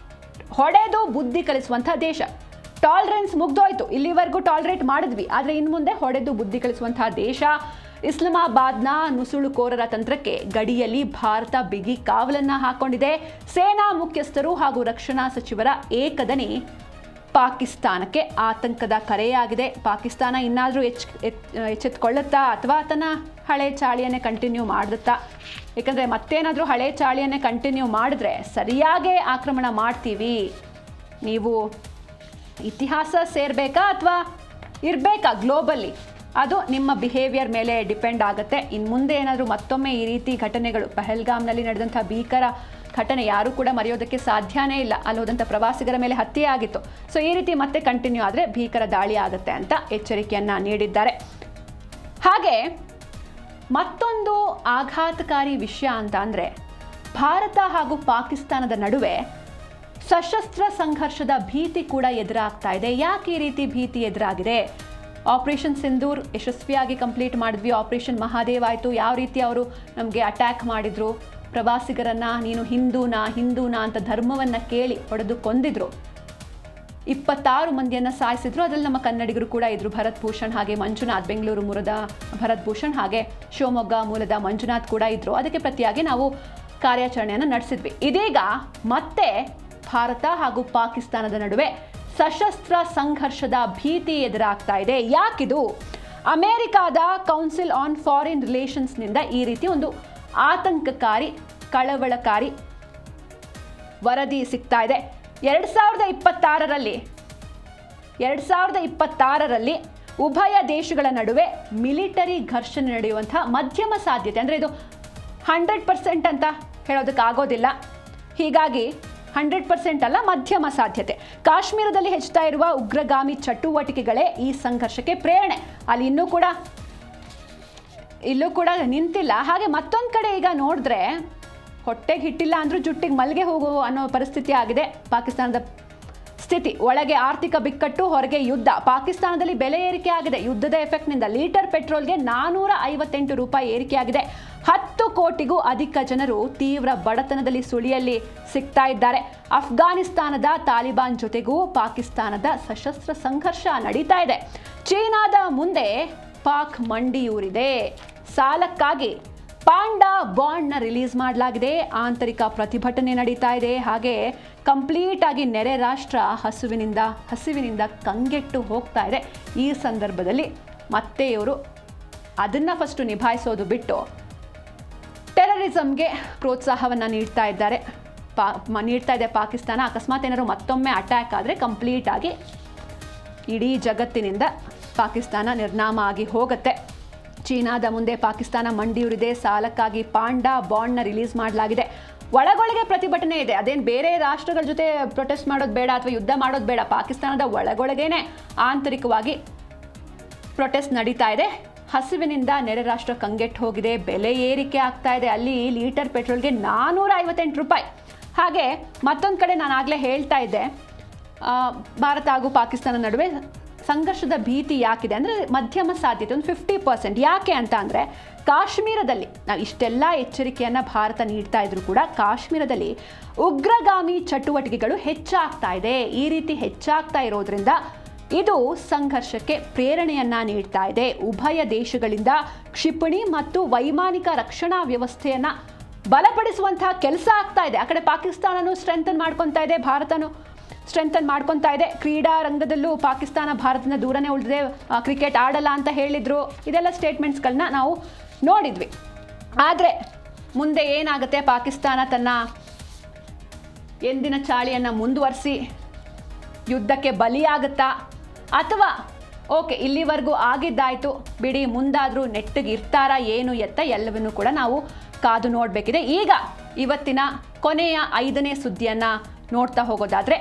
ಹೊಡೆದು ಬುದ್ಧಿ ಕಲಿಸುವಂಥ ದೇಶ. ಟಾಲರೆನ್ಸ್ ಮುಗ್ದೋಯ್ತು, ಇಲ್ಲಿವರೆಗೂ ಟಾಲರೇಟ್ ಮಾಡಿದ್ವಿ, ಆದರೆ ಇನ್ನು ಮುಂದೆ ಹೊಡೆದು ಬುದ್ಧಿ ಕಲಿಸುವಂತಹ ದೇಶ. ಇಸ್ಲಾಮಾಬಾದ್ನ ನುಸುಳುಕೋರರ ತಂತ್ರಕ್ಕೆ ಗಡಿಯಲ್ಲಿ ಭಾರತ ಬಿಗಿ ಕಾವಲನ್ನ ಹಾಕೊಂಡಿದೆ. ಸೇನಾ ಮುಖ್ಯಸ್ಥರು ಹಾಗೂ ರಕ್ಷಣಾ ಸಚಿವರ ಏಕದನಿ ಪಾಕಿಸ್ತಾನಕ್ಕೆ ಆತಂಕದ ಕರೆಯಾಗಿದೆ. ಪಾಕಿಸ್ತಾನ ಇನ್ನಾದರೂ ಎಚ್ಚೆತ್ತುಕೊಳ್ಳುತ್ತಾ ಅಥವಾ ತನ್ನ ಹಳೆ ಚಾಳಿಯನ್ನೇ ಕಂಟಿನ್ಯೂ ಮಾಡುತ್ತಾ? ಯಾಕಂದರೆ ಮತ್ತೇನಾದರೂ ಹಳೆ ಚಾಳಿಯನ್ನೇ ಕಂಟಿನ್ಯೂ ಮಾಡಿದ್ರೆ ಸರಿಯಾಗೇ ಆಕ್ರಮಣ ಮಾಡ್ತೀವಿ, ನೀವು ಇತಿಹಾಸ ಸೇರಬೇಕಾ ಅಥವಾ ಇರಬೇಕಾ ಗ್ಲೋಬಲ್ಲಿ, ಅದು ನಿಮ್ಮ ಬಿಹೇವಿಯರ್ ಮೇಲೆ ಡಿಪೆಂಡ್ ಆಗುತ್ತೆ. ಇನ್ನು ಮುಂದೆ ಏನಾದರೂ ಮತ್ತೊಮ್ಮೆ ಈ ರೀತಿ ಘಟನೆಗಳು, ಪಹಲ್ಗಾಮ್ನಲ್ಲಿ ನಡೆದಂಥ ಭೀಕರ ಘಟನೆ ಯಾರೂ ಕೂಡ ಮರೆಯೋದಕ್ಕೆ ಸಾಧ್ಯನೇ ಇಲ್ಲ. ಅಲ್ಲಿ ಹೋದಂಥ ಪ್ರವಾಸಿಗರ ಮೇಲೆ ಹತ್ಯೆ ಆಗಿತ್ತು. ಸೊ ಈ ರೀತಿ ಮತ್ತೆ ಕಂಟಿನ್ಯೂ ಆದರೆ ಭೀಕರ ದಾಳಿ ಆಗುತ್ತೆ ಅಂತ ಎಚ್ಚರಿಕೆಯನ್ನು ನೀಡಿದ್ದಾರೆ. ಹಾಗೆ ಮತ್ತೊಂದು ಆಘಾತಕಾರಿ ವಿಷಯ ಅಂತ ಅಂದರೆ, ಭಾರತ ಹಾಗೂ ಪಾಕಿಸ್ತಾನದ ನಡುವೆ ಸಶಸ್ತ್ರ ಸಂಘರ್ಷದ ಭೀತಿ ಕೂಡ ಎದುರಾಗ್ತಾ ಇದೆ. ಯಾಕೆ ಈ ರೀತಿ ಭೀತಿ ಎದುರಾಗಿದೆ? ಆಪರೇಷನ್ ಸಿಂಧೂರ್ ಯಶಸ್ವಿಯಾಗಿ ಕಂಪ್ಲೀಟ್ ಮಾಡಿದ್ವಿ, ಆಪರೇಷನ್ ಮಹಾದೇವ್ ಆಯಿತು. ಯಾವ ರೀತಿ ಅವರು ನಮಗೆ ಅಟ್ಯಾಕ್ ಮಾಡಿದ್ರು, ಪ್ರವಾಸಿಗರನ್ನು ನೀನು ಹಿಂದೂನಾ ಅಂತ ಧರ್ಮವನ್ನು ಕೇಳಿ ಹೊಡೆದು ಕೊಂದಿದ್ರು. 26 ಮಂದಿಯನ್ನು ಸಾಯಿಸಿದ್ರು. ಅದರಲ್ಲಿ ನಮ್ಮ ಕನ್ನಡಿಗರು ಕೂಡ ಇದ್ರು, ಭರತ್ ಭೂಷಣ್ ಹಾಗೆ ಮಂಜುನಾಥ್, ಬೆಂಗಳೂರು ಮೂಲದ ಭರತ್ ಭೂಷಣ್ ಹಾಗೆ ಶಿವಮೊಗ್ಗ ಮೂಲದ ಮಂಜುನಾಥ್ ಕೂಡ ಇದ್ರು. ಅದಕ್ಕೆ ಪ್ರತಿಯಾಗಿ ನಾವು ಕಾರ್ಯಾಚರಣೆಯನ್ನು ನಡೆಸಿದ್ವಿ. ಇದೀಗ ಮತ್ತೆ ಭಾರತ ಹಾಗೂ ಪಾಕಿಸ್ತಾನದ ನಡುವೆ ಸಶಸ್ತ್ರ ಸಂಘರ್ಷದ ಭೀತಿ ಎದುರಾಗ್ತಾ ಇದೆ. ಯಾಕಿದು? ಅಮೆರಿಕಾದ ಕೌನ್ಸಿಲ್ ಆನ್ ಫಾರಿನ್ ರಿಲೇಷನ್ಸ್ನಿಂದ ಈ ರೀತಿ ಒಂದು ಆತಂಕಕಾರಿ, ಕಳವಳಕಾರಿ ವರದಿ ಸಿಗ್ತಾ ಇದೆ. 2026ರಲ್ಲಿ ಉಭಯ ದೇಶಗಳ ನಡುವೆ ಮಿಲಿಟರಿ ಘರ್ಷಣೆ ನಡೆಯುವಂಥ ಮಧ್ಯಮ ಸಾಧ್ಯತೆ, ಅಂದರೆ ಇದು 100% ಅಂತ ಹೇಳೋದಕ್ಕಾಗೋದಿಲ್ಲ. ಹೀಗಾಗಿ 100% ಅಲ್ಲ, ಮಧ್ಯಮ ಸಾಧ್ಯತೆ. ಕಾಶ್ಮೀರದಲ್ಲಿ ಹೆಚ್ಚುತ್ತಾ ಇರುವ ಉಗ್ರಗಾಮಿ ಚಟುವಟಿಕೆಗಳೇ ಈ ಸಂಘರ್ಷಕ್ಕೆ ಪ್ರೇರಣೆ. ಅಲ್ಲಿ ಇಲ್ಲೂ ಕೂಡ ನಿಂತಿಲ್ಲ. ಹಾಗೆ ಮತ್ತೊಂದು ಕಡೆ ಈಗ ನೋಡಿದ್ರೆ, ಹೊಟ್ಟೆಗೆ ಹಿಟ್ಟಿಲ್ಲ ಅಂದ್ರೂ ಜುಟ್ಟಿಗೆ ಮಲ್ಲಿಗೆ ಹೋಗು ಅನ್ನೋ ಪರಿಸ್ಥಿತಿ ಆಗಿದೆ ಪಾಕಿಸ್ತಾನದ ಸ್ಥಿತಿ. ಒಳಗೆ ಆರ್ಥಿಕ ಬಿಕ್ಕಟ್ಟು, ಹೊರಗೆ ಯುದ್ಧ. ಪಾಕಿಸ್ತಾನದಲ್ಲಿ ಬೆಲೆ ಏರಿಕೆ ಆಗಿದೆ. ಯುದ್ಧದ ಎಫೆಕ್ಟ್ನಿಂದ ಲೀಟರ್ ಪೆಟ್ರೋಲ್ಗೆ 458 ರೂಪಾಯಿ ಏರಿಕೆಯಾಗಿದೆ. 10 ಕೋಟಿಗೂ ಅಧಿಕ ಜನರು ತೀವ್ರ ಬಡತನದಲ್ಲಿ ಸುಳಿಯಲ್ಲಿ ಸಿಗ್ತಾ ಇದ್ದಾರೆ. ಅಫ್ಘಾನಿಸ್ತಾನದ ತಾಲಿಬಾನ್ ಜೊತೆಗೂ ಪಾಕಿಸ್ತಾನದ ಸಶಸ್ತ್ರ ಸಂಘರ್ಷ ನಡೀತಾ ಇದೆ. ಚೀನಾದ ಮುಂದೆ ಪಾಕ್ ಮಂಡಿಯೂರಿದೆ. ಸಾಲಕ್ಕಾಗಿ ಪಾಂಡಾ ಬಾಂಡ್ನ ರಿಲೀಸ್ ಮಾಡಲಾಗಿದೆ. ಆಂತರಿಕ ಪ್ರತಿಭಟನೆ ನಡೀತಾ ಇದೆ. ಹಾಗೆ ಕಂಪ್ಲೀಟ್ ಆಗಿ ನೆರೆ ರಾಷ್ಟ್ರ ಹಸಿವಿನಿಂದ ಕಂಗೆಟ್ಟು ಹೋಗ್ತಾ ಇದೆ. ಈ ಸಂದರ್ಭದಲ್ಲಿ ಮತ್ತೆ ಇವರು ಅದನ್ನು ಫಸ್ಟು ನಿಭಾಯಿಸೋದು ಬಿಟ್ಟು ಟೆರರಿಸಮ್ಗೆ ಪ್ರೋತ್ಸಾಹವನ್ನು ನೀಡ್ತಾ ಇದೆ ಪಾಕಿಸ್ತಾನ. ಅಕಸ್ಮಾತ್ ಏನಾದ್ರು ಮತ್ತೊಮ್ಮೆ ಅಟ್ಯಾಕ್ ಆದರೆ ಕಂಪ್ಲೀಟ್ ಆಗಿ ಇಡೀ ಜಗತ್ತಿನಿಂದ ಪಾಕಿಸ್ತಾನ ನಿರ್ನಾಮ ಆಗಿ ಹೋಗುತ್ತೆ. ಚೀನಾದ ಮುಂದೆ ಪಾಕಿಸ್ತಾನ ಮಂಡಿಯೂರಿದೆ. ಸಾಲಕ್ಕಾಗಿ ಪಾಂಡಾ ಬಾಂಡ್ನ ರಿಲೀಸ್ ಮಾಡಲಾಗಿದೆ. ಒಳಗೊಳಗೆ ಪ್ರತಿಭಟನೆ ಇದೆ. ಅದೇನು ಬೇರೆ ರಾಷ್ಟ್ರಗಳ ಜೊತೆ ಪ್ರೊಟೆಸ್ಟ್ ಮಾಡೋದು ಬೇಡ ಅಥವಾ ಯುದ್ಧ ಮಾಡೋದು ಬೇಡ, ಪಾಕಿಸ್ತಾನದ ಒಳಗೊಳಗೇನೆ ಆಂತರಿಕವಾಗಿ ಪ್ರೊಟೆಸ್ಟ್ ನಡೀತಾ ಇದೆ. ಹಸಿವಿನಿಂದ ನೆರೆ ರಾಷ್ಟ್ರ ಕಂಗೆಟ್ಟು ಹೋಗಿದೆ, ಬೆಲೆ ಏರಿಕೆ ಆಗ್ತಾ ಇದೆ. ಅಲ್ಲಿ ಲೀಟರ್ ಪೆಟ್ರೋಲ್ಗೆ 458 ರೂಪಾಯಿ. ಹಾಗೆ ಮತ್ತೊಂದು ಕಡೆ ನಾನು ಆಗಲೇ ಹೇಳ್ತಾ ಇದ್ದೆ, ಭಾರತ ಹಾಗೂ ಪಾಕಿಸ್ತಾನ ನಡುವೆ ಸಂಘರ್ಷದ ಭೀತಿ ಯಾಕಿದೆ ಅಂದರೆ ಮಧ್ಯಮ ಸಾಧ್ಯತೆ ಒಂದು 50%. ಯಾಕೆ ಅಂತ ಅಂದರೆ ಕಾಶ್ಮೀರದಲ್ಲಿ ನಾವು ಇಷ್ಟೆಲ್ಲ ಎಚ್ಚರಿಕೆಯನ್ನು ಭಾರತ ನೀಡ್ತಾ ಇದ್ರು ಕೂಡ ಕಾಶ್ಮೀರದಲ್ಲಿ ಉಗ್ರಗಾಮಿ ಚಟುವಟಿಕೆಗಳು ಹೆಚ್ಚಾಗ್ತಾ ಇದೆ. ಈ ರೀತಿ ಹೆಚ್ಚಾಗ್ತಾ ಇರೋದ್ರಿಂದ ಇದು ಸಂಘರ್ಷಕ್ಕೆ ಪ್ರೇರಣೆಯನ್ನ ನೀಡ್ತಾ ಇದೆ. ಉಭಯ ದೇಶಗಳಿಂದ ಕ್ಷಿಪಣಿ ಮತ್ತು ವೈಮಾನಿಕ ರಕ್ಷಣಾ ವ್ಯವಸ್ಥೆಯನ್ನ ಬಲಪಡಿಸುವಂತಹ ಕೆಲಸ ಆಗ್ತಾ ಇದೆ. ಆ ಕಡೆ ಪಾಕಿಸ್ತಾನನೂ ಸ್ಟ್ರೆಂಥನ್ ಮಾಡ್ಕೊತಾ ಇದೆ, ಭಾರತನೂ ಸ್ಟ್ರೆಂಥನ್ ಮಾಡ್ಕೊತಾ ಇದೆ. ಕ್ರೀಡಾ ರಂಗದಲ್ಲೂ ಪಾಕಿಸ್ತಾನ ಭಾರತದಿಂದ ದೂರನೇ ಉಳಿದಿದೆ, ಕ್ರಿಕೆಟ್ ಆಡಲ್ಲ ಅಂತ ಹೇಳಿದ್ರು. ಇದೆಲ್ಲ ಸ್ಟೇಟ್ಮೆಂಟ್ಸ್ಗಳನ್ನ ನಾವು ನೋಡಿದ್ವಿ. ಆದರೆ ಮುಂದೆ ಏನಾಗುತ್ತೆ, ಪಾಕಿಸ್ತಾನ ತನ್ನ ಎಂದಿನ ಚಾಳಿಯನ್ನು ಮುಂದುವರಿಸಿ ಯುದ್ಧಕ್ಕೆ ಬಲಿಯಾಗುತ್ತಾ ಅಥವಾ ಓಕೆ ಇಲ್ಲಿವರೆಗೂ ಆಗಿದ್ದಾಯಿತು ಬಿಡಿ, ಮುಂದಾದರೂ ನೆಟ್ಟಿಗೆ ಇರ್ತಾರಾ ಏನು ಎತ್ತ ಎಲ್ಲವನ್ನೂ ಕೂಡ ನಾವು ಕಾದು ನೋಡಬೇಕಿದೆ. ಈಗ ಇವತ್ತಿನ ಕೊನೆಯ 5ನೇ ಸುದ್ದಿಯನ್ನು ನೋಡ್ತಾ ಹೋಗೋದಾದರೆ,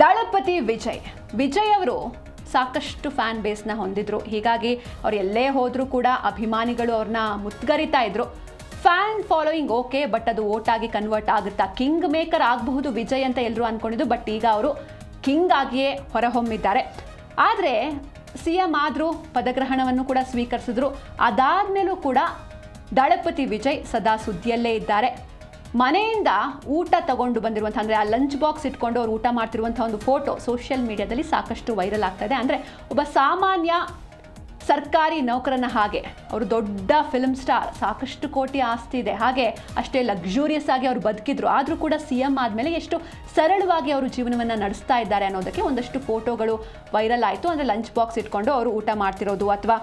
ದಳಪತಿ ವಿಜಯ್ ಅವರು ಸಾಕಷ್ಟು ಫ್ಯಾನ್ ಬೇಸ್ನ ಹೊಂದಿದ್ರು. ಹೀಗಾಗಿ ಅವ್ರು ಎಲ್ಲೇ ಹೋದರೂ ಕೂಡ ಅಭಿಮಾನಿಗಳು ಅವ್ರನ್ನ ಮುತ್ಗರಿತಾ ಇದ್ರು. ಫ್ಯಾನ್ ಫಾಲೋಯಿಂಗ್ ಓಕೆ, ಬಟ್ ಅದು ಓಟಾಗಿ ಕನ್ವರ್ಟ್ ಆಗುತ್ತಾ? ಕಿಂಗ್ ಮೇಕರ್ ಆಗಬಹುದು ವಿಜಯ್ ಅಂತ ಎಲ್ಲರೂ ಅಂದ್ಕೊಂಡಿದ್ದು, ಬಟ್ ಈಗ ಅವರು ಕಿಂಗ್ ಆಗಿಯೇ ಹೊರಹೊಮ್ಮಿದ್ದಾರೆ. ಆದರೆ CM ಆದರೂ ಪದಗ್ರಹಣವನ್ನು ಕೂಡ ಸ್ವೀಕರಿಸಿದ್ರು. ಅದಾದಮೇಲೂ ಕೂಡ ದಳಪತಿ ವಿಜಯ್ ಸದಾ ಸುದ್ದಿಯಲ್ಲೇ ಇದ್ದಾರೆ. ಮನೆಯಿಂದ ಊಟ ತಗೊಂಡು ಬಂದಿರುವಂಥ, ಅಂದರೆ ಆ ಲಂಚ್ ಬಾಕ್ಸ್ ಇಟ್ಕೊಂಡು ಅವ್ರು ಊಟ ಮಾಡ್ತಿರುವಂಥ ಒಂದು ಫೋಟೋ ಸೋಷಿಯಲ್ ಮೀಡಿಯಾದಲ್ಲಿ ಸಾಕಷ್ಟು ವೈರಲ್ ಆಗ್ತಾ ಇದೆ. ಅಂದರೆ ಒಬ್ಬ ಸಾಮಾನ್ಯ ಸರ್ಕಾರಿ ನೌಕರನ ಹಾಗೆ, ಅವರು ದೊಡ್ಡ ಫಿಲ್ಮ್ ಸ್ಟಾರ್, ಸಾಕಷ್ಟು ಕೋಟಿ ಆಸ್ತಿ ಇದೆ, ಹಾಗೆ ಅಷ್ಟೇ ಲಕ್ಸುರಿಯಸ್ ಆಗಿ ಅವರು ಬದುಕಿದ್ರು. ಆದರೂ ಕೂಡ CM ಆದಮೇಲೆ ಎಷ್ಟು ಸರಳವಾಗಿ ಅವರು ಜೀವನವನ್ನು ನಡೆಸ್ತಾ ಇದ್ದಾರೆ ಅನ್ನೋದಕ್ಕೆ ಒಂದಷ್ಟು ಫೋಟೋಗಳು ವೈರಲ್ ಆಯಿತು. ಅಂದರೆ ಲಂಚ್ ಬಾಕ್ಸ್ ಇಟ್ಕೊಂಡು ಅವರು ಊಟ ಮಾಡ್ತಿರೋದು ಅಥವಾ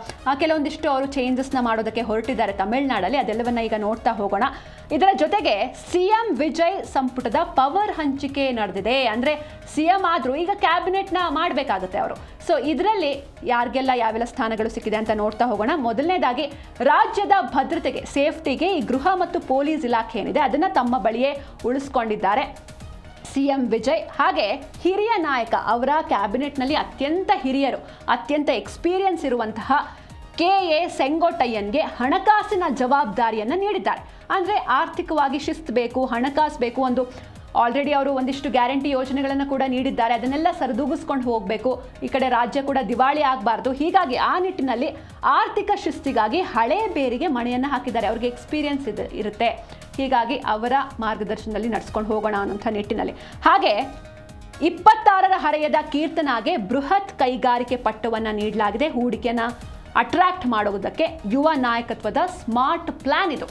ಕೆಲವೊಂದಿಷ್ಟು ಅವರು ಚೇಂಜಸ್ನ ಮಾಡೋದಕ್ಕೆ ಹೊರಟಿದ್ದಾರೆ ತಮಿಳ್ನಾಡಲ್ಲಿ. ಅದೆಲ್ಲವನ್ನ ಈಗ ನೋಡ್ತಾ ಹೋಗೋಣ. ಇದರ ಜೊತೆಗೆ CM ವಿಜಯ್ ಸಂಪುಟದ ಪವರ್ ಹಂಚಿಕೆ ನಡೆದಿದೆ. ಅಂದರೆ CM ಆದರೂ ಈಗ ಕ್ಯಾಬಿನೆಟ್ನ ಮಾಡಬೇಕಾಗುತ್ತೆ ಅವರು. ಸೊ ಇದರಲ್ಲಿ ಯಾರಿಗೆಲ್ಲ ಯಾವೆಲ್ಲ ಸ್ಥಾನಗಳು ಸಿಕ್ಕಿದೆ ಅಂತ ನೋಡ್ತಾ ಹೋಗೋಣ. ಮೊದಲನೇದಾಗಿ ರಾಜ್ಯದ ಭದ್ರತೆಗೆ, ಸೇಫ್ಟಿಗೆ ಈ ಗೃಹ ಮತ್ತು ಪೊಲೀಸ್ ಇಲಾಖೆ ಏನಿದೆ ಅದನ್ನು ತಮ್ಮ ಬಳಿಯೇ ಉಳಿಸ್ಕೊಂಡಿದ್ದಾರೆ CM ವಿಜಯ್. ಹಾಗೆ ಹಿರಿಯ ನಾಯಕ, ಅವರ ಕ್ಯಾಬಿನೆಟ್ನಲ್ಲಿ ಅತ್ಯಂತ ಹಿರಿಯರು, ಅತ್ಯಂತ ಎಕ್ಸ್ಪೀರಿಯನ್ಸ್ ಇರುವಂತಹ KA ಸೆಂಗೋಟಯ್ಯನ್ಗೆ ಹಣಕಾಸಿನ ಜವಾಬ್ದಾರಿಯನ್ನು ನೀಡಿದ್ದಾರೆ. ಅಂದರೆ ಆರ್ಥಿಕವಾಗಿ ಶಿಸ್ತು ಬೇಕು, ಹಣಕಾಸು ಬೇಕು. ಆಲ್ರೆಡಿ ಅವರು ಒಂದಿಷ್ಟು ಗ್ಯಾರಂಟಿ ಯೋಜನೆಗಳನ್ನು ಕೂಡ ನೀಡಿದ್ದಾರೆ, ಅದನ್ನೆಲ್ಲ ಸರಿದೂಗಿಸ್ಕೊಂಡು ಹೋಗಬೇಕು. ಈ ಕಡೆ ರಾಜ್ಯ ಕೂಡ ದಿವಾಳಿ ಆಗಬಾರ್ದು. ಹೀಗಾಗಿ ಆ ನಿಟ್ಟಿನಲ್ಲಿ ಆರ್ಥಿಕ ಶಿಸ್ತಿಗಾಗಿ ಹಳೆ ಬೇರಿಗೆ ಮಣೆಯನ್ನು ಹಾಕಿದ್ದಾರೆ. ಅವ್ರಿಗೆ ಎಕ್ಸ್ಪೀರಿಯನ್ಸ್ ಇರುತ್ತೆ. ಹೀಗಾಗಿ ಅವರ ಮಾರ್ಗದರ್ಶನದಲ್ಲಿ ನಡೆಸ್ಕೊಂಡು ಹೋಗೋಣ ಅನ್ನೋಂಥ ನಿಟ್ಟಿನಲ್ಲಿ. ಹಾಗೆ 26ರ ಹರೆಯದ ಕೀರ್ತನಾಗೆ ಬೃಹತ್ ಕೈಗಾರಿಕೆ ಪಟ್ಟವನ್ನು ನೀಡಲಾಗಿದೆ. ಹೂಡಿಕೆಯನ್ನು ಅಟ್ರಾಕ್ಟ್ ಮಾಡೋದಕ್ಕೆ ಯುವ ನಾಯಕತ್ವದ ಸ್ಮಾರ್ಟ್ ಪ್ಲಾನ್ ಇದು.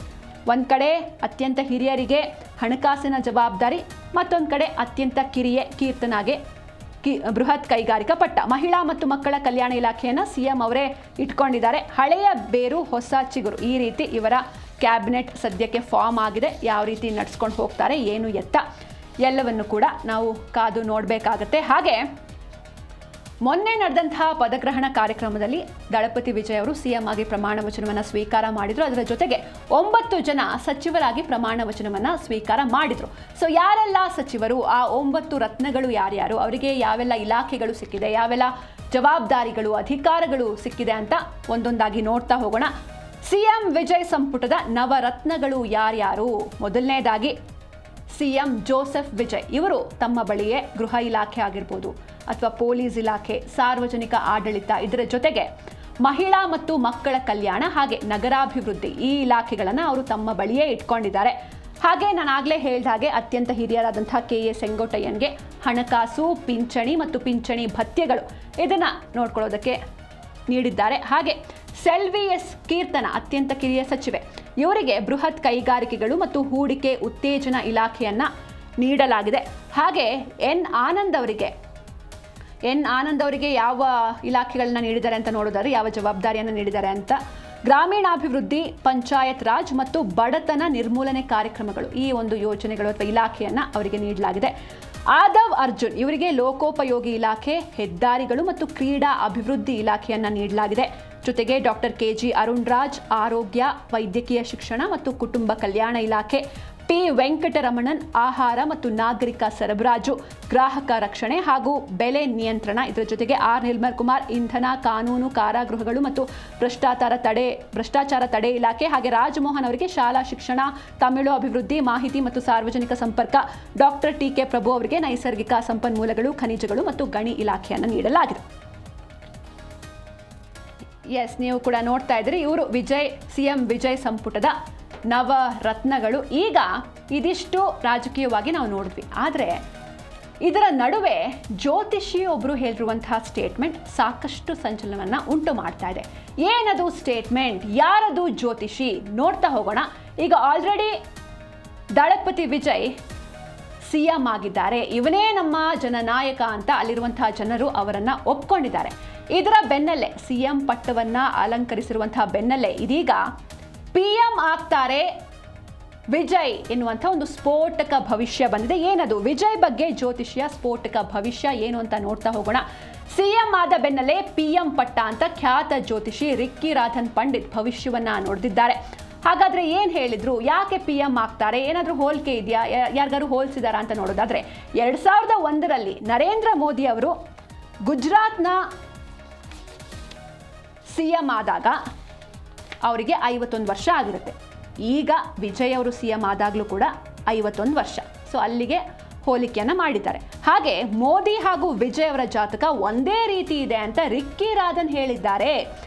ಒಂದು ಕಡೆ ಅತ್ಯಂತ ಹಿರಿಯರಿಗೆ ಹಣಕಾಸಿನ ಜವಾಬ್ದಾರಿ, ಮತ್ತೊಂದು ಕಡೆ ಅತ್ಯಂತ ಕಿರಿಯ ಕೀರ್ತನಾಗೆ ಬೃಹತ್ ಕೈಗಾರಿಕಾ ಪಟ್ಟ. ಮಹಿಳಾ ಮತ್ತು ಮಕ್ಕಳ ಕಲ್ಯಾಣ ಇಲಾಖೆಯನ್ನು CM ಅವರೇ ಇಟ್ಕೊಂಡಿದ್ದಾರೆ. ಹಳೆಯ ಬೇರು ಹೊಸ ಚಿಗುರು, ಈ ರೀತಿ ಇವರ ಕ್ಯಾಬಿನೆಟ್ ಸದ್ಯಕ್ಕೆ ಫಾರ್ಮ್ ಆಗಿದೆ. ಯಾವ ರೀತಿ ನಡ್ಸ್ಕೊಂಡು ಹೋಗ್ತಾರೆ ಏನು ಎತ್ತ ಎಲ್ಲವನ್ನು ಕೂಡ ನಾವು ಕಾದು ನೋಡಬೇಕಾಗತ್ತೆ. ಹಾಗೆ ಮೊನ್ನೆ ನಡೆದಂತಹ ಪದಗ್ರಹಣ ಕಾರ್ಯಕ್ರಮದಲ್ಲಿ ದಳಪತಿ ವಿಜಯ್ ಅವರು CM ಆಗಿ ಪ್ರಮಾಣ ವಚನವನ್ನು ಸ್ವೀಕಾರ ಮಾಡಿದರು. ಅದರ ಜೊತೆಗೆ 9 ಜನ ಸಚಿವರಾಗಿ ಪ್ರಮಾಣ ವಚನವನ್ನು ಸ್ವೀಕಾರ ಮಾಡಿದರು. ಸೊ ಯಾರೆಲ್ಲ ಸಚಿವರು, ಆ 9 ರತ್ನಗಳು ಯಾರ್ಯಾರು, ಅವರಿಗೆ ಯಾವೆಲ್ಲ ಇಲಾಖೆಗಳು ಸಿಕ್ಕಿದೆ, ಯಾವೆಲ್ಲ ಜವಾಬ್ದಾರಿಗಳು ಅಧಿಕಾರಗಳು ಸಿಕ್ಕಿದೆ ಅಂತ ಒಂದೊಂದಾಗಿ ನೋಡ್ತಾ ಹೋಗೋಣ. CM ವಿಜಯ್ ಸಂಪುಟದ ನವರತ್ನಗಳು ಯಾರ್ಯಾರು? ಮೊದಲನೇದಾಗಿ CM ಜೋಸೆಫ್ ವಿಜಯ್. ಇವರು ತಮ್ಮ ಬಳಿಯೇ ಗೃಹ ಇಲಾಖೆ ಆಗಿರ್ಬೋದು ಅಥವಾ ಪೊಲೀಸ್ ಇಲಾಖೆ, ಸಾರ್ವಜನಿಕ ಆಡಳಿತ, ಇದರ ಜೊತೆಗೆ ಮಹಿಳಾ ಮತ್ತು ಮಕ್ಕಳ ಕಲ್ಯಾಣ ಹಾಗೆ ನಗರಾಭಿವೃದ್ಧಿ, ಈ ಇಲಾಖೆಗಳನ್ನು ಅವರು ತಮ್ಮ ಬಳಿಯೇ ಇಟ್ಕೊಂಡಿದ್ದಾರೆ. ಹಾಗೆ ನಾನು ಆಗಲೇ ಹೇಳಿದ ಹಾಗೆ ಅತ್ಯಂತ ಹಿರಿಯರಾದಂಥ KA ಸೆಂಗೋಟಯ್ಯನ್ಗೆ ಹಣಕಾಸು, ಪಿಂಚಣಿ ಮತ್ತು ಪಿಂಚಣಿ ಭತ್ಯೆಗಳು ಇದನ್ನು ನೋಡ್ಕೊಳ್ಳೋದಕ್ಕೆ ನೀಡಿದ್ದಾರೆ. ಹಾಗೆ ಸೆಲ್ವಿ ಎಸ್ ಕೀರ್ತನ ಅತ್ಯಂತ ಕಿರಿಯ ಸಚಿವೆ, ಇವರಿಗೆ ಬೃಹತ್ ಕೈಗಾರಿಕೆಗಳು ಮತ್ತು ಹೂಡಿಕೆ ಉತ್ತೇಜನ ಇಲಾಖೆಯನ್ನು ನೀಡಲಾಗಿದೆ. ಹಾಗೆ ಎನ್ ಆನಂದ್ ಅವರಿಗೆ ಯಾವ ಇಲಾಖೆಗಳನ್ನ ನೀಡಿದ್ದಾರೆ ಅಂತ ನೋಡೋದಾದ್ರೆ, ಯಾವ ಜವಾಬ್ದಾರಿಯನ್ನು ನೀಡಿದ್ದಾರೆ ಅಂತ, ಗ್ರಾಮೀಣಾಭಿವೃದ್ಧಿ, ಪಂಚಾಯತ್ ರಾಜ್ ಮತ್ತು ಬಡತನ ನಿರ್ಮೂಲನೆ ಕಾರ್ಯಕ್ರಮಗಳು, ಈ ಒಂದು ಯೋಜನೆಗಳು ಅಥವಾ ಇಲಾಖೆಯನ್ನು ಅವರಿಗೆ ನೀಡಲಾಗಿದೆ. ಆದವ್ ಅರ್ಜುನ್ ಇವರಿಗೆ ಲೋಕೋಪಯೋಗಿ ಇಲಾಖೆ, ಹೆದ್ದಾರಿಗಳು ಮತ್ತು ಕ್ರೀಡಾ ಅಭಿವೃದ್ಧಿ ಇಲಾಖೆಯನ್ನು ನೀಡಲಾಗಿದೆ. ಜೊತೆಗೆ ಡಾಕ್ಟರ್ KG ಅರುಣ್ ರಾಜ್ ಆರೋಗ್ಯ, ವೈದ್ಯಕೀಯ ಶಿಕ್ಷಣ ಮತ್ತು ಕುಟುಂಬ ಕಲ್ಯಾಣ ಇಲಾಖೆ, ಟಿ ವೆಂಕಟರಮಣನ್ ಆಹಾರ ಮತ್ತು ನಾಗರಿಕ ಸರಬರಾಜು, ಗ್ರಾಹಕ ರಕ್ಷಣೆ ಹಾಗೂ ಬೆಲೆ ನಿಯಂತ್ರಣ, ಇದರ ಜೊತೆಗೆ ಆರ್ ನಿರ್ಮಲ್ ಕುಮಾರ್ ಇಂಧನ, ಕಾನೂನು, ಕಾರಾಗೃಹಗಳು ಮತ್ತು ಭ್ರಷ್ಟಾಚಾರ ತಡೆ ಇಲಾಖೆ, ಹಾಗೆ ರಾಜಮೋಹನ್ ಅವರಿಗೆ ಶಾಲಾ ಶಿಕ್ಷಣ, ತಮಿಳು ಅಭಿವೃದ್ಧಿ, ಮಾಹಿತಿ ಮತ್ತು ಸಾರ್ವಜನಿಕ ಸಂಪರ್ಕ, ಡಾಕ್ಟರ್ ಟಿ.ಕೆ. ಪ್ರಭು ಅವರಿಗೆ ನೈಸರ್ಗಿಕ ಸಂಪನ್ಮೂಲಗಳು, ಖನಿಜಗಳು ಮತ್ತು ಗಣಿ ಇಲಾಖೆಯನ್ನು ನೀಡಲಾಗಿದೆ. ಎಸ್, ನೀವು ಕೂಡ ನೋಡ್ತಾ ಇದ್ದೀರಿ, ಇವರು ಸಿಎಂ ವಿಜಯ್ ಸಂಪುಟದ ನವರತ್ನಗಳು. ಈಗ ಇದಿಷ್ಟು ರಾಜಕೀಯವಾಗಿ ನಾವು ನೋಡಿದ್ವಿ. ಆದರೆ ಇದರ ನಡುವೆ ಜ್ಯೋತಿಷಿ ಒಬ್ಬರು ಹೇಳಿರುವಂತಹ ಸ್ಟೇಟ್ಮೆಂಟ್ ಸಾಕಷ್ಟು ಸಂಚಲನವನ್ನು ಉಂಟು ಮಾಡ್ತಾ ಇದೆ. ಏನದು ಸ್ಟೇಟ್ಮೆಂಟ್? ಯಾರದು ಜ್ಯೋತಿಷಿ? ನೋಡ್ತಾ ಹೋಗೋಣ. ಈಗ ಆಲ್ರೆಡಿ ದಳಪತಿ ವಿಜಯ್ ಸಿಎಂ ಆಗಿದ್ದಾರೆ, ಇವನೇ ನಮ್ಮ ಜನನಾಯಕ ಅಂತ ಅಲ್ಲಿರುವಂತಹ ಜನರು ಅವರನ್ನು ಒಪ್ಕೊಂಡಿದ್ದಾರೆ. ಇದರ ಬೆನ್ನಲ್ಲೇ ಸಿಎಂ ಪಟ್ಟವನ್ನು ಅಲಂಕರಿಸಿರುವಂತಹ ಬೆನ್ನಲ್ಲೇ ಇದೀಗ PM ಆಗ್ತಾರೆ ವಿಜಯ್ ಎನ್ನುವಂಥ ಒಂದು ಸ್ಫೋಟಕ ಭವಿಷ್ಯ ಬಂದಿದೆ. ಏನದು ವಿಜಯ್ ಬಗ್ಗೆ ಜ್ಯೋತಿಷಿಯ ಸ್ಫೋಟಕ ಭವಿಷ್ಯ ಏನು ಅಂತ ನೋಡ್ತಾ ಹೋಗೋಣ. ಸಿಎಂ ಆದ ಬೆನ್ನಲ್ಲೇ PM ಪಟ್ಟ ಅಂತ ಖ್ಯಾತ ಜ್ಯೋತಿಷಿ ರಿಕ್ಕಿ ರಾಧನ್ ಪಂಡಿತ್ ಭವಿಷ್ಯವನ್ನ ನುಡಿದಿದ್ದಾರೆ. ಹಾಗಾದ್ರೆ ಏನ್ ಹೇಳಿದ್ರು? ಯಾಕೆ PM ಆಗ್ತಾರೆ? ಏನಾದರೂ ಹೋಲಿಕೆ ಇದೆಯಾ? ಯಾರಿಗಾರು ಹೋಲಿಸಿದಾರಾ ಅಂತ ನೋಡೋದಾದ್ರೆ 2001ರಲ್ಲಿ ನರೇಂದ್ರ ಮೋದಿ ಅವರು ಗುಜರಾತ್ನ ಸಿಎಂ ಆದಾಗ ಅವರಿಗೆ 51 ವರ್ಷ ಆಗಿರುತ್ತೆ. ಈಗ ವಿಜಯ್ ಅವರು ಸಿಎಂ ಆದಾಗಲೂ ಕೂಡ 51 ವರ್ಷ. ಸೊ ಅಲ್ಲಿಗೆ ಹೋಲಿಕೆಯನ್ನು ಮಾಡಿದ್ದಾರೆ. ಹಾಗೆ ಮೋದಿ ಹಾಗೂ ವಿಜಯ್ ಅವರ ಜಾತಕ ಒಂದೇ ರೀತಿ ಇದೆ ಅಂತ ರಿಕ್ಕಿ ರಾಧನ್ ಹೇಳಿದ್ದಾರೆ.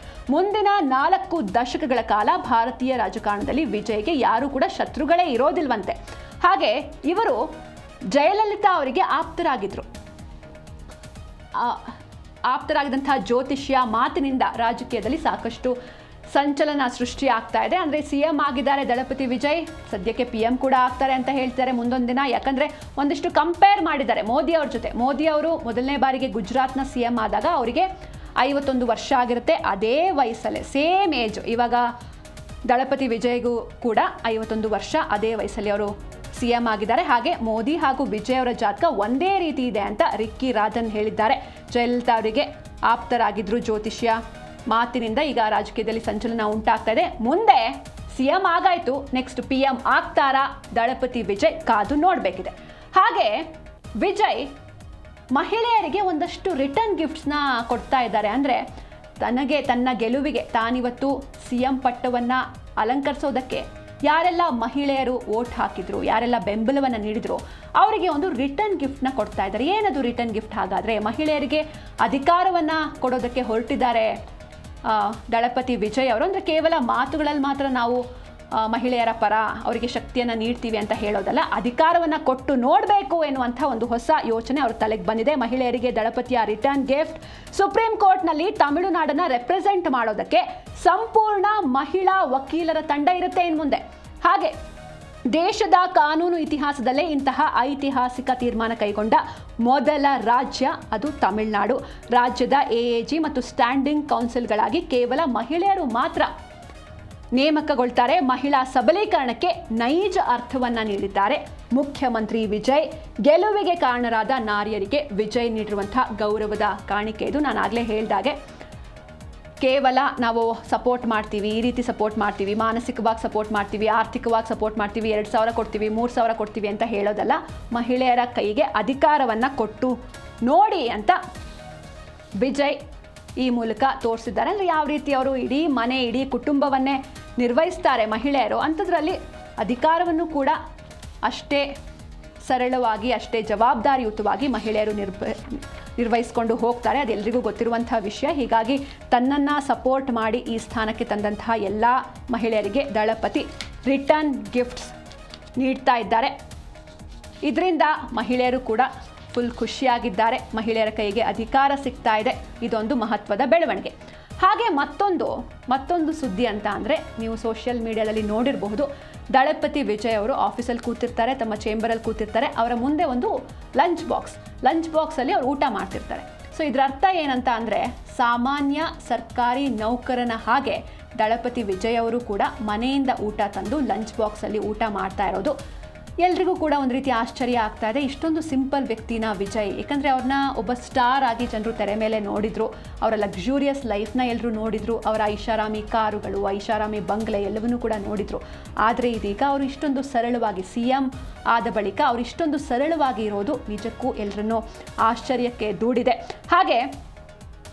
ಮುಂದಿನ 4 ದಶಕಗಳ ಕಾಲ ಭಾರತೀಯ ರಾಜಕಾರಣದಲ್ಲಿ ವಿಜಯ್ಗೆ ಯಾರು ಕೂಡ ಶತ್ರುಗಳೇ ಇರೋದಿಲ್ವಂತೆ. ಹಾಗೆ ಇವರು ಜಯಲಲಿತಾ ಅವರಿಗೆ ಆಪ್ತರಾಗಿದ್ದಂತಹ ಜ್ಯೋತಿಷ್ಯ ಮಾತಿನಿಂದ ರಾಜಕೀಯದಲ್ಲಿ ಸಾಕಷ್ಟು ಸಂಚಲನ ಸೃಷ್ಟಿ ಆಗ್ತಾ ಇದೆ. ಅಂದರೆ ಸಿಎಂ ಆಗಿದ್ದಾರೆ ದಳಪತಿ ವಿಜಯ್, ಸದ್ಯಕ್ಕೆ PM ಕೂಡ ಆಗ್ತಾರೆ ಅಂತ ಹೇಳ್ತಾರೆ ಮುಂದೊಂದು ದಿನ. ಯಾಕಂದರೆ ಒಂದಿಷ್ಟು ಕಂಪೇರ್ ಮಾಡಿದ್ದಾರೆ ಮೋದಿ ಅವ್ರ ಜೊತೆ. ಮೋದಿ ಅವರು ಮೊದಲನೇ ಬಾರಿಗೆ ಗುಜರಾತ್ನ ಸಿಎಂ ಆದಾಗ ಅವರಿಗೆ 51 ವರ್ಷ ಆಗಿರುತ್ತೆ. ಅದೇ ವಯಸ್ಸಲ್ಲೇ ಸೇಮ್ ಏಜ್ ಇವಾಗ ದಳಪತಿ ವಿಜಯ್ಗೂ ಕೂಡ 51 ವರ್ಷ, ಅದೇ ವಯಸ್ಸಲ್ಲಿ ಅವರು ಸಿಎಂ ಆಗಿದ್ದಾರೆ. ಹಾಗೆ ಮೋದಿ ಹಾಗೂ ವಿಜಯ್ ಅವರ ಜಾತಕ ಒಂದೇ ರೀತಿ ಇದೆ ಅಂತ ರಿಕ್ಕಿ ರಾಧನ್ ಹೇಳಿದ್ದಾರೆ. ಜಯಲಲಿತಾ ಅವರಿಗೆ ಆಪ್ತರಾಗಿದ್ರು ಜ್ಯೋತಿಷ್ಯ ಮಾತಿನಿಂದ ಈಗ ರಾಜಕೀಯದಲ್ಲಿ ಸಂಚಲನ ಉಂಟಾಗ್ತಾ ಇದೆ. ಮುಂದೆ ಸಿಎಂ ಆಗಾಯ್ತು, ನೆಕ್ಸ್ಟ್ PM ಆಗ್ತಾರಾ ದಳಪತಿ ವಿಜಯ್? ಕಾದು ನೋಡಬೇಕಿದೆ. ಹಾಗೆ ವಿಜಯ್ ಮಹಿಳೆಯರಿಗೆ ಒಂದಷ್ಟು ರಿಟರ್ನ್ ಗಿಫ್ಟ್ಸ್ನ ಕೊಡ್ತಾ ಇದ್ದಾರೆ. ಅಂದರೆ ತನ್ನ ಗೆಲುವಿಗೆ ತಾನಿವತ್ತು ಸಿಎಂ ಪಟ್ಟವನ್ನು ಅಲಂಕರಿಸೋದಕ್ಕೆ ಯಾರೆಲ್ಲ ಮಹಿಳೆಯರು ವೋಟ್ ಹಾಕಿದ್ರು, ಯಾರೆಲ್ಲ ಬೆಂಬಲವನ್ನು ನೀಡಿದ್ರು ಅವರಿಗೆ ಒಂದು ರಿಟರ್ನ್ ಗಿಫ್ಟ್ನ ಕೊಡ್ತಾ ಇದ್ದಾರೆ. ಏನದು ರಿಟರ್ನ್ ಗಿಫ್ಟ್? ಹಾಗಾದರೆ ಮಹಿಳೆಯರಿಗೆ ಅಧಿಕಾರವನ್ನು ಕೊಡೋದಕ್ಕೆ ಹೊರಟಿದ್ದಾರೆ ದಳಪತಿ ವಿಜಯ್ ಅವರು. ಅಂದರೆ ಕೇವಲ ಮಾತುಗಳಲ್ಲಿ ಮಾತ್ರ ನಾವು ಮಹಿಳೆಯರ ಪರ ಅವರಿಗೆ ಶಕ್ತಿಯನ್ನು ನೀಡ್ತೀವಿ ಅಂತ ಹೇಳೋದಲ್ಲ, ಅಧಿಕಾರವನ್ನು ಕೊಟ್ಟು ನೋಡಬೇಕು ಎನ್ನುವಂಥ ಒಂದು ಹೊಸ ಯೋಚನೆ ಅವ್ರ ತಲೆಗೆ ಬಂದಿದೆ. ಮಹಿಳೆಯರಿಗೆ ದಳಪತಿಯ ರಿಟರ್ನ್ ಗಿಫ್ಟ್. ಸುಪ್ರೀಂ ಕೋರ್ಟ್ನಲ್ಲಿ ತಮಿಳುನಾಡನ್ನು ರೆಪ್ರೆಸೆಂಟ್ ಮಾಡೋದಕ್ಕೆ ಸಂಪೂರ್ಣ ಮಹಿಳಾ ವಕೀಲರ ತಂಡ ಇರುತ್ತೆ ಇನ್ನು ಮುಂದೆ. ಹಾಗೆ ದೇಶದ ಕಾನೂನು ಇತಿಹಾಸದಲ್ಲೇ ಇಂತಹ ಐತಿಹಾಸಿಕ ತೀರ್ಮಾನ ಕೈಗೊಂಡ ಮೊದಲ ರಾಜ್ಯ ಅದು ತಮಿಳುನಾಡು. ರಾಜ್ಯದ AAG ಮತ್ತು ಸ್ಟ್ಯಾಂಡಿಂಗ್ ಕೌನ್ಸಿಲ್ಗಳಾಗಿ ಕೇವಲ ಮಹಿಳೆಯರು ಮಾತ್ರ ನೇಮಕಗೊಳ್ತಾರೆ. ಮಹಿಳಾ ಸಬಲೀಕರಣಕ್ಕೆ ನೈಜ ಅರ್ಥವನ್ನು ನೀಡಿದ್ದಾರೆ ಮುಖ್ಯಮಂತ್ರಿ ವಿಜಯ್. ಗೆಲುವಿಗೆ ಕಾರಣರಾದ ನಾರಿಯರಿಗೆ ವಿಜಯ್ ನೀಡಿರುವಂತಹ ಗೌರವದ ಕಾಣಿಕೆ ಇದು. ನಾನು ಆಗಲೇ ಹೇಳಿದಾಗೆ ಕೇವಲ ನಾವು ಸಪೋರ್ಟ್ ಮಾಡ್ತೀವಿ, ಈ ರೀತಿ ಸಪೋರ್ಟ್ ಮಾಡ್ತೀವಿ, ಮಾನಸಿಕವಾಗಿ ಸಪೋರ್ಟ್ ಮಾಡ್ತೀವಿ, ಆರ್ಥಿಕವಾಗಿ ಸಪೋರ್ಟ್ ಮಾಡ್ತೀವಿ, 2,000 ಕೊಡ್ತೀವಿ, 3,000 ಕೊಡ್ತೀವಿ ಅಂತ ಹೇಳೋದಲ್ಲ. ಮಹಿಳೆಯರ ಕೈಗೆ ಅಧಿಕಾರವನ್ನು ಕೊಟ್ಟು ನೋಡಿ ಅಂತ ವಿಜಯ್ ಈ ಮೂಲಕ ತೋರಿಸಿದ್ದಾರೆ. ಅಂದರೆ ಯಾವ ರೀತಿ ಅವರು ಇಡೀ ಮನೆ, ಇಡೀ ಕುಟುಂಬವನ್ನೇ ನಿರ್ವಹಿಸ್ತಾರೆ ಮಹಿಳೆಯರು, ಅಂಥದ್ರಲ್ಲಿ ಅಧಿಕಾರವನ್ನು ಕೂಡ ಅಷ್ಟೇ ಸರಳವಾಗಿ, ಅಷ್ಟೇ ಜವಾಬ್ದಾರಿಯುತವಾಗಿ ಮಹಿಳೆಯರು ನಿರ್ವಹಿಸಿಕೊಂಡು ಹೋಗ್ತಾರೆ. ಅದೆಲ್ಲರಿಗೂ ಗೊತ್ತಿರುವಂತಹ ವಿಷಯ. ಹೀಗಾಗಿ ತನ್ನನ್ನು ಸಪೋರ್ಟ್ ಮಾಡಿ ಈ ಸ್ಥಾನಕ್ಕೆ ತಂದಂತಹ ಎಲ್ಲ ಮಹಿಳೆಯರಿಗೆ ದಳಪತಿ ರಿಟರ್ನ್ ಗಿಫ್ಟ್ಸ್ ನೀಡ್ತಾ ಇದ್ದಾರೆ. ಇದರಿಂದ ಮಹಿಳೆಯರು ಕೂಡ ಫುಲ್ ಖುಷಿಯಾಗಿದ್ದಾರೆ. ಮಹಿಳೆಯರ ಕೈಗೆ ಅಧಿಕಾರ ಸಿಗ್ತಾ ಇದೆ. ಇದೊಂದು ಮಹತ್ವದ ಬೆಳವಣಿಗೆ. ಹಾಗೆ ಮತ್ತೊಂದು ಸುದ್ದಿ ಅಂತ ಅಂದರೆ ನೀವು ಸೋಷಿಯಲ್ ಮೀಡಿಯಾದಲ್ಲಿ ನೋಡಿರಬಹುದು. ದಳಪತಿ ವಿಜಯ್ ಅವರು ಆಫೀಸಲ್ಲಿ ಕೂತಿರ್ತಾರೆ, ತಮ್ಮ ಚೇಂಬರಲ್ಲಿ ಕೂತಿರ್ತಾರೆ. ಅವರ ಮುಂದೆ ಒಂದು ಲಂಚ್ ಬಾಕ್ಸಲ್ಲಿ ಅವರು ಊಟ ಮಾಡ್ತಿರ್ತಾರೆ. ಸೊ ಇದರ ಅರ್ಥ ಏನಂತ ಅಂದರೆ ಸಾಮಾನ್ಯ ಸರ್ಕಾರಿ ನೌಕರನ ಹಾಗೆ ದಳಪತಿ ವಿಜಯ್ ಅವರು ಕೂಡ ಮನೆಯಿಂದ ಊಟ ತಂದು ಲಂಚ್ ಬಾಕ್ಸಲ್ಲಿ ಊಟ ಮಾಡ್ತಾ ಇರೋದು. ಎಲ್ರಿಗೂ ಕೂಡ ಒಂದು ರೀತಿ ಆಶ್ಚರ್ಯ ಆಗ್ತಾ ಇದೆ, ಇಷ್ಟೊಂದು ಸಿಂಪಲ್ ವ್ಯಕ್ತಿನ ವಿಜಯ್. ಯಾಕಂದರೆ ಅವ್ರನ್ನ ಒಬ್ಬ ಸ್ಟಾರ್ ಆಗಿ ಜನರು ತೆರೆ ಮೇಲೆ ನೋಡಿದ್ರು, ಅವರ ಲಕ್ಸುರಿಯಸ್ ಲೈಫ್ನ ಎಲ್ಲರೂ ನೋಡಿದ್ರು, ಅವರ ಐಷಾರಾಮಿ ಕಾರುಗಳು, ಐಷಾರಾಮಿ ಬಂಗ್ಲೆ ಎಲ್ಲವನ್ನೂ ಕೂಡ ನೋಡಿದ್ರು. ಆದರೆ ಇದೀಗ ಅವರು ಇಷ್ಟೊಂದು ಸರಳವಾಗಿ CM ಆದ ಬಳಿಕ ಅವರು ಇಷ್ಟೊಂದು ಸರಳವಾಗಿ ಇರೋದು ನಿಜಕ್ಕೂ ಎಲ್ಲರನ್ನೂ ಆಶ್ಚರ್ಯಕ್ಕೆ ದೂಡಿದೆ. ಹಾಗೆ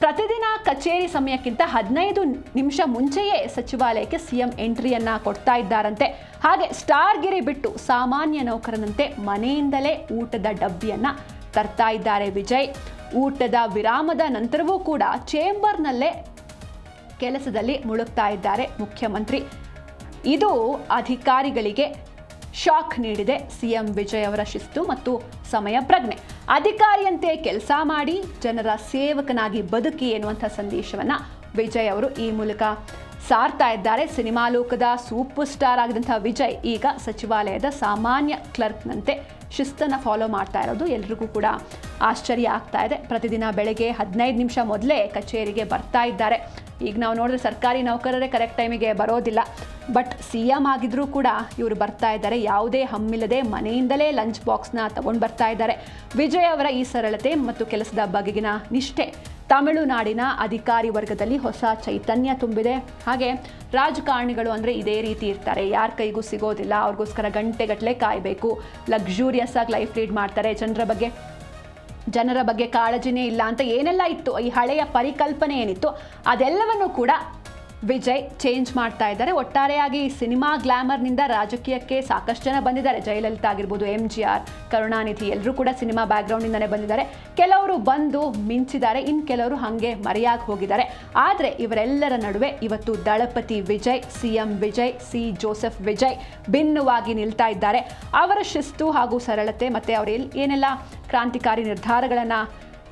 ಪ್ರತಿದಿನ ಕಚೇರಿ ಸಮಯಕ್ಕಿಂತ 15 ನಿಮಿಷ ಮುಂಚೆಯೇ ಸಚಿವಾಲಯಕ್ಕೆ CM ಎಂಟ್ರಿಯನ್ನು ಕೊಡ್ತಾ ಇದ್ದಾರಂತೆ. ಹಾಗೆ ಸ್ಟಾರ್ಗಿರಿ ಬಿಟ್ಟು ಸಾಮಾನ್ಯ ನೌಕರನಂತೆ ಮನೆಯಿಂದಲೇ ಊಟದ ಡಬ್ಬಿಯನ್ನು ತರ್ತಾ ಇದ್ದಾರೆ ವಿಜಯ್. ಊಟದ ವಿರಾಮದ ನಂತರವೂ ಕೂಡ ಚೇಂಬರ್ನಲ್ಲೇ ಕೆಲಸದಲ್ಲಿ ಮುಳುಗ್ತಾ ಇದ್ದಾರೆ ಮುಖ್ಯಮಂತ್ರಿ. ಇದು ಅಧಿಕಾರಿಗಳಿಗೆ ಶಾಕ್ ನೀಡಿದೆ CM ವಿಜಯ್ ಅವರ ಶಿಸ್ತು ಮತ್ತು ಸಮಯ ಪ್ರಜ್ಞೆ. ಅಧಿಕಾರಿಯಂತೆ ಕೆಲಸ ಮಾಡಿ ಜನರ ಸೇವಕನಾಗಿ ಬದುಕಿ ಎನ್ನುವಂಥ ಸಂದೇಶವನ್ನು ವಿಜಯ್ ಅವರು ಈ ಮೂಲಕ ಸಾರ್ತಾ ಇದ್ದಾರೆ. ಸಿನಿಮಾ ಲೋಕದ ಸೂಪರ್ ಸ್ಟಾರ್ ಆಗಿದಂಥ ವಿಜಯ್ ಈಗ ಸಚಿವಾಲಯದ ಸಾಮಾನ್ಯ ಕ್ಲರ್ಕ್ನಂತೆ ಶಿಸ್ತನ್ನು ಫಾಲೋ ಮಾಡ್ತಾ ಇರೋದು ಎಲ್ರಿಗೂ ಕೂಡ ಆಶ್ಚರ್ಯ ಆಗ್ತಾ ಇದೆ. ಪ್ರತಿದಿನ ಬೆಳಗ್ಗೆ 15 ನಿಮಿಷ ಮೊದಲೇ ಕಚೇರಿಗೆ ಬರ್ತಾ ಇದ್ದಾರೆ. ಈಗ ನಾವು ನೋಡಿದ್ರೆ ಸರ್ಕಾರಿ ನೌಕರರೇ ಕರೆಕ್ಟ್ ಟೈಮಿಗೆ ಬರೋದಿಲ್ಲ, ಬಟ್ CM ಆಗಿದ್ರೂ ಕೂಡ ಇವರು ಬರ್ತಾ ಇದ್ದಾರೆ. ಯಾವುದೇ ಹಮ್ಮಿಲ್ಲದೆ ಮನೆಯಿಂದಲೇ ಲಂಚ್ ಬಾಕ್ಸ್ನ ತಗೊಂಡು ಬರ್ತಾ ಇದ್ದಾರೆ. ವಿಜಯ್ ಅವರ ಈ ಸರಳತೆ ಮತ್ತು ಕೆಲಸದ ಬಗೆಗಿನ ನಿಷ್ಠೆ ತಮಿಳುನಾಡಿನ ಅಧಿಕಾರಿ ವರ್ಗದಲ್ಲಿ ಹೊಸ ಚೈತನ್ಯ ತುಂಬಿದೆ. ಹಾಗೆ ರಾಜಕಾರಣಿಗಳು ಅಂದರೆ ಇದೇ ರೀತಿ ಇರ್ತಾರೆ, ಯಾರ ಕೈಗೂ ಸಿಗೋದಿಲ್ಲ, ಅವ್ರಿಗೋಸ್ಕರ ಗಂಟೆಗಟ್ಟಲೆ ಕಾಯಬೇಕು, ಲಕ್ಸುರಿಯಸ್ ಆಗಿ ಲೈಫ್ ಲೀಡ್ ಮಾಡ್ತಾರೆ, ಜನರ ಬಗ್ಗೆ ಕಾಳಜಿನೇ ಇಲ್ಲ ಅಂತ ಏನೆಲ್ಲ ಇತ್ತು, ಈ ಹಳೆಯ ಪರಿಕಲ್ಪನೆ ಏನಿತ್ತು ಅದೆಲ್ಲವನ್ನು ಕೂಡ ವಿಜಯ್ ಚೇಂಜ್ ಮಾಡ್ತಾ ಇದ್ದಾರೆ. ಒಟ್ಟಾರೆಯಾಗಿ ಸಿನಿಮಾ ಗ್ಲಾಮರ್ನಿಂದ ರಾಜಕೀಯಕ್ಕೆ ಸಾಕಷ್ಟು ಜನ ಬಂದಿದ್ದಾರೆ. ಜಯಲಲಿತಾ ಆಗಿರ್ಬೋದು, MGR, ಕರುಣಾನಿಧಿ ಎಲ್ಲರೂ ಕೂಡ ಸಿನಿಮಾ ಬ್ಯಾಕ್ಗ್ರೌಂಡಿಂದನೇ ಬಂದಿದ್ದಾರೆ. ಕೆಲವರು ಬಂದು ಮಿಂಚಿದ್ದಾರೆ, ಇನ್ನು ಕೆಲವರು ಹಾಗೆ ಮರೆಯಾಗಿ ಹೋಗಿದ್ದಾರೆ. ಆದರೆ ಇವರೆಲ್ಲರ ನಡುವೆ ಇವತ್ತು ದಳಪತಿ ವಿಜಯ್, CM ವಿಜಯ್, C. ಜೋಸೆಫ್ ವಿಜಯ್ ಭಿನ್ನವಾಗಿ ನಿಲ್ತಾ ಇದ್ದಾರೆ. ಅವರ ಶಿಸ್ತು ಹಾಗೂ ಸರಳತೆ ಮತ್ತು ಅವರು ಏನೆಲ್ಲ ಕ್ರಾಂತಿಕಾರಿ ನಿರ್ಧಾರಗಳನ್ನು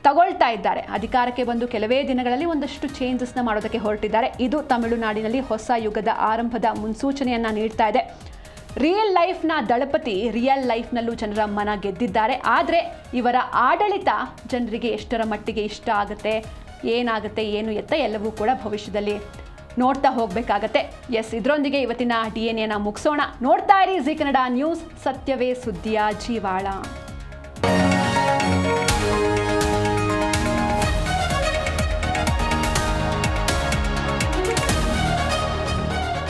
ತಗೊಳ್ತಾ ಇದ್ದಾರೆ. ಅಧಿಕಾರಕ್ಕೆ ಬಂದು ಕೆಲವೇ ದಿನಗಳಲ್ಲಿ ಒಂದಷ್ಟು ಚೇಂಜಸ್ನ ಮಾಡೋದಕ್ಕೆ ಹೊರಟಿದ್ದಾರೆ. ಇದು ತಮಿಳುನಾಡಿನಲ್ಲಿ ಹೊಸ ಯುಗದ ಆರಂಭದ ಮುನ್ಸೂಚನೆಯನ್ನು ನೀಡ್ತಾ ಇದೆ. ರಿಯಲ್ ಲೈಫ್ನ ದಳಪತಿ ರಿಯಲ್ ಲೈಫ್ನಲ್ಲೂ ಜನರ ಮನ ಗೆದ್ದಿದ್ದಾರೆ. ಆದರೆ ಇವರ ಆಡಳಿತ ಜನರಿಗೆ ಎಷ್ಟರ ಮಟ್ಟಿಗೆ ಇಷ್ಟ ಆಗುತ್ತೆ, ಏನಾಗುತ್ತೆ, ಏನು ಎತ್ತ ಎಲ್ಲವೂ ಕೂಡ ಭವಿಷ್ಯದಲ್ಲಿ ನೋಡ್ತಾ ಹೋಗಬೇಕಾಗತ್ತೆ. ಇದರೊಂದಿಗೆ ಇವತ್ತಿನ DNA ಮುಗಿಸೋಣ. ನೋಡ್ತಾ ಇರಿ ಜೀ ಕನ್ನಡ ನ್ಯೂಸ್, ಸತ್ಯವೇ ಸುದ್ದಿಯ ಜೀವಾಳ.